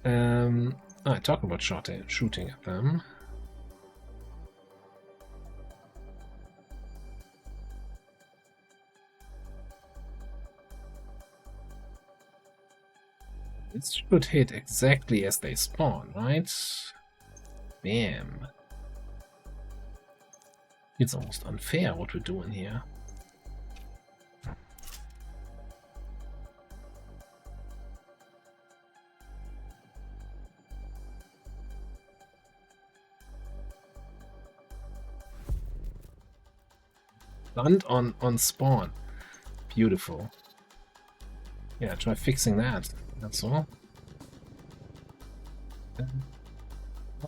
Talk about shooting at them. It should hit exactly as they spawn, right? Bam. It's almost unfair what we're doing here. Land on spawn. Beautiful. Yeah, try fixing that. That's all.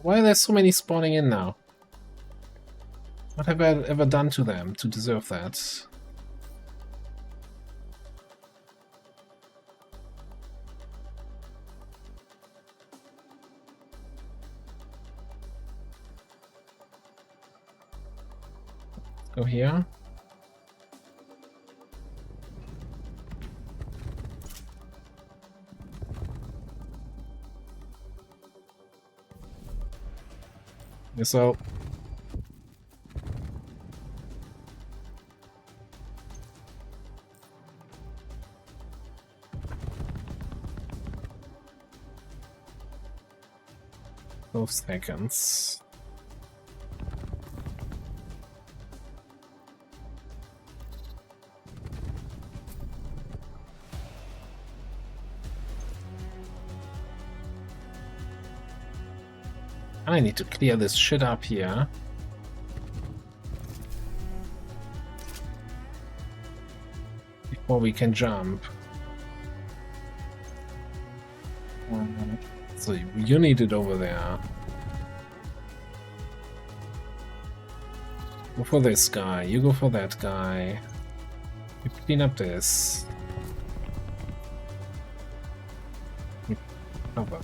Why are there so many spawning in now? What have I ever done to them to deserve that? Go here. So those seconds. I need to clear this shit up here. Before we can jump. So you need it over there. Go for this guy, you go for that guy. You clean up this. You cover.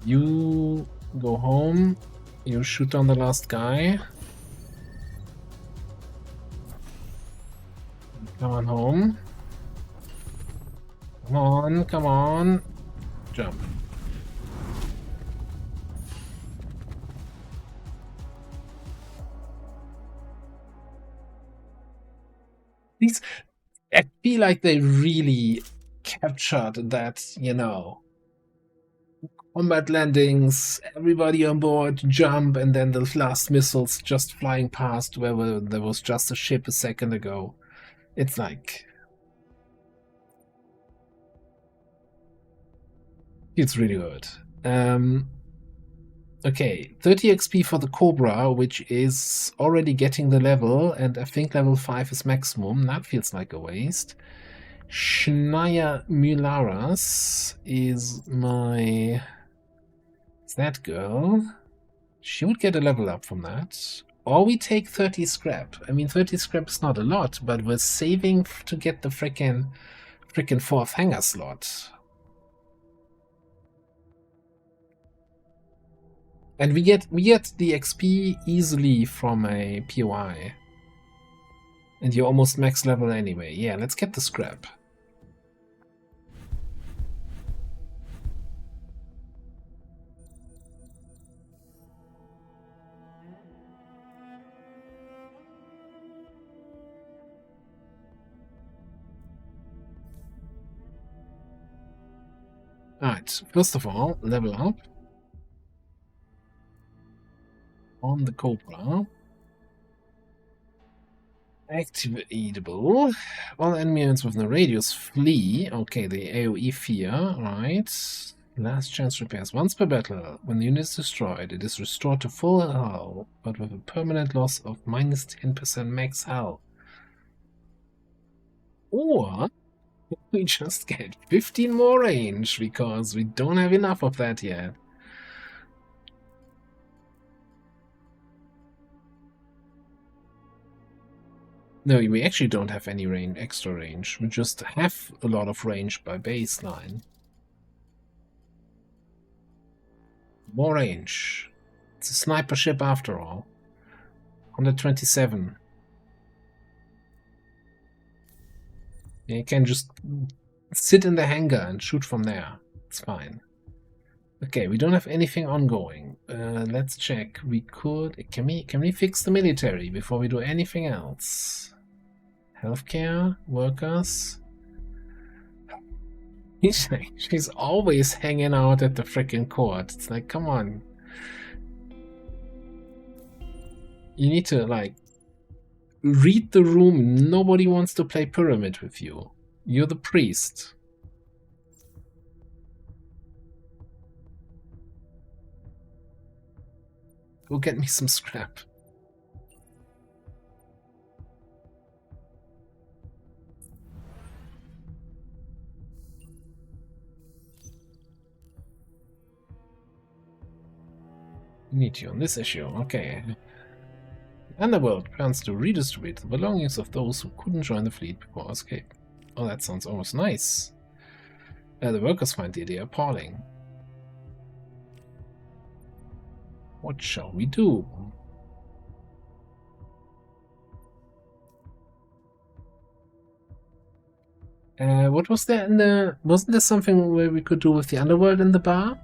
You go home, you shoot on the last guy. Come on home. Come on, come on. Jump. These, I feel like they really captured that, you know, combat landings, everybody on board, jump, and then the last missiles just flying past where there was just a ship a second ago. It's like... it's really good. Okay, 30 XP for the Cobra, which is already getting the level, and I think level 5 is maximum. That feels like a waste. Shania Mularas is my... Is that girl? She would get a level up from that. Or we take 30 scrap. I mean, 30 scrap is not a lot, but we're saving to get the frickin' 4th hangar slot. And we get the XP easily from a POI. And you're almost max level anyway. Yeah, let's get the scrap. Alright, first of all, level up on the Cobra. Activatable. All enemy units within the radius flee. Okay, the AoE fear, right. Last chance repairs. Once per battle, when the unit is destroyed, it is restored to full health, but with a permanent loss of minus 10% max health. Or we just get 15 more range, because we don't have enough of that yet. No, we actually don't have any extra range. We just have a lot of range by baseline. More range. It's a sniper ship after all. 127. You can just sit in the hangar and shoot from there. It's fine. Okay, we don't have anything ongoing. Let's check. We could... Can we fix the military before we do anything else? Healthcare? Workers? She's always hanging out at the frickin' court. It's like, come on. You need to, like, read the room. Nobody wants to play pyramid with you. You're the priest. Go get me some scrap. Need you on this issue. Okay. Underworld plans to redistribute the belongings of those who couldn't join the fleet before escape. Oh, that sounds almost nice. The workers find the idea appalling. What shall we do? What was there in the... Wasn't there something where we could do with the underworld in the bar?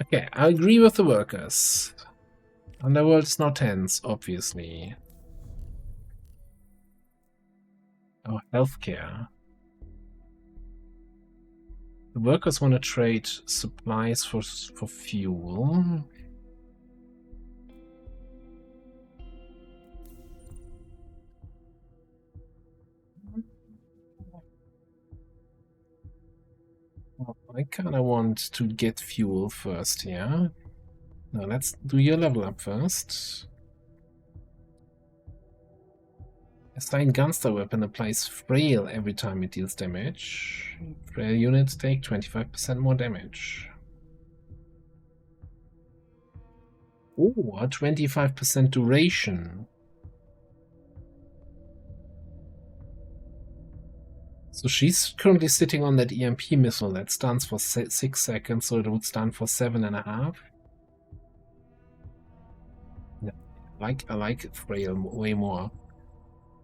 Okay, I agree with the workers. Underworld is not tense, obviously. Oh, healthcare. The workers want to trade supplies for fuel. Well, I kind of want to get fuel first here. Now let's do your level up first. Assign Gunster weapon applies frail every time it deals damage. Frail units take 25% more damage. Oh, a 25% duration. So she's currently sitting on that EMP missile that stands for 6 seconds, so it would stand for 7.5. Yeah, I like frail way more.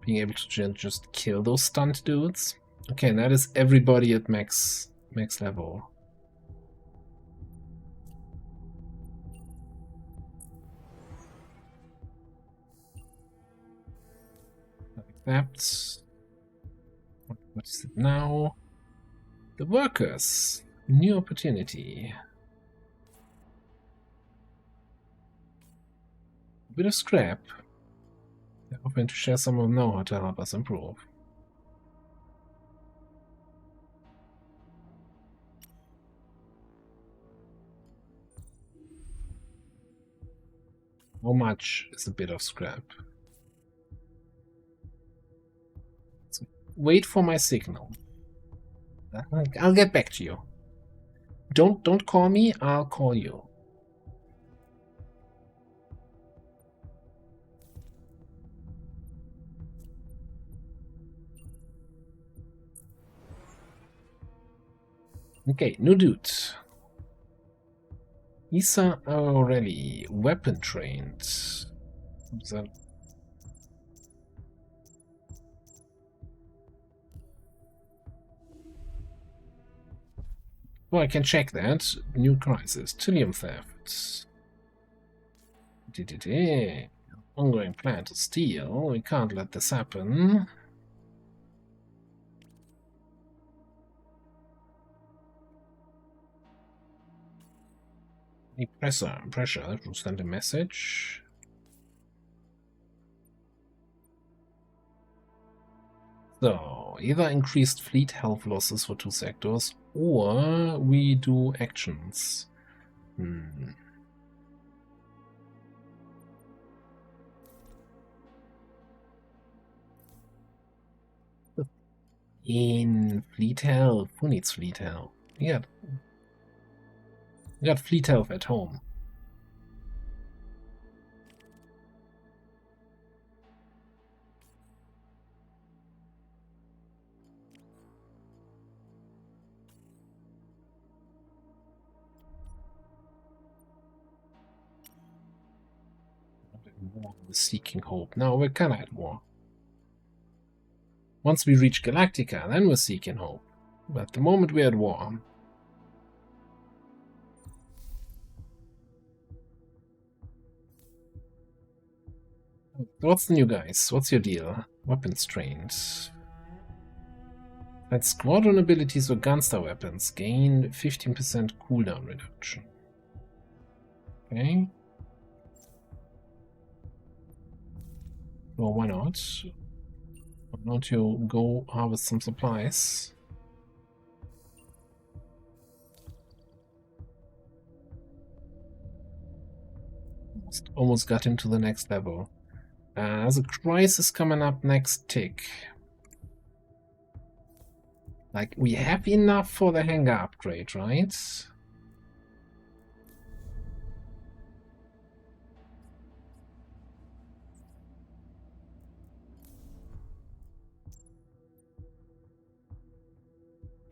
Being able to just kill those stunt dudes. Okay, and that is everybody at max level. Like that. What is it now? The workers. New opportunity. A bit of scrap. They're hoping to share some of know-how to help us improve. How much is a bit of scrap? So wait for my signal. I'll get back to you. Don't call me, I'll call you. Okay, new dude. Isa already weapon trained. What's that? Well, I can check that. New crisis. Trillium theft. Ongoing plan to steal. We can't let this happen. Any pressure to send a message. So, either increased fleet health losses for 2 sectors, or we do actions. In fleet health. Who needs fleet health? We got fleet health at home. We're seeking hope. No, we're kind of at war. Once we reach Galactica, then we're seeking hope. But at the moment we're at war. What's the new guys? What's your deal? Weapons trained. Add squadron abilities or gunstar weapons. Gain 15% cooldown reduction. Okay. Well, why not? Why don't you go harvest some supplies? Almost got him to the next level. There's a crisis coming up next tick. Like, we have enough for the hangar upgrade, right?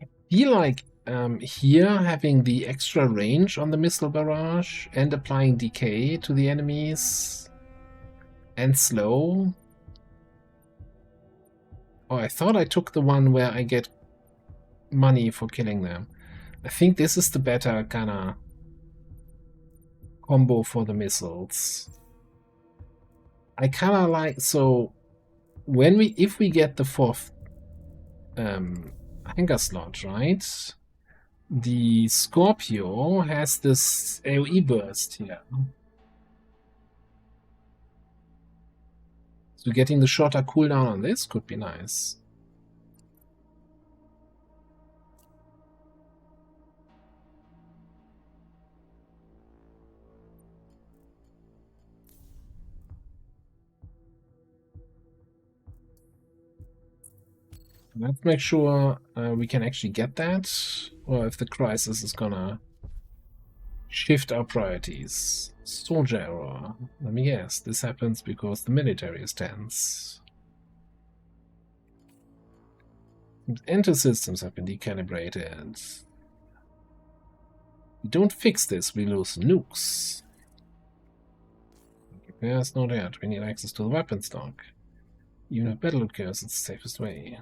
I feel like here having the extra range on the missile barrage and applying decay to the enemies and slow. Oh, I thought I took the one where I get money for killing them. I think this is the better kind of combo for the missiles. I kind of like, so when if we get the 4th hangar slot, right? The Scorpio has this AoE burst here. So getting the shorter cooldown on this could be nice. Let's make sure we can actually get that, or if the crisis is gonna shift our priorities. Soldier error. Let me guess, this happens because the military is tense. Enter systems have been decalibrated. We don't fix this, we lose nukes. Repairs not yet. We need access to the weapon stock. Even if battle occurs, it's the safest way.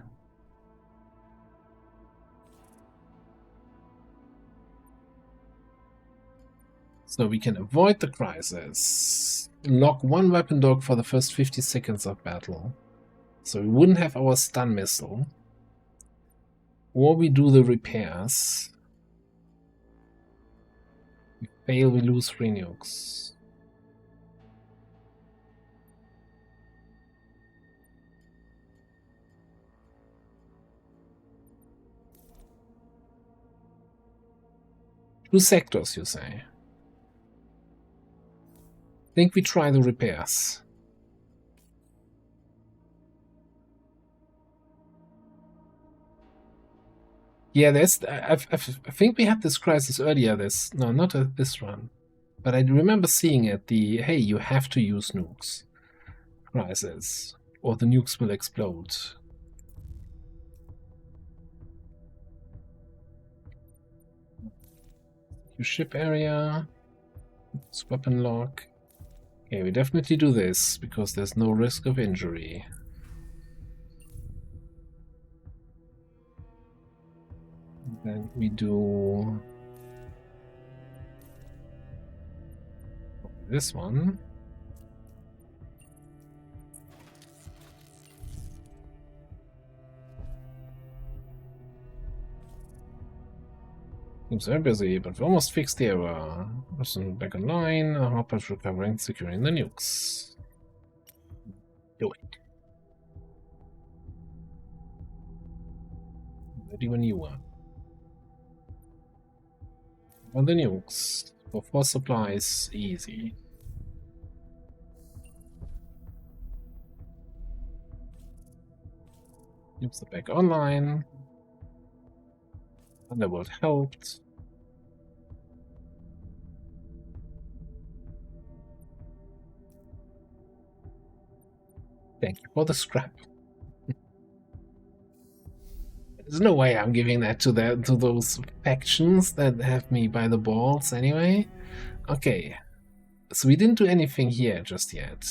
So we can avoid the crisis. Lock 1 weapon dock for the first 50 seconds of battle. So we wouldn't have our stun missile. Or we do the repairs. We fail, we lose 3 nukes. Two sectors, you say? think we try the repairs. Yeah, I think we had this crisis earlier. No, not this one, but I remember seeing it. Hey, you have to use nukes crisis, or the nukes will explode. Your ship area, it's weapon lock. Okay, we definitely do this because there's no risk of injury. Then we do this one. Seems very busy, but we almost fixed the error. Person back online, hoppers recovering, securing the nukes. Do it. Ready when you are. On the nukes. For force supplies, easy. Nukes are back online. Underworld helped. Thank you for the scrap. There's no way I'm giving that to those factions that have me by the balls anyway. Okay, so we didn't do anything here just yet.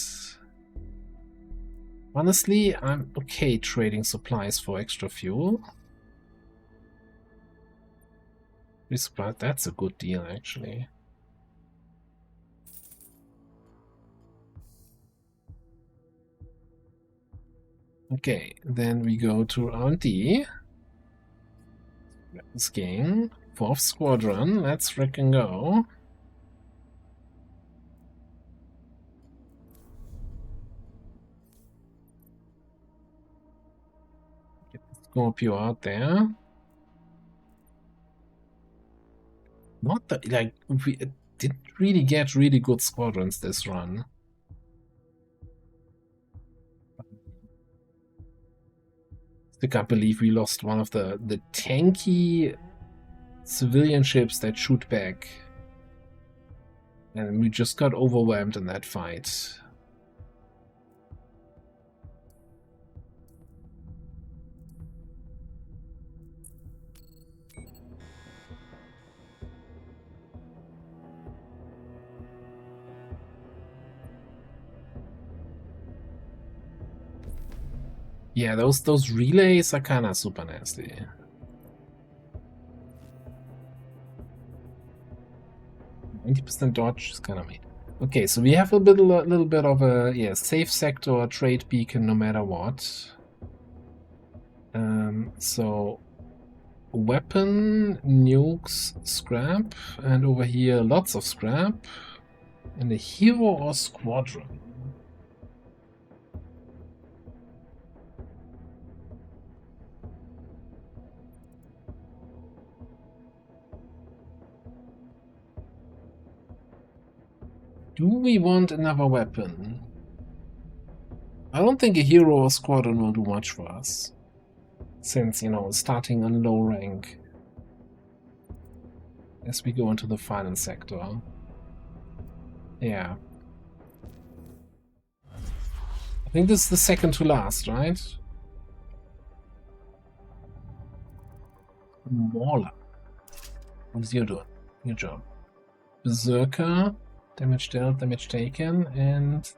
Honestly, I'm okay trading supplies for extra fuel. Resupply, that's a good deal actually. Okay, then we go to R&D. Skiing, 4th Squadron, let's frickin' go. Get the Scorpio out there. Not that, like, we didn't really get really good squadrons this run. I can't believe we lost one of the tanky civilian ships that shoot back. And we just got overwhelmed in that fight. Yeah, those relays are kinda super nasty. %90 dodge is kinda mean. Okay, so we have a little bit of a safe sector trade beacon no matter what. So weapon, nukes, scrap, and over here lots of scrap, and a hero or squadron. Do we want another weapon? I don't think a hero or squadron will do much for us. Since, starting on low rank. As we go into the final sector. Yeah. I think this is the second to last, right? Mauler. What is you doing? Your job. Berserker. Damage dealt, damage taken, and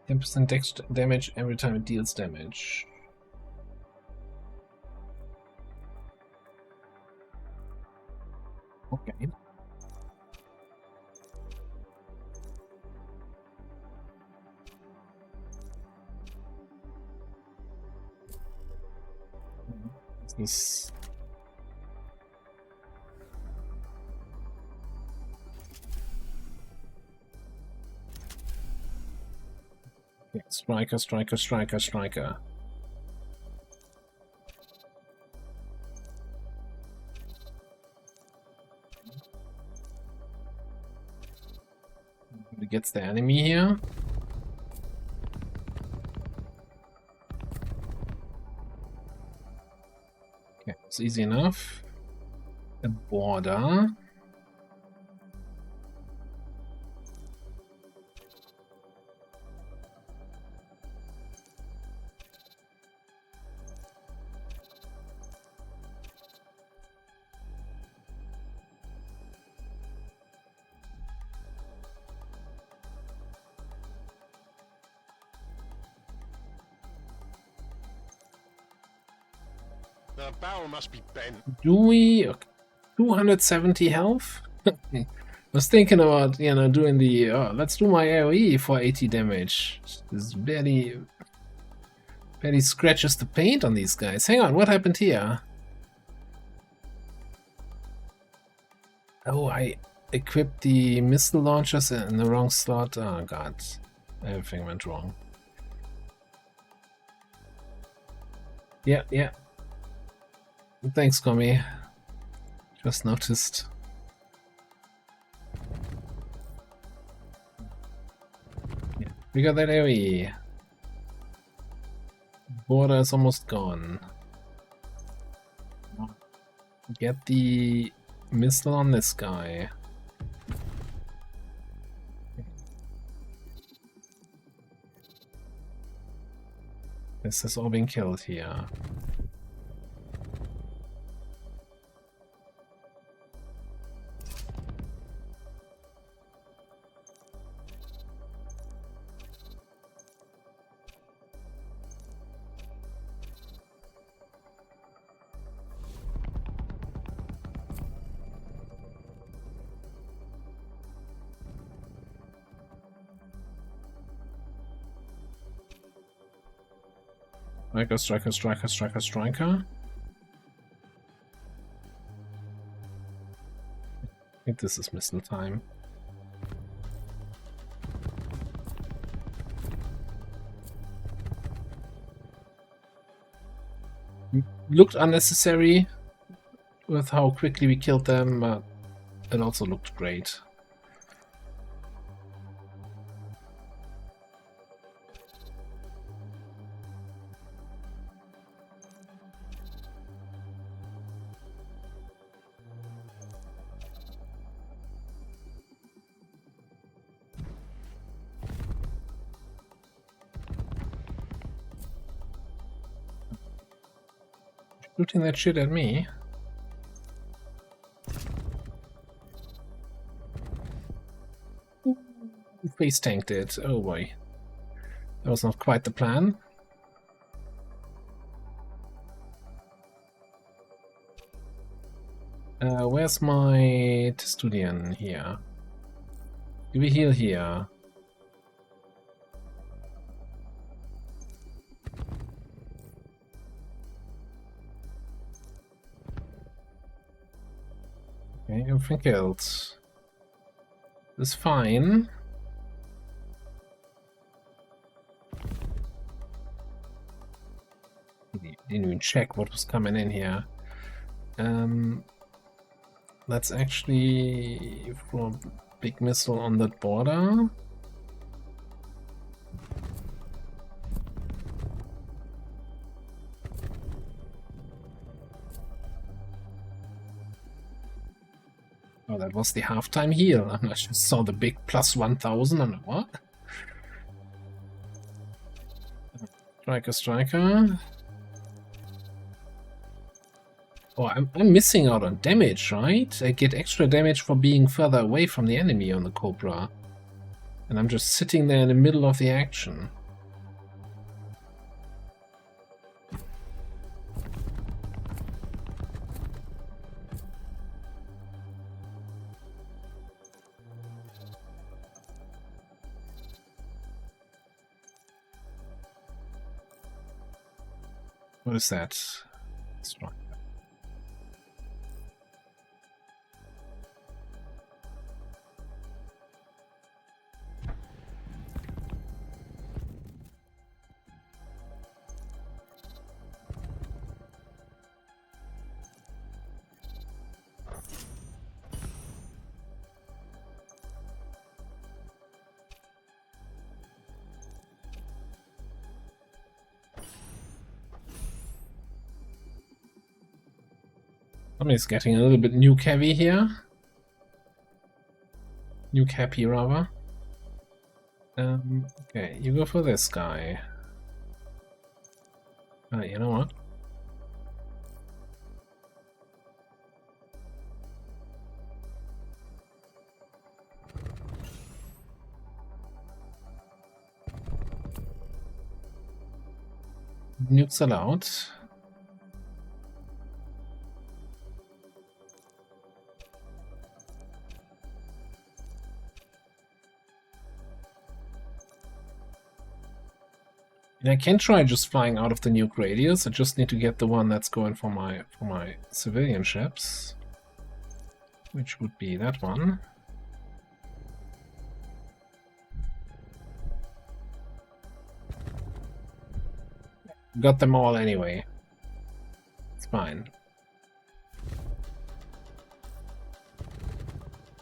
10% damage every time it deals damage. Okay. Is this... Yeah, striker, striker, striker, striker. He gets the enemy here. Okay, it's easy enough. A border. The barrel must be bent. Do we? Okay. 270 health? I was thinking about, you know, doing the, let's do my AoE for 80 damage. This barely scratches the paint on these guys. Hang on, what happened here? Oh, I equipped the missile launchers in the wrong slot. Oh god, everything went wrong. Yeah, yeah. Thanks, Commie. Just noticed. Yeah, we got that AoE. Border is almost gone. Get the missile on this guy. This has all been killed here. Striker. I think this is missile time. Looked unnecessary with how quickly we killed them, but it also looked great. Shooting that shit at me. Ooh, face tanked it. Oh boy. That was not quite the plan. Where's my Testudian here? Do we heal here? Okay, everything else is fine. Didn't even check what was coming in here. Let's actually throw a big missile on that border. Oh, that was the halftime heal. I just saw the big plus 1000 and what? Striker. Oh, I'm missing out on damage, right? I get extra damage for being further away from the enemy on the Cobra. And I'm just sitting there in the middle of the action. What is that? Strike. Somebody's getting a little bit nuke heavy here. Nuke happy, rather. Okay, you go for this guy. You know what? Nukes allowed. And I can try just flying out of the nuke radius. I just need to get the one that's going for my civilian ships, which would be that one. Got them all anyway. It's fine.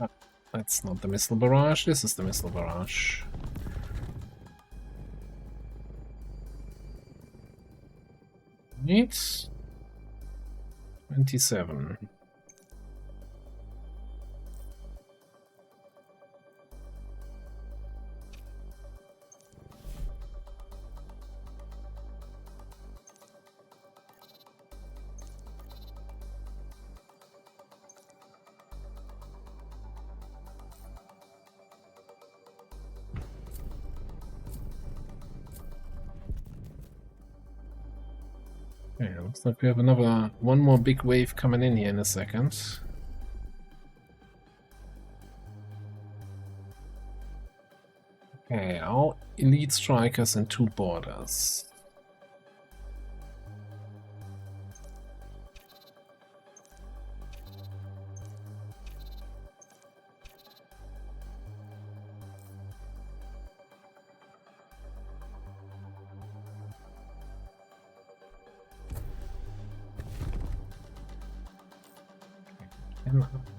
Oh, that's not the missile barrage. This is the missile barrage. Right. 27. Okay, looks like we have one more big wave coming in here in a second. Okay, our elite strikers and 2 borders.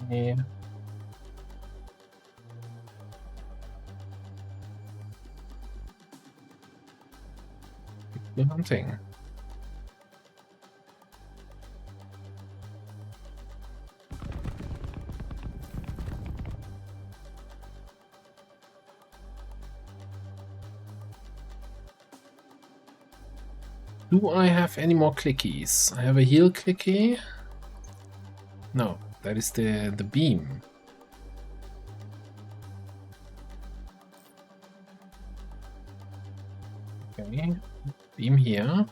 Yeah. Good hunting. Do I have any more clickies? I have a heal clicky. No, that is the beam. Okay, beam here.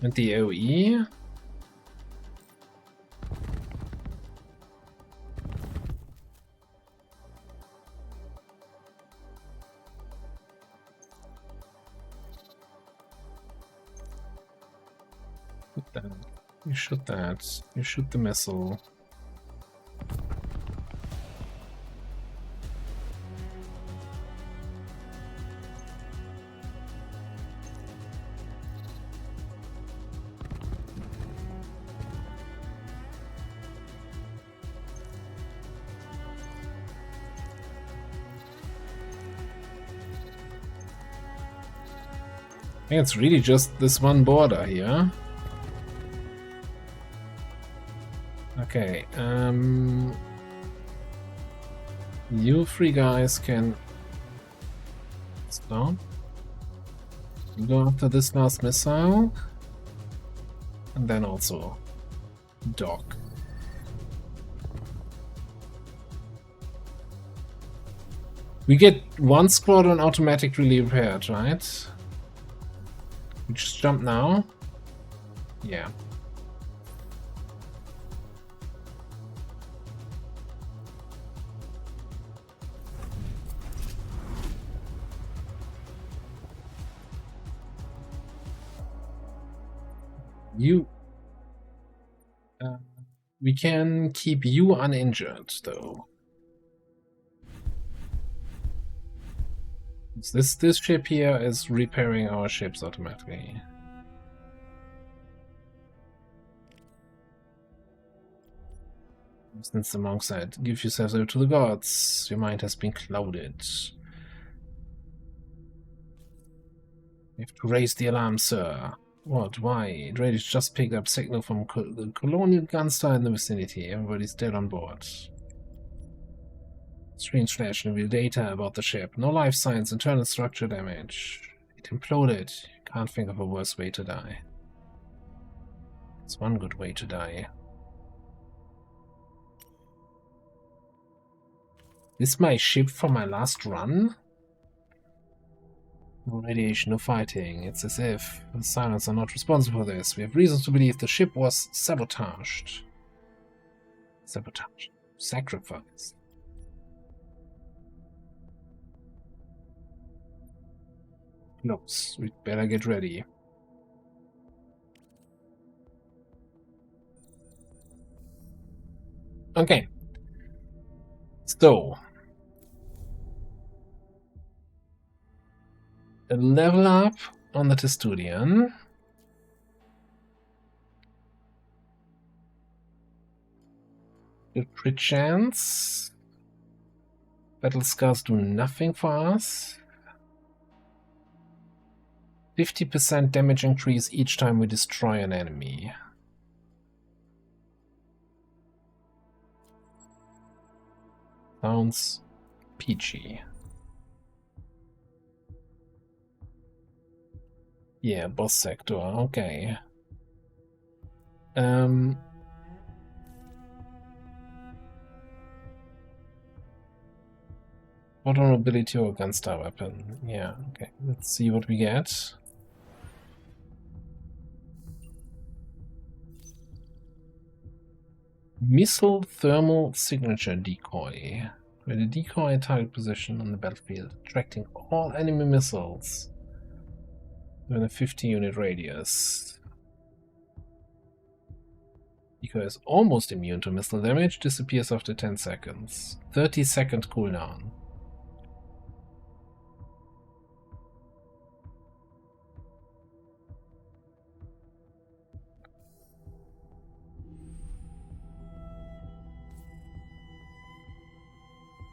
And the AoE. Put that. You shoot that. You shoot the missile. I think it's really just this one border here. Okay, you 3 guys can stop. You go after this last missile, and then also dock. We get 1 squadron automatically repaired, right? We just jump now? Yeah. You... we can keep you uninjured, though. This ship here is repairing our ships automatically. Since the monk said, give yourselves over to the gods. Your mind has been clouded. You have to raise the alarm, sir. What? Why? Draydis just picked up signal from the colonial gunstar in the vicinity. Everybody's dead on board. Strange flash revealed data about the ship. No life signs, internal structure damage. It imploded. Can't think of a worse way to die. It's one good way to die. This is my ship for my last run? No radiation, no fighting. It's as if the Silence are not responsible for this. We have reasons to believe the ship was sabotaged. Sabotage. Sacrifice. Close. We'd better get ready. Okay. So. A level up on the Testurian. Good crit chance. Battle scars do nothing for us. 50% damage increase each time we destroy an enemy. Sounds peachy. Yeah, boss sector, okay. Vulnerability or gunstar weapon. Yeah, okay. Let's see what we get. Missile thermal signature decoy. Where the decoy target position on the battlefield, attracting all enemy missiles within a 50-unit radius. Decoy is almost immune to missile damage, disappears after 10 seconds. 30-second cooldown.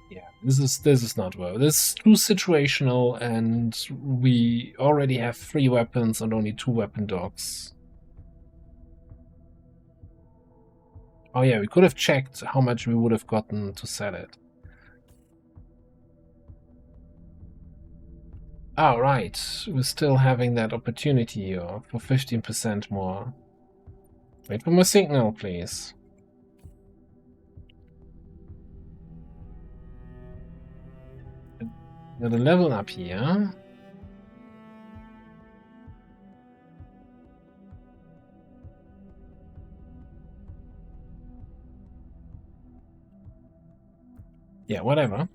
Yeah, this is not well. This is too situational, and we already have 3 weapons and only 2 weapon dogs. Oh yeah, we could have checked how much we would have gotten to sell it. Oh right, we're still having that opportunity here for 15% more. Wait for my signal, please. Got a level up here. Yeah, whatever.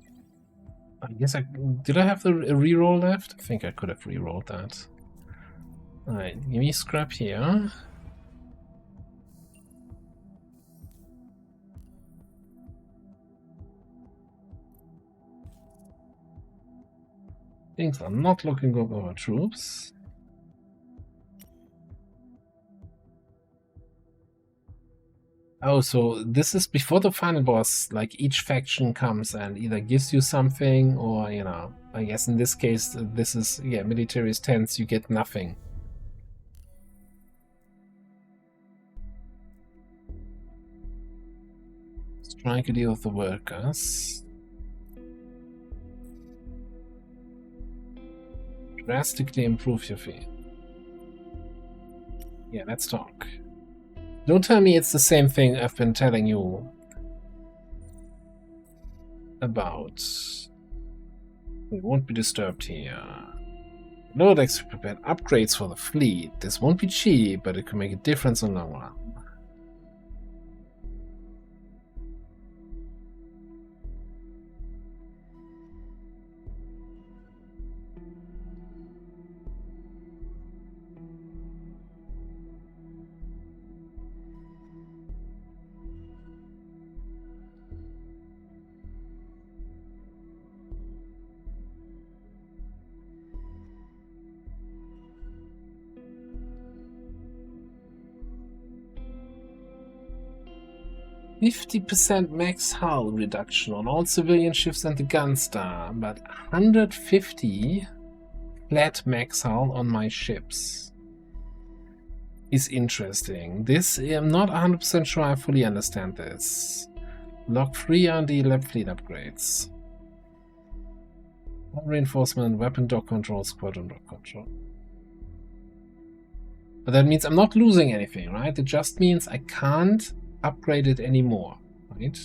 I guess did I have a reroll left? I think I could have rerolled that. Alright, give me scrap here. Things are not looking good for our troops. Oh, so this is before the final boss, like each faction comes and either gives you something or, you know, I guess in this case, this is, yeah, military is tense, you get nothing. Strike a deal with the workers. Drastically improve your fee. Yeah, let's talk. Don't tell me it's the same thing I've been telling you about. We won't be disturbed here. Lord X prepared upgrades for the fleet. This won't be cheap, but it could make a difference in the long run. 50% max hull reduction on all civilian ships and the Gunstar, but 150 flat max hull on my ships. is interesting. This, I'm not 100% sure I fully understand this. Log 3 on the lab fleet upgrades. Reinforcement, weapon dock control, squadron dock control. But that means I'm not losing anything, right? It just means I can't upgrade it anymore, right?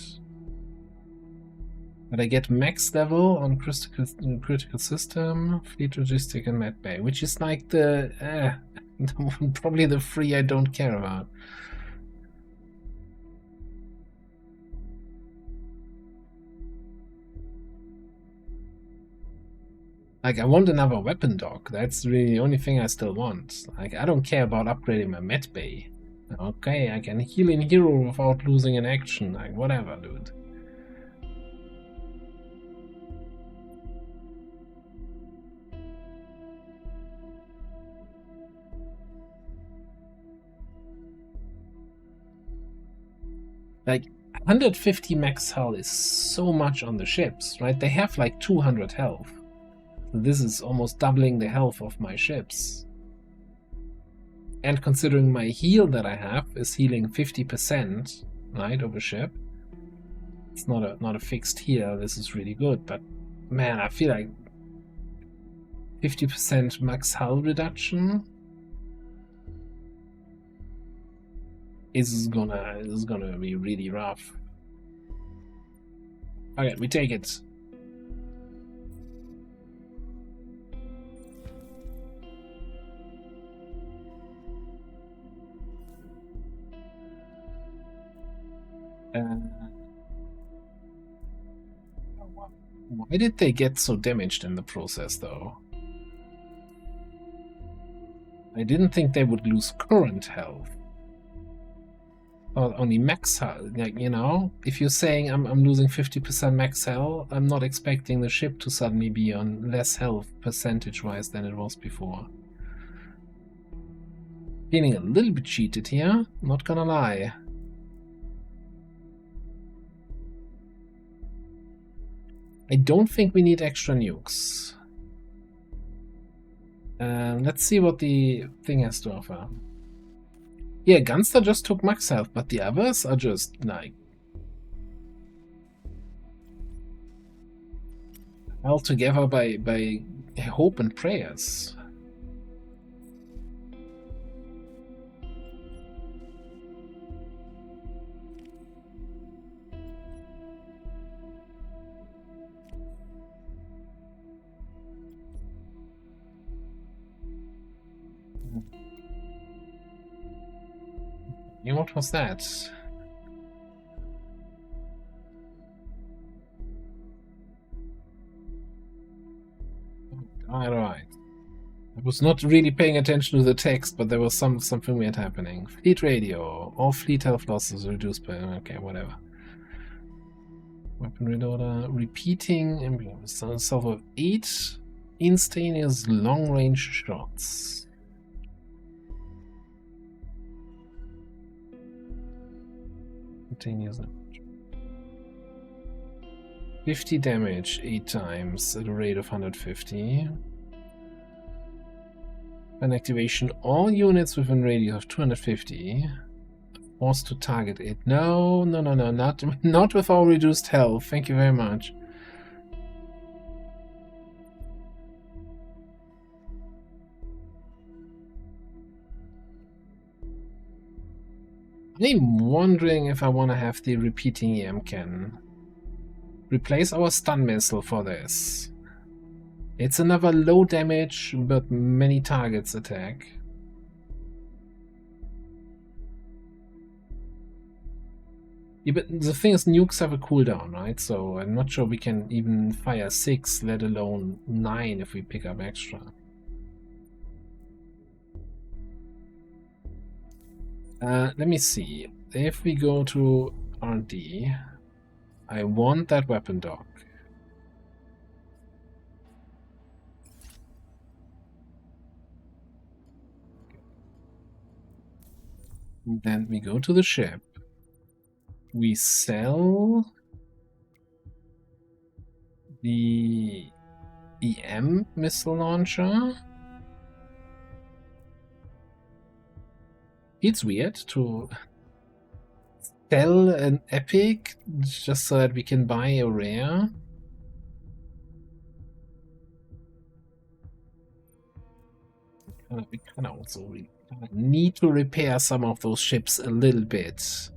But I get max level on critical system, fleet logistic, and med bay, which is like the probably the 3 I don't care about. Like, I want another weapon dock. That's really the only thing I still want. Like, I don't care about upgrading my med bay. Okay, I can heal in hero without losing an action. Like, whatever, dude. Like, 150 max health is so much on the ships, right? They have like 200 health. So this is almost doubling the health of my ships. And considering my heal that I have is healing 50%, right, of a ship. It's not a fixed heal, this is really good, but man, I feel like 50% max health reduction is gonna be really rough. Okay, we take it. Why did they get so damaged in the process, though? I didn't think they would lose current health. Or only max health. Like, you know, if you're saying I'm losing 50% max health, I'm not expecting the ship to suddenly be on less health percentage-wise than it was before. Feeling a little bit cheated here, not gonna lie. I don't think we need extra nukes. Let's see what the thing has to offer. Yeah, Gunster just took max health, but the others are just like held together by hope and prayers. What was that? Alright. I was not really paying attention to the text, but there was something weird happening. Fleet radio. All fleet health losses reduced by... Okay, whatever. Weapon reloader. Repeating... Salvo 8 instantaneous long-range shots. 50 damage 8 times at a rate of 150. An activation, all units within radius of 250. Forced to target it. No, not with our reduced health. Thank you very much. I'm wondering if I want to have the repeating EM cannon. Replace our stun missile for this. It's another low damage but many targets attack. Yeah, but the thing is, nukes have a cooldown, right? So I'm not sure we can even fire 6, let alone 9 if we pick up extra. Let me see. If we go to RD, I want that weapon dock. And then we go to the ship. We sell the EM missile launcher. It's weird to sell an epic just so that we can buy a rare. We kind of also need to repair some of those ships a little bit.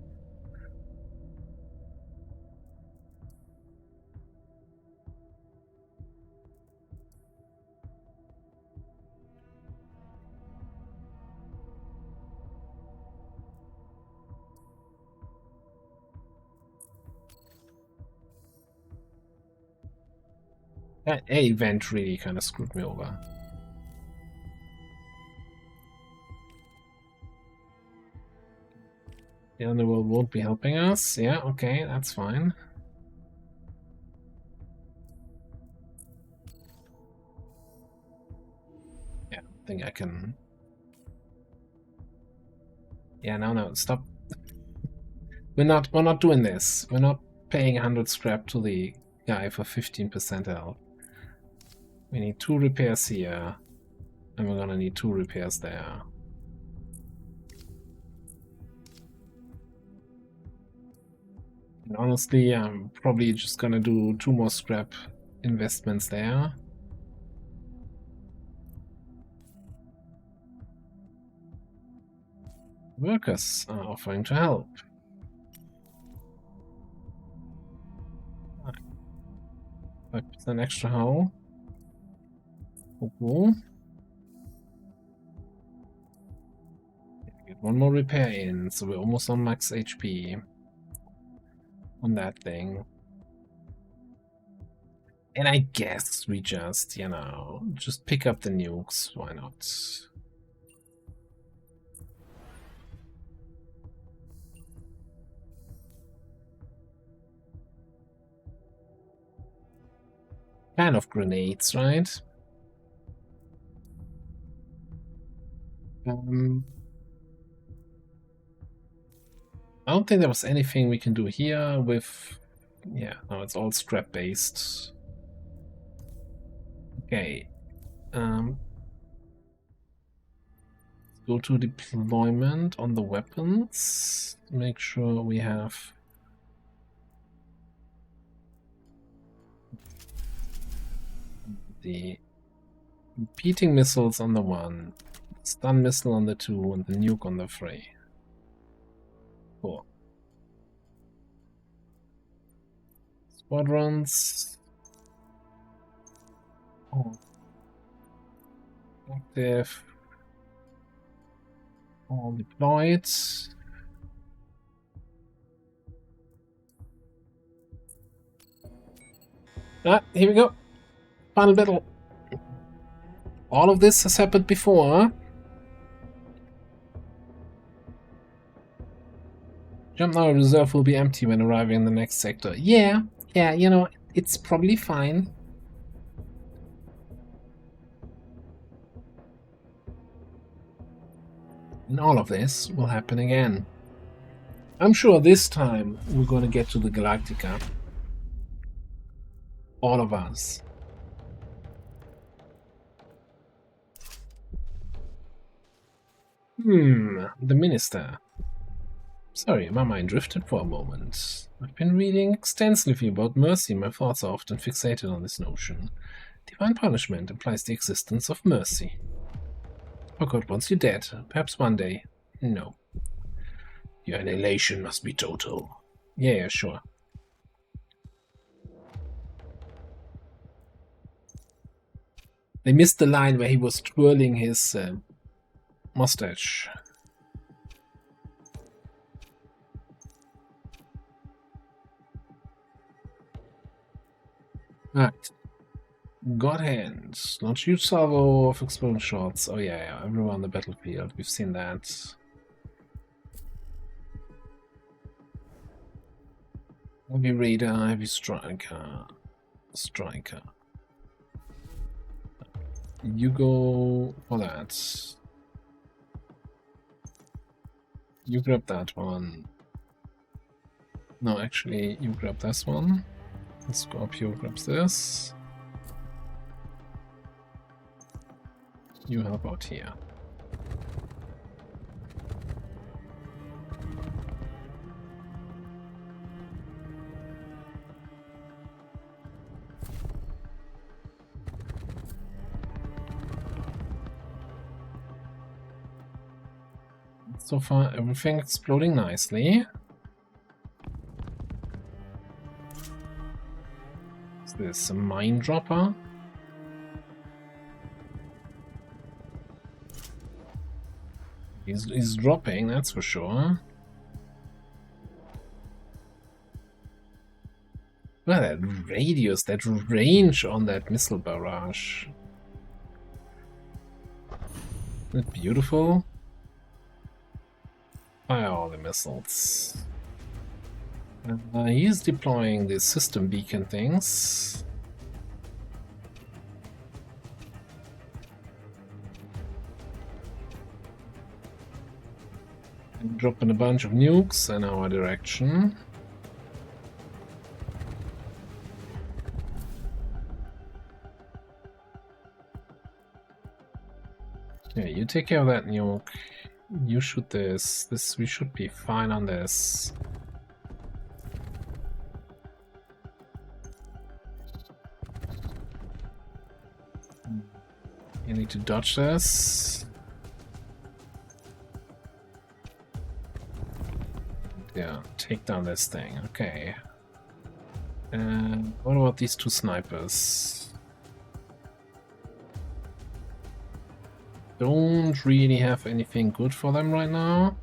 That event really kind of screwed me over. The underworld won't be helping us. Yeah, okay, that's fine. Yeah, I think I can... Yeah, no, stop. We're not doing this. We're not paying 100 scrap to the guy for 15% health. We need 2 repairs here, and we're gonna need 2 repairs there. And honestly, I'm probably just gonna do 2 more scrap investments there. Workers are offering to help. 5% extra hull. Cool. Get 1 more repair in, so we're almost on max HP on that thing. And I guess we just, you know, just pick up the nukes. Why not? Kind of grenades, right? I don't think there was anything we can do here with... Yeah, no, it's all scrap based. Okay. Go to deployment on the weapons. Make sure we have... the repeating missiles on the 1, stun missile on the 2, and the nuke on the 3. Cool. Squadrons. Oh. Active. All deployed. Ah, here we go. Final battle. All of this has happened before, huh? Jump now, reserve will be empty when arriving in the next sector. Yeah, you know, it's probably fine. And all of this will happen again. I'm sure this time we're going to get to the Galactica. All of us. The minister. Sorry, my mind drifted for a moment. I've been reading extensively about mercy. My thoughts are often fixated on this notion. Divine punishment implies the existence of mercy. Oh God wants you dead. Perhaps one day. No. Your annihilation must be total. Yeah, sure. They missed the line where he was twirling his mustache. Right. God hands. Launch huge salvo of exploding shots. Oh yeah, everyone on the battlefield. We've seen that. Heavy raider, heavy striker. Striker. You go for that. You grab that one. No, actually, you grab this one. Scorpio grabs this. You help out here. So far, everything exploding nicely. Is this a mine dropper? He's dropping, that's for sure. Well, that radius, that range on that missile barrage. Isn't it beautiful? Fire all the missiles. He's deploying the system beacon things. And dropping a bunch of nukes in our direction. Yeah, you take care of that nuke. You shoot this. We should be fine on this. You need to dodge this. Yeah, take down this thing. Okay. And what about these two snipers? Don't really have anything good for them right now.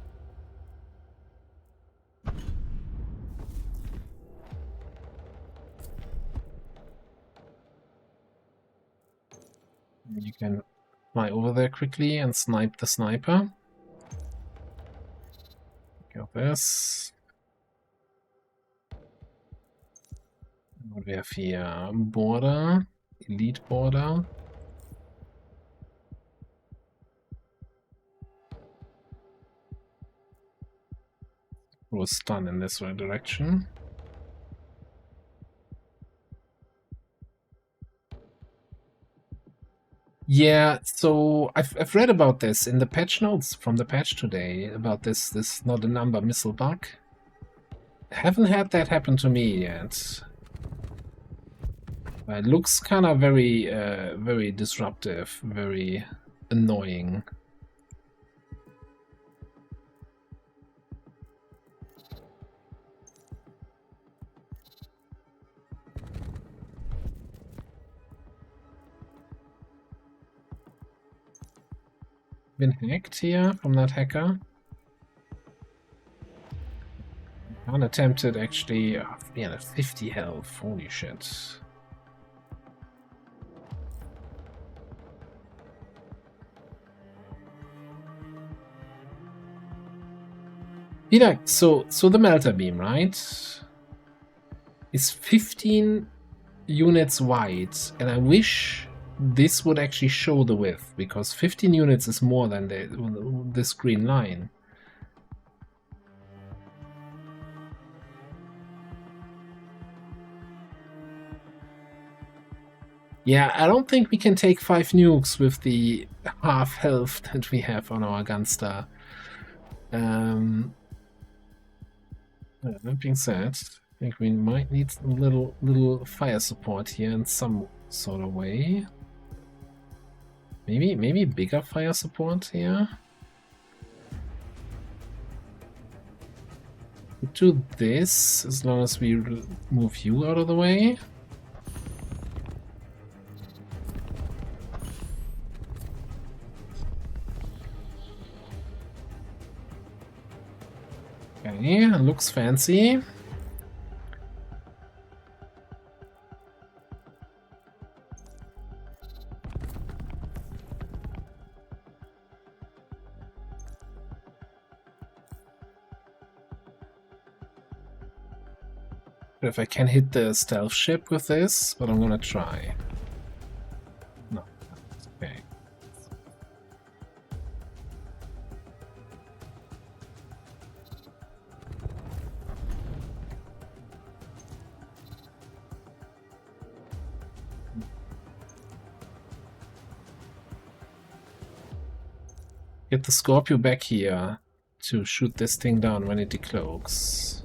You can fly over there quickly and snipe the sniper. Got this. What do we have here? Border. Elite border. Throw a stun in this direction. Yeah, so I've read about this in the patch notes from the patch today about this not a number missile bug. Haven't had that happen to me yet. It looks kind of very disruptive, very annoying. Been hacked here from that hacker. Unattempted actually. Oh, yeah, 50 health. Holy shit. Yeah, so the melter beam, right, is 15 units wide, and I wish this would actually show the width, because 15 units is more than this green line. Yeah, I don't think we can take 5 nukes with the half health that we have on our Gunstar. That being said, I think we might need a little fire support here in some sort of way. Maybe bigger fire support here. We do this as long as we move you out of the way. Okay, looks fancy. If I can hit the stealth ship with this, but I'm gonna try. No. Okay. Get the Scorpio back here to shoot this thing down when it decloaks.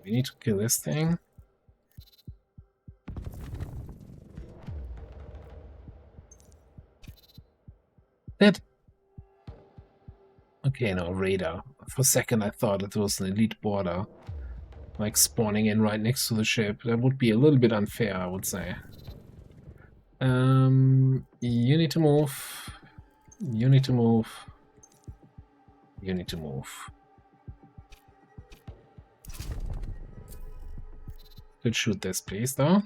we need to kill this thing. Dead. Okay, no, radar. For a second I thought it was an elite border. Like spawning in right next to the ship. That would be a little bit unfair, I would say. You need to move. You need to move. You need to move. Could shoot this, please, though.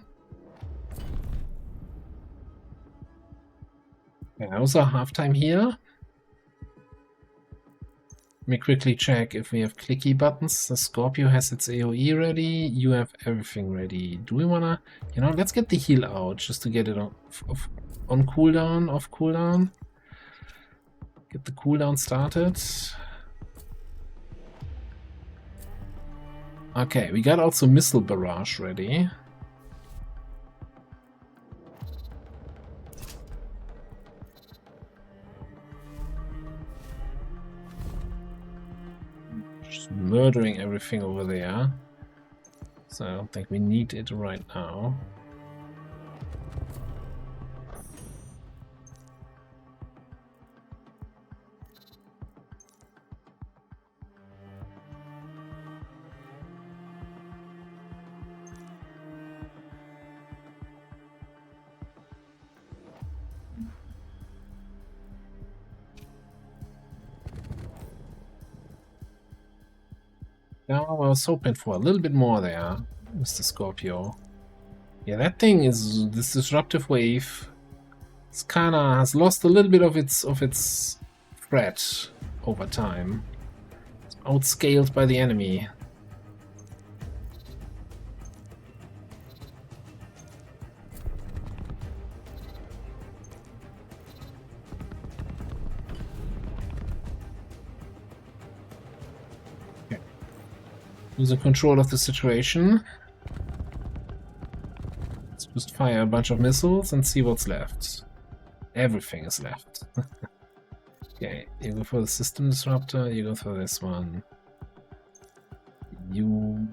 Okay, also halftime here. Let me quickly check if we have clicky buttons. The Scorpio has its AoE ready. You have everything ready. Do we wanna... You know, let's get the heal out just to get it on cooldown, off cooldown. Get the cooldown started. Okay, we got also missile barrage ready. Just murdering everything over there. So I don't think we need it right now. Now I was hoping for a little bit more there, Mr. Scorpio. Yeah, that thing is this disruptive wave. It's kinda has lost a little bit of its threat over time. It's outscaled by the enemy. Losing control of the situation. Let's just fire a bunch of missiles and see what's left. Everything is left. Okay, you go for the system disruptor, you go for this one. You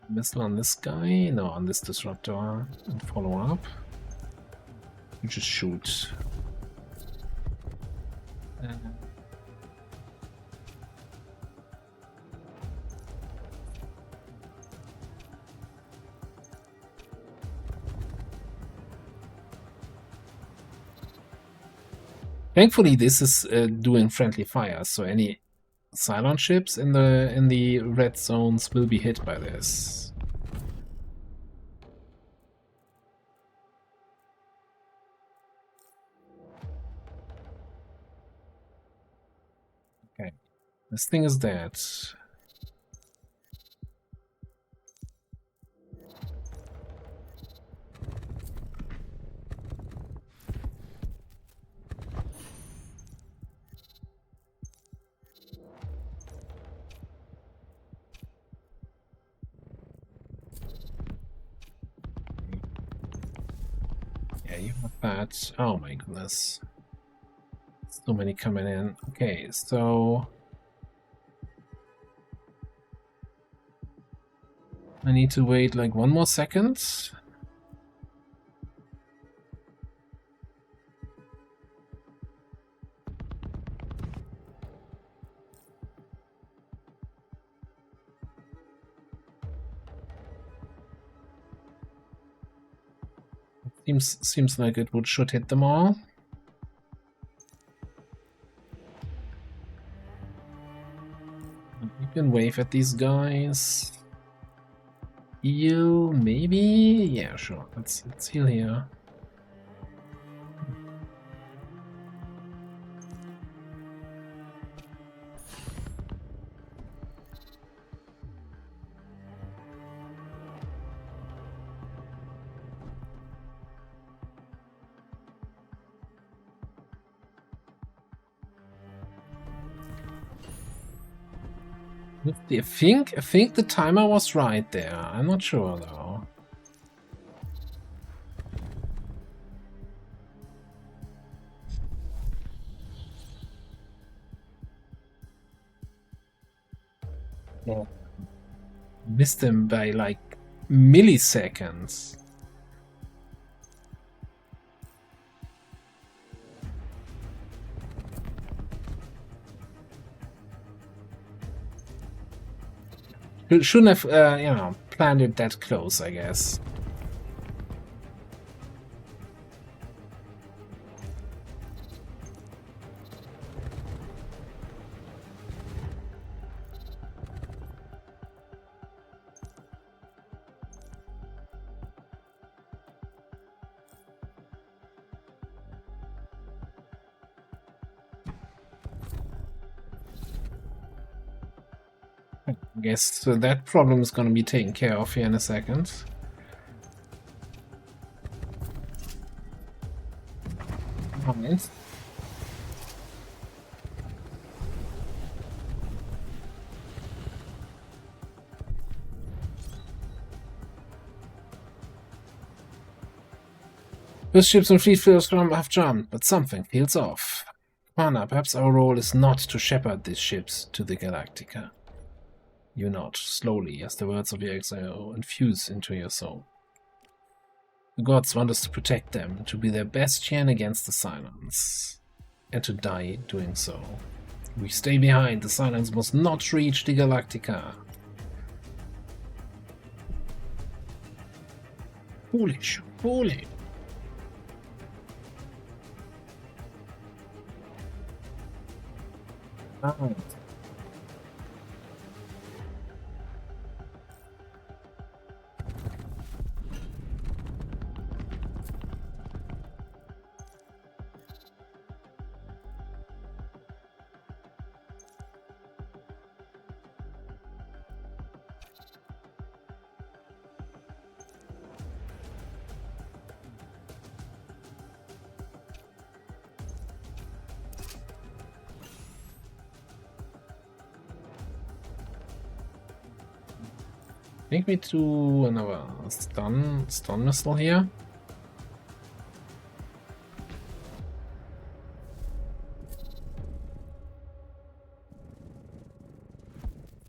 missile on this guy? No, on this disruptor. And follow up. You just shoot. Thankfully, this is doing friendly fire, so any Cylon ships in the red zones will be hit by this. Okay, this thing is dead. Yeah, you have that. Oh my goodness. So many coming in. Okay, so I need to wait like one more second. Seems like it should hit them all. You can wave at these guys. Heal, maybe? Yeah, sure. Let's heal here. I think the timer was right there. I'm not sure though. Yeah. Missed him by like milliseconds. Shouldn't have, planned it that close, I guess. I guess that problem is going to be taken care of here in a second. Nice. Those ships and fleet fields have jumped, but something feels off. Commander, perhaps our role is not to shepherd these ships to the Galactica. You nod slowly as the words of your exile infuse into your soul. The gods want us to protect them, to be their bastion against the Silence, and to die doing so. We stay behind. The Silence must not reach the Galactica. Foolish, foolish. Right. Take me to another stun missile here.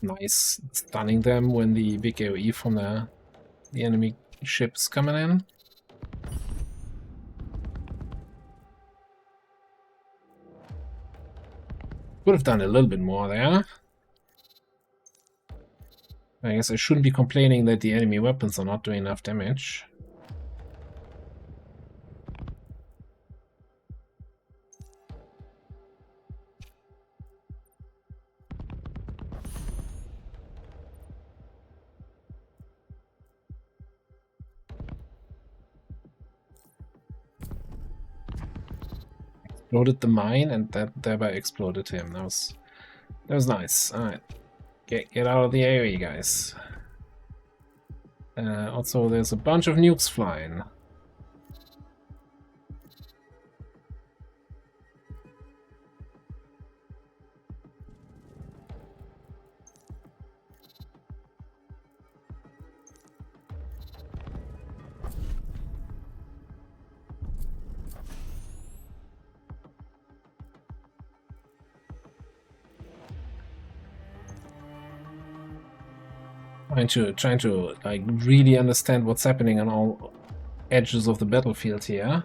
Nice, stunning them when the big AoE from the enemy ships coming in. Would have done a little bit more there. I guess I shouldn't be complaining that the enemy weapons are not doing enough damage. Exploded the mine and that thereby exploded him. That was nice. Alright. Get out of the area, guys. Also, there's a bunch of nukes flying. Trying to like really understand what's happening on all edges of the battlefield here.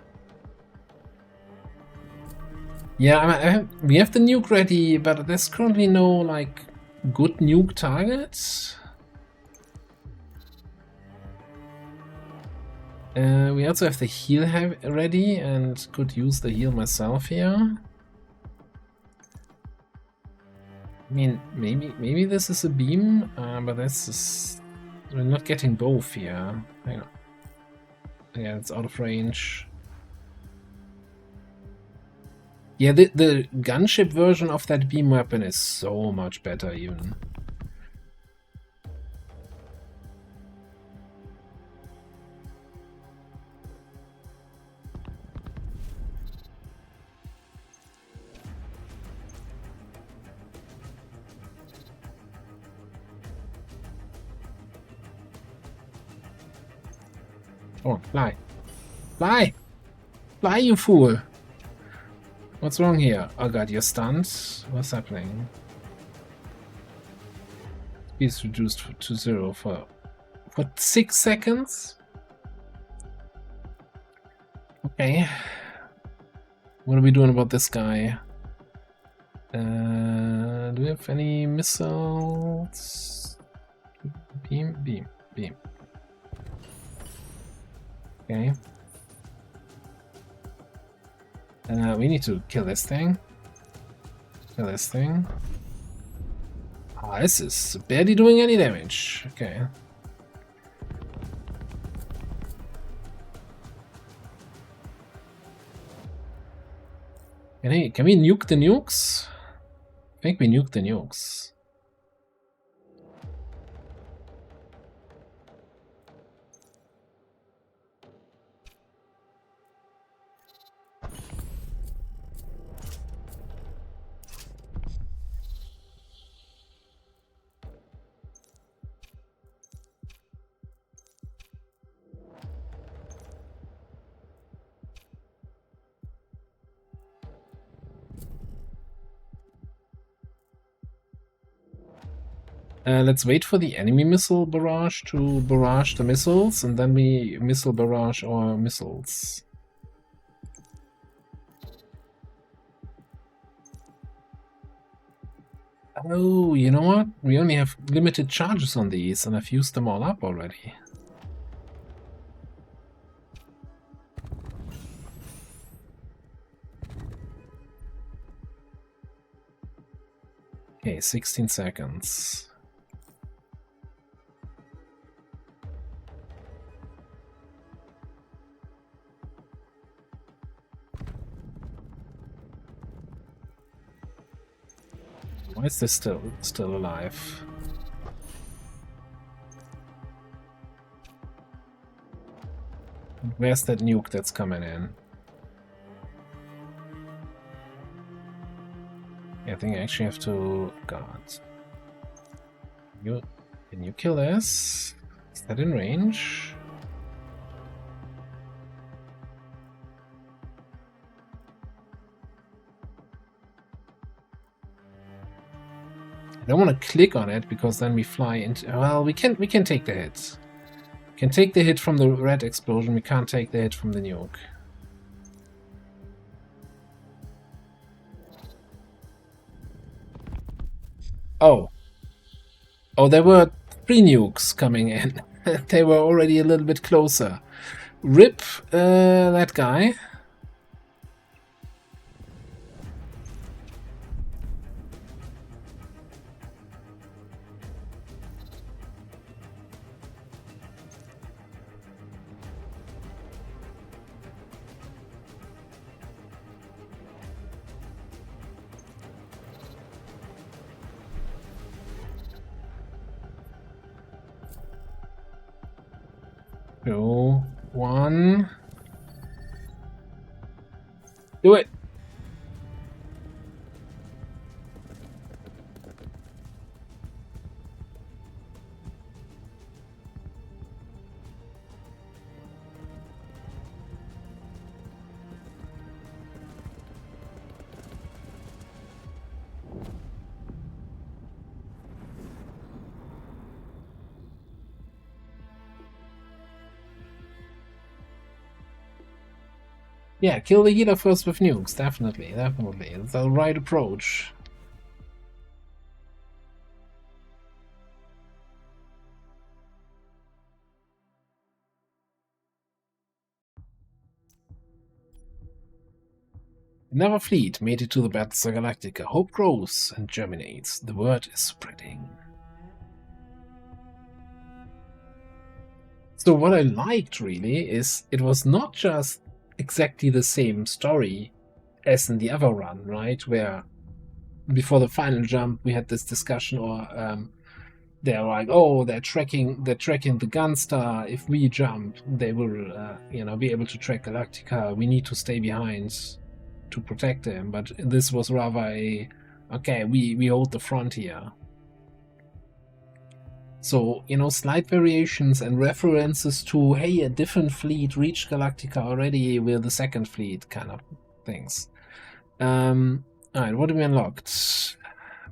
Yeah, we have the nuke ready, but there's currently no like good nuke targets. We also have the heal ready and could use the heal myself here. I mean, maybe this is a beam, but we're not getting both here. Hang on. Yeah, it's out of range. Yeah, the gunship version of that beam weapon is so much better even. Oh, fly. Fly! Fly, you fool! What's wrong here? Oh god, you're stunned? What's happening? Speed reduced to 0 for 6 seconds. Okay. What are we doing about this guy? Do we have any missiles? Beam, beam, beam. Okay. We need to kill this thing. Kill this thing. Ah, this is barely doing any damage. Okay. Can we nuke the nukes? I think we nuked the nukes. Let's wait for the enemy missile barrage to barrage the missiles, and then we missile barrage our missiles. Oh, you know what? We only have limited charges on these, and I've used them all up already. Okay, 16 seconds. Why is this still alive? Where's that nuke that's coming in? I think I actually have to... God. Can you kill this? Is that in range? I don't want to click on it because then we fly into... Well, we can take the hit. We can take the hit from the red explosion. We can't take the hit from the nuke. Oh. Oh, there were 3 nukes coming in. They were already a little bit closer. RIP that guy. Go. 1. Do it. Yeah, kill the healer first with nukes, definitely. It's the right approach. Another fleet made it to the Battlestar Galactica. Hope grows and germinates. The word is spreading. So what I liked really is it was not just exactly the same story as in the other run, right? Where before the final jump we had this discussion, or they're like, oh, they're tracking the Gunstar. If we jump, they will, be able to track Galactica. We need to stay behind to protect them. But this was rather a, okay, we hold the frontier. So, slight variations and references to, hey, a different fleet reached Galactica already, we're the second fleet kind of things. Alright, what have we unlocked?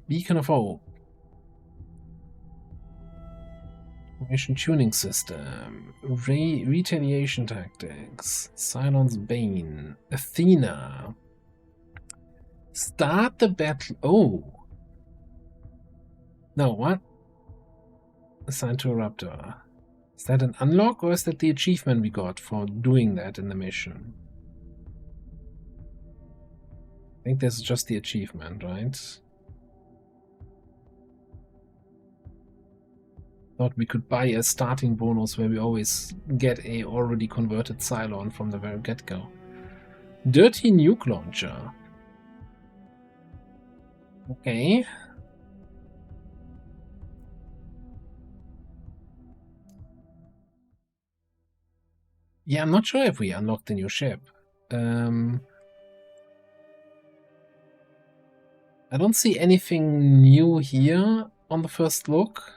Beacon of Hope. Mission tuning system. Retaliation tactics. Cylon's Bane. Athena. Start the battle. Oh. No, what? Assigned to a Raptor. Is that an unlock or is that the achievement we got for doing that in the mission? I think this is just the achievement, right? Thought we could buy a starting bonus where we always get a already converted Cylon from the very get-go. Dirty nuke launcher. Okay. Yeah, I'm not sure if we unlocked the new ship. I don't see anything new here on the first look.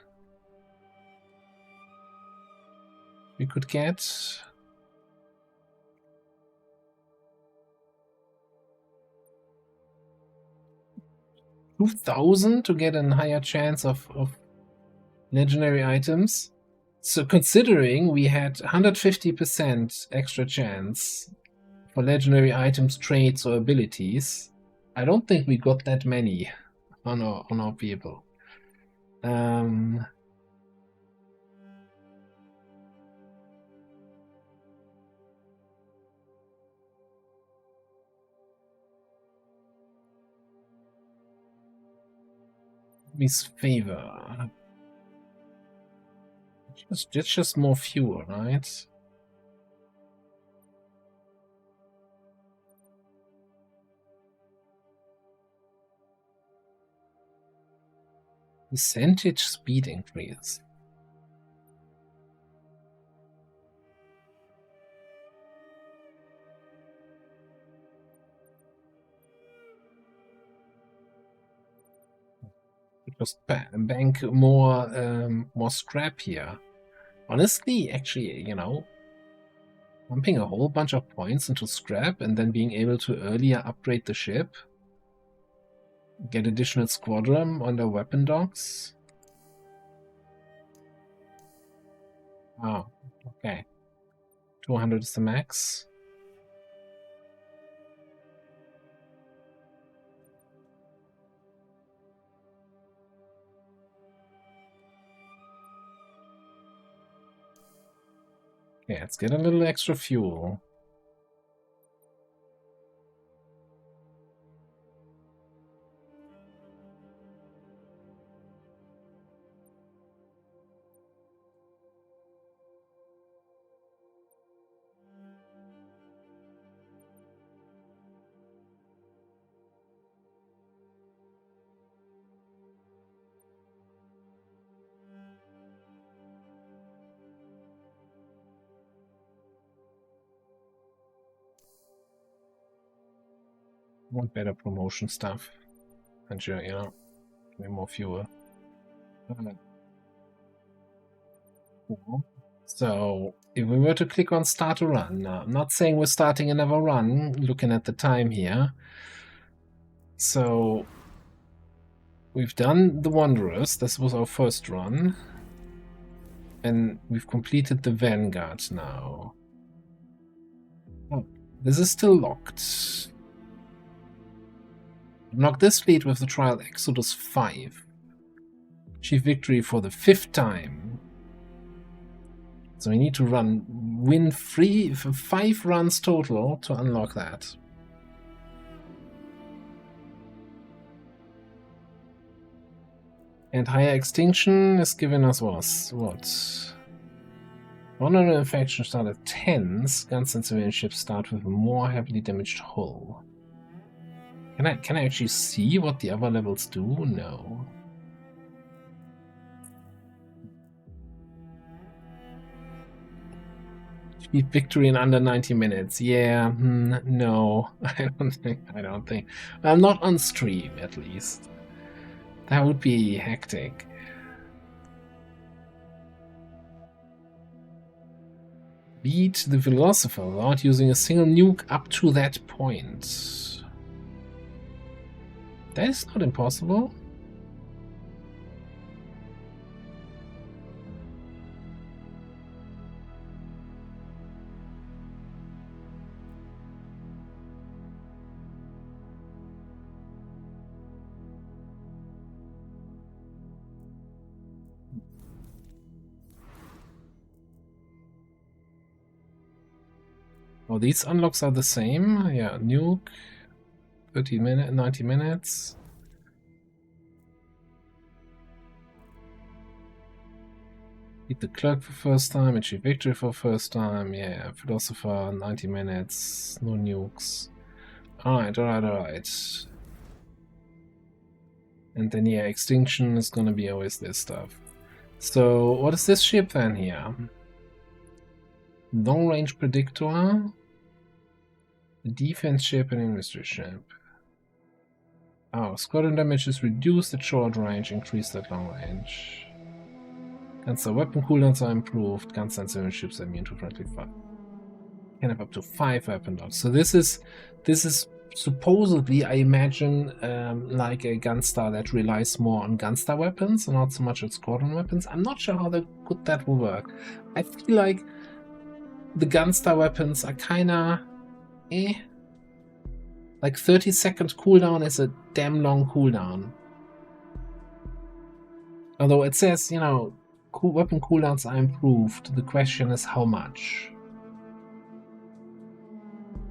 We could get 2,000 to get a higher chance of legendary items. So considering we had 150% extra chance for legendary items, traits, or abilities, I don't think we got that many on our people. Miss favor. It's just more fuel, right? Percentage speed increase. Just bank more scrap here. Honestly, actually, you know, pumping a whole bunch of points into scrap and then being able to earlier upgrade the ship, get additional squadron on the weapon docks. Oh, okay. 200 is the max. Okay, let's get a little extra fuel. Want better promotion stuff. And sure, you know, way more fuel. So, if we were to click on start a run, now, I'm not saying we're starting another run, looking at the time here. So, we've done the Wanderers, this was our first run. And we've completed the Vanguard now. Oh, this is still locked. Unlock this fleet with the trial Exodus 5. Achieve victory for the 5th time. So we need to win 5 runs total to unlock that. And higher extinction is giving us what? 100 infection start at 10s. Guns and civilian ships start with a more heavily damaged hull. Can I actually see what the other levels do? No. Achieve victory in under 90 minutes. Yeah, no. I don't think. I'm not on stream, at least. That would be hectic. Beat the Philosopher without using a single nuke up to that point. That is not impossible. Oh, these unlocks are the same. Yeah, nuke, 90 minutes. Beat the clerk for first time, achieve victory for first time. Yeah, philosopher, 90 minutes, no nukes. Alright. And then yeah, extinction is gonna be always this stuff. So what is this ship then here? Long range predictor, defense ship and industry ship. Oh, squadron damage is reduced at short range, increased at long range. Guns and weapon cooldowns are improved. Guns and civilian ships are immune to friendly fire. Can have up to 5 weapon locks. So this is supposedly, I imagine, like a Gunstar that relies more on Gunstar weapons and not so much on squadron weapons. I'm not sure how good that will work. I feel like the Gunstar weapons are kinda Like 30-second cooldown is a damn long cooldown. Although it says, you know, weapon cooldowns are improved. The question is how much.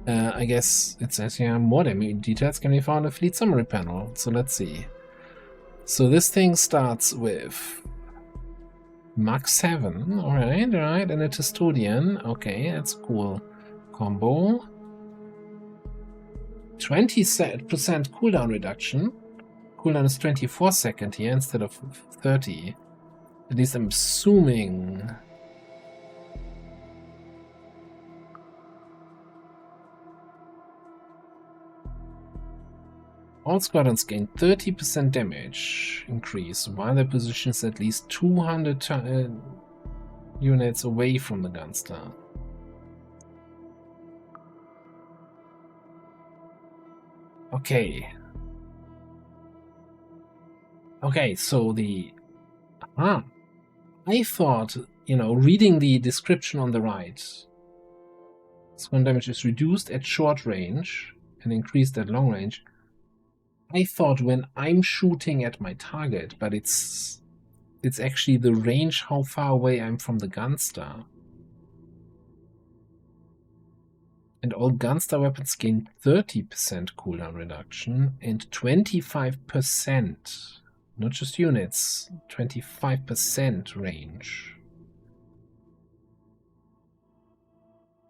I guess it says here more details can be found in the fleet summary panel. So let's see. So this thing starts with Mach 7. Alright, and a Custodian. Okay, that's cool. Combo. 20% cooldown reduction. Cooldown is 24 seconds here instead of 30. At least I'm assuming. All squadrons gain 30% damage increase while their position is at least 200 units away from the Gunstar. Okay. Okay, so I thought, you know, reading the description on the right, squadron damage is reduced at short range and increased at long range. I thought when I'm shooting at my target, but it's actually the range how far away I'm from the Gunstar. And all Gunstar weapons gain 30% cooldown reduction and 25%, not just units, 25% range.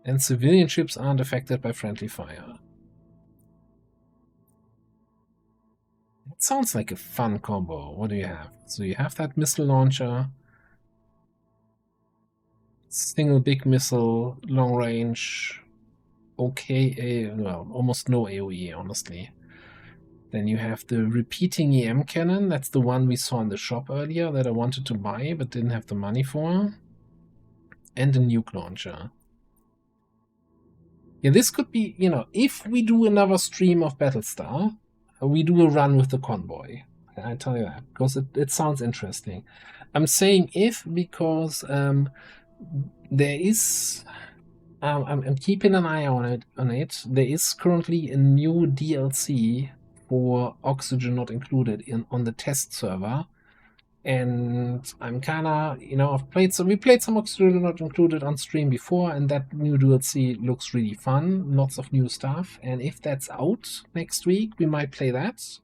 And civilian ships aren't affected by friendly fire. That sounds like a fun combo. What do you have? So you have that missile launcher, single big missile, long range, okay, well, almost no AoE, honestly. Then you have the repeating EM cannon. That's the one we saw in the shop earlier that I wanted to buy but didn't have the money for. And a nuke launcher. Yeah, this could be, you know, if we do another stream of Battlestar, we do a run with the convoy. I tell you that, because it sounds interesting. I'm saying if because there is... I'm keeping an eye on it. There is currently a new DLC for Oxygen Not Included on the test server. And I'm kinda, you know, we played some Oxygen Not Included on stream before, and that new DLC looks really fun. Lots of new stuff. And if that's out next week, we might play that.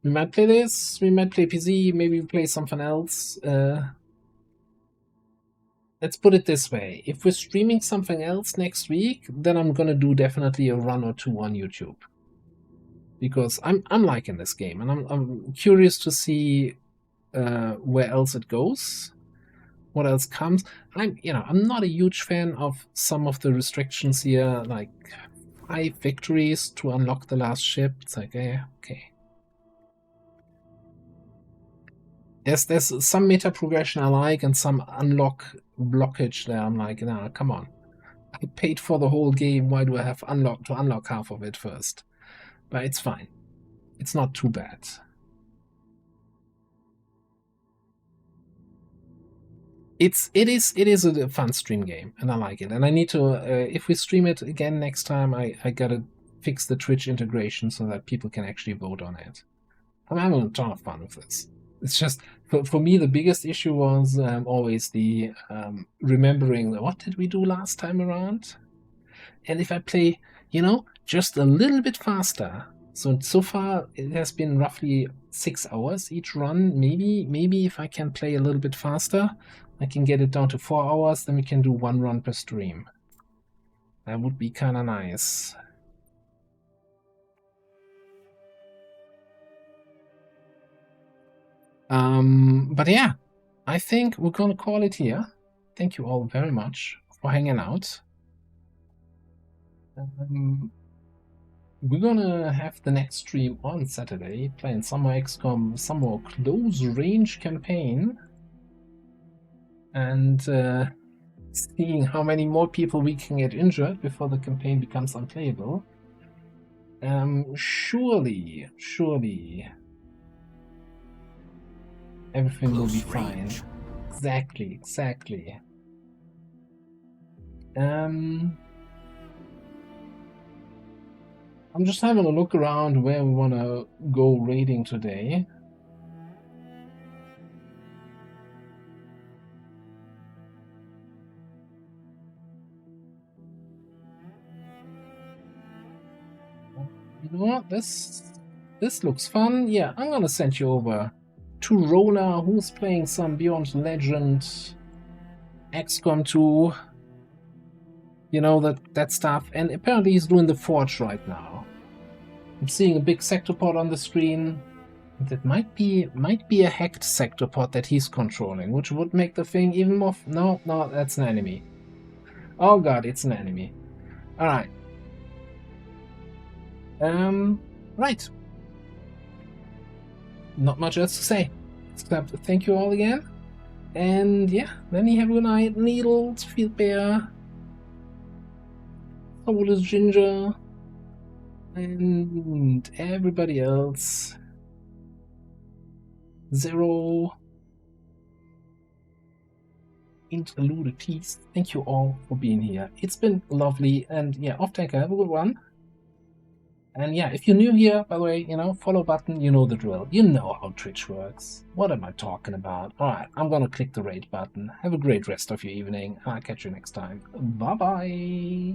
We might play this, we might play PC, maybe we play something else. Let's put it this way. If we're streaming something else next week, then I'm gonna do definitely a run or two on YouTube. Because I'm liking this game, and I'm curious to see where else it goes, what else comes. I'm not a huge fan of some of the restrictions here, like 5 victories to unlock the last ship. It's like, okay. There's some meta progression I like, and some unlock blockage there. I'm like, nah, come on. I paid for the whole game. Why do I have to unlock half of it first? But it's fine. It's not too bad. It is a fun stream game, and I like it. And I need to, if we stream it again next time, I gotta fix the Twitch integration so that people can actually vote on it. I'm having a ton of fun with this. It's just, for me, the biggest issue was always the remembering, what did we do last time around? And if I play, you know, just a little bit faster. So far it has been roughly 6 hours each run. Maybe if I can play a little bit faster, I can get it down to 4 hours, then we can do 1 run per stream. That would be kind of nice. But yeah, I think we're gonna call it here. Thank you all very much for hanging out. We're gonna have the next stream on Saturday, playing some more XCOM, some more close range campaign, and seeing how many more people we can get injured before the campaign becomes unplayable. Surely everything will be fine. Exactly. I'm just having a look around where we want to go raiding today. You know what? This looks fun. Yeah, I'm gonna send you over to Rola, who's playing some Beyond Legend, XCOM 2. You know, that stuff. And apparently he's doing the Forge right now. I'm seeing a big sector pod on the screen. That might be a hacked sector pod that he's controlling, which would make the thing even more... No, that's an enemy. Oh god, it's an enemy. Alright. Right. Not much else to say. Except thank you all again. And yeah, then you have a good night. Needles, Field Bear, Soulless Ginger, and everybody else. Zero. Interlude Peace. Thank you all for being here. It's been lovely. And yeah, off-tanker, have a good one. And yeah, if you're new here, by the way, you know, follow button, you know the drill. You know how Twitch works. What am I talking about? Alright, I'm gonna click the raid button. Have a great rest of your evening, and I'll catch you next time. Bye-bye!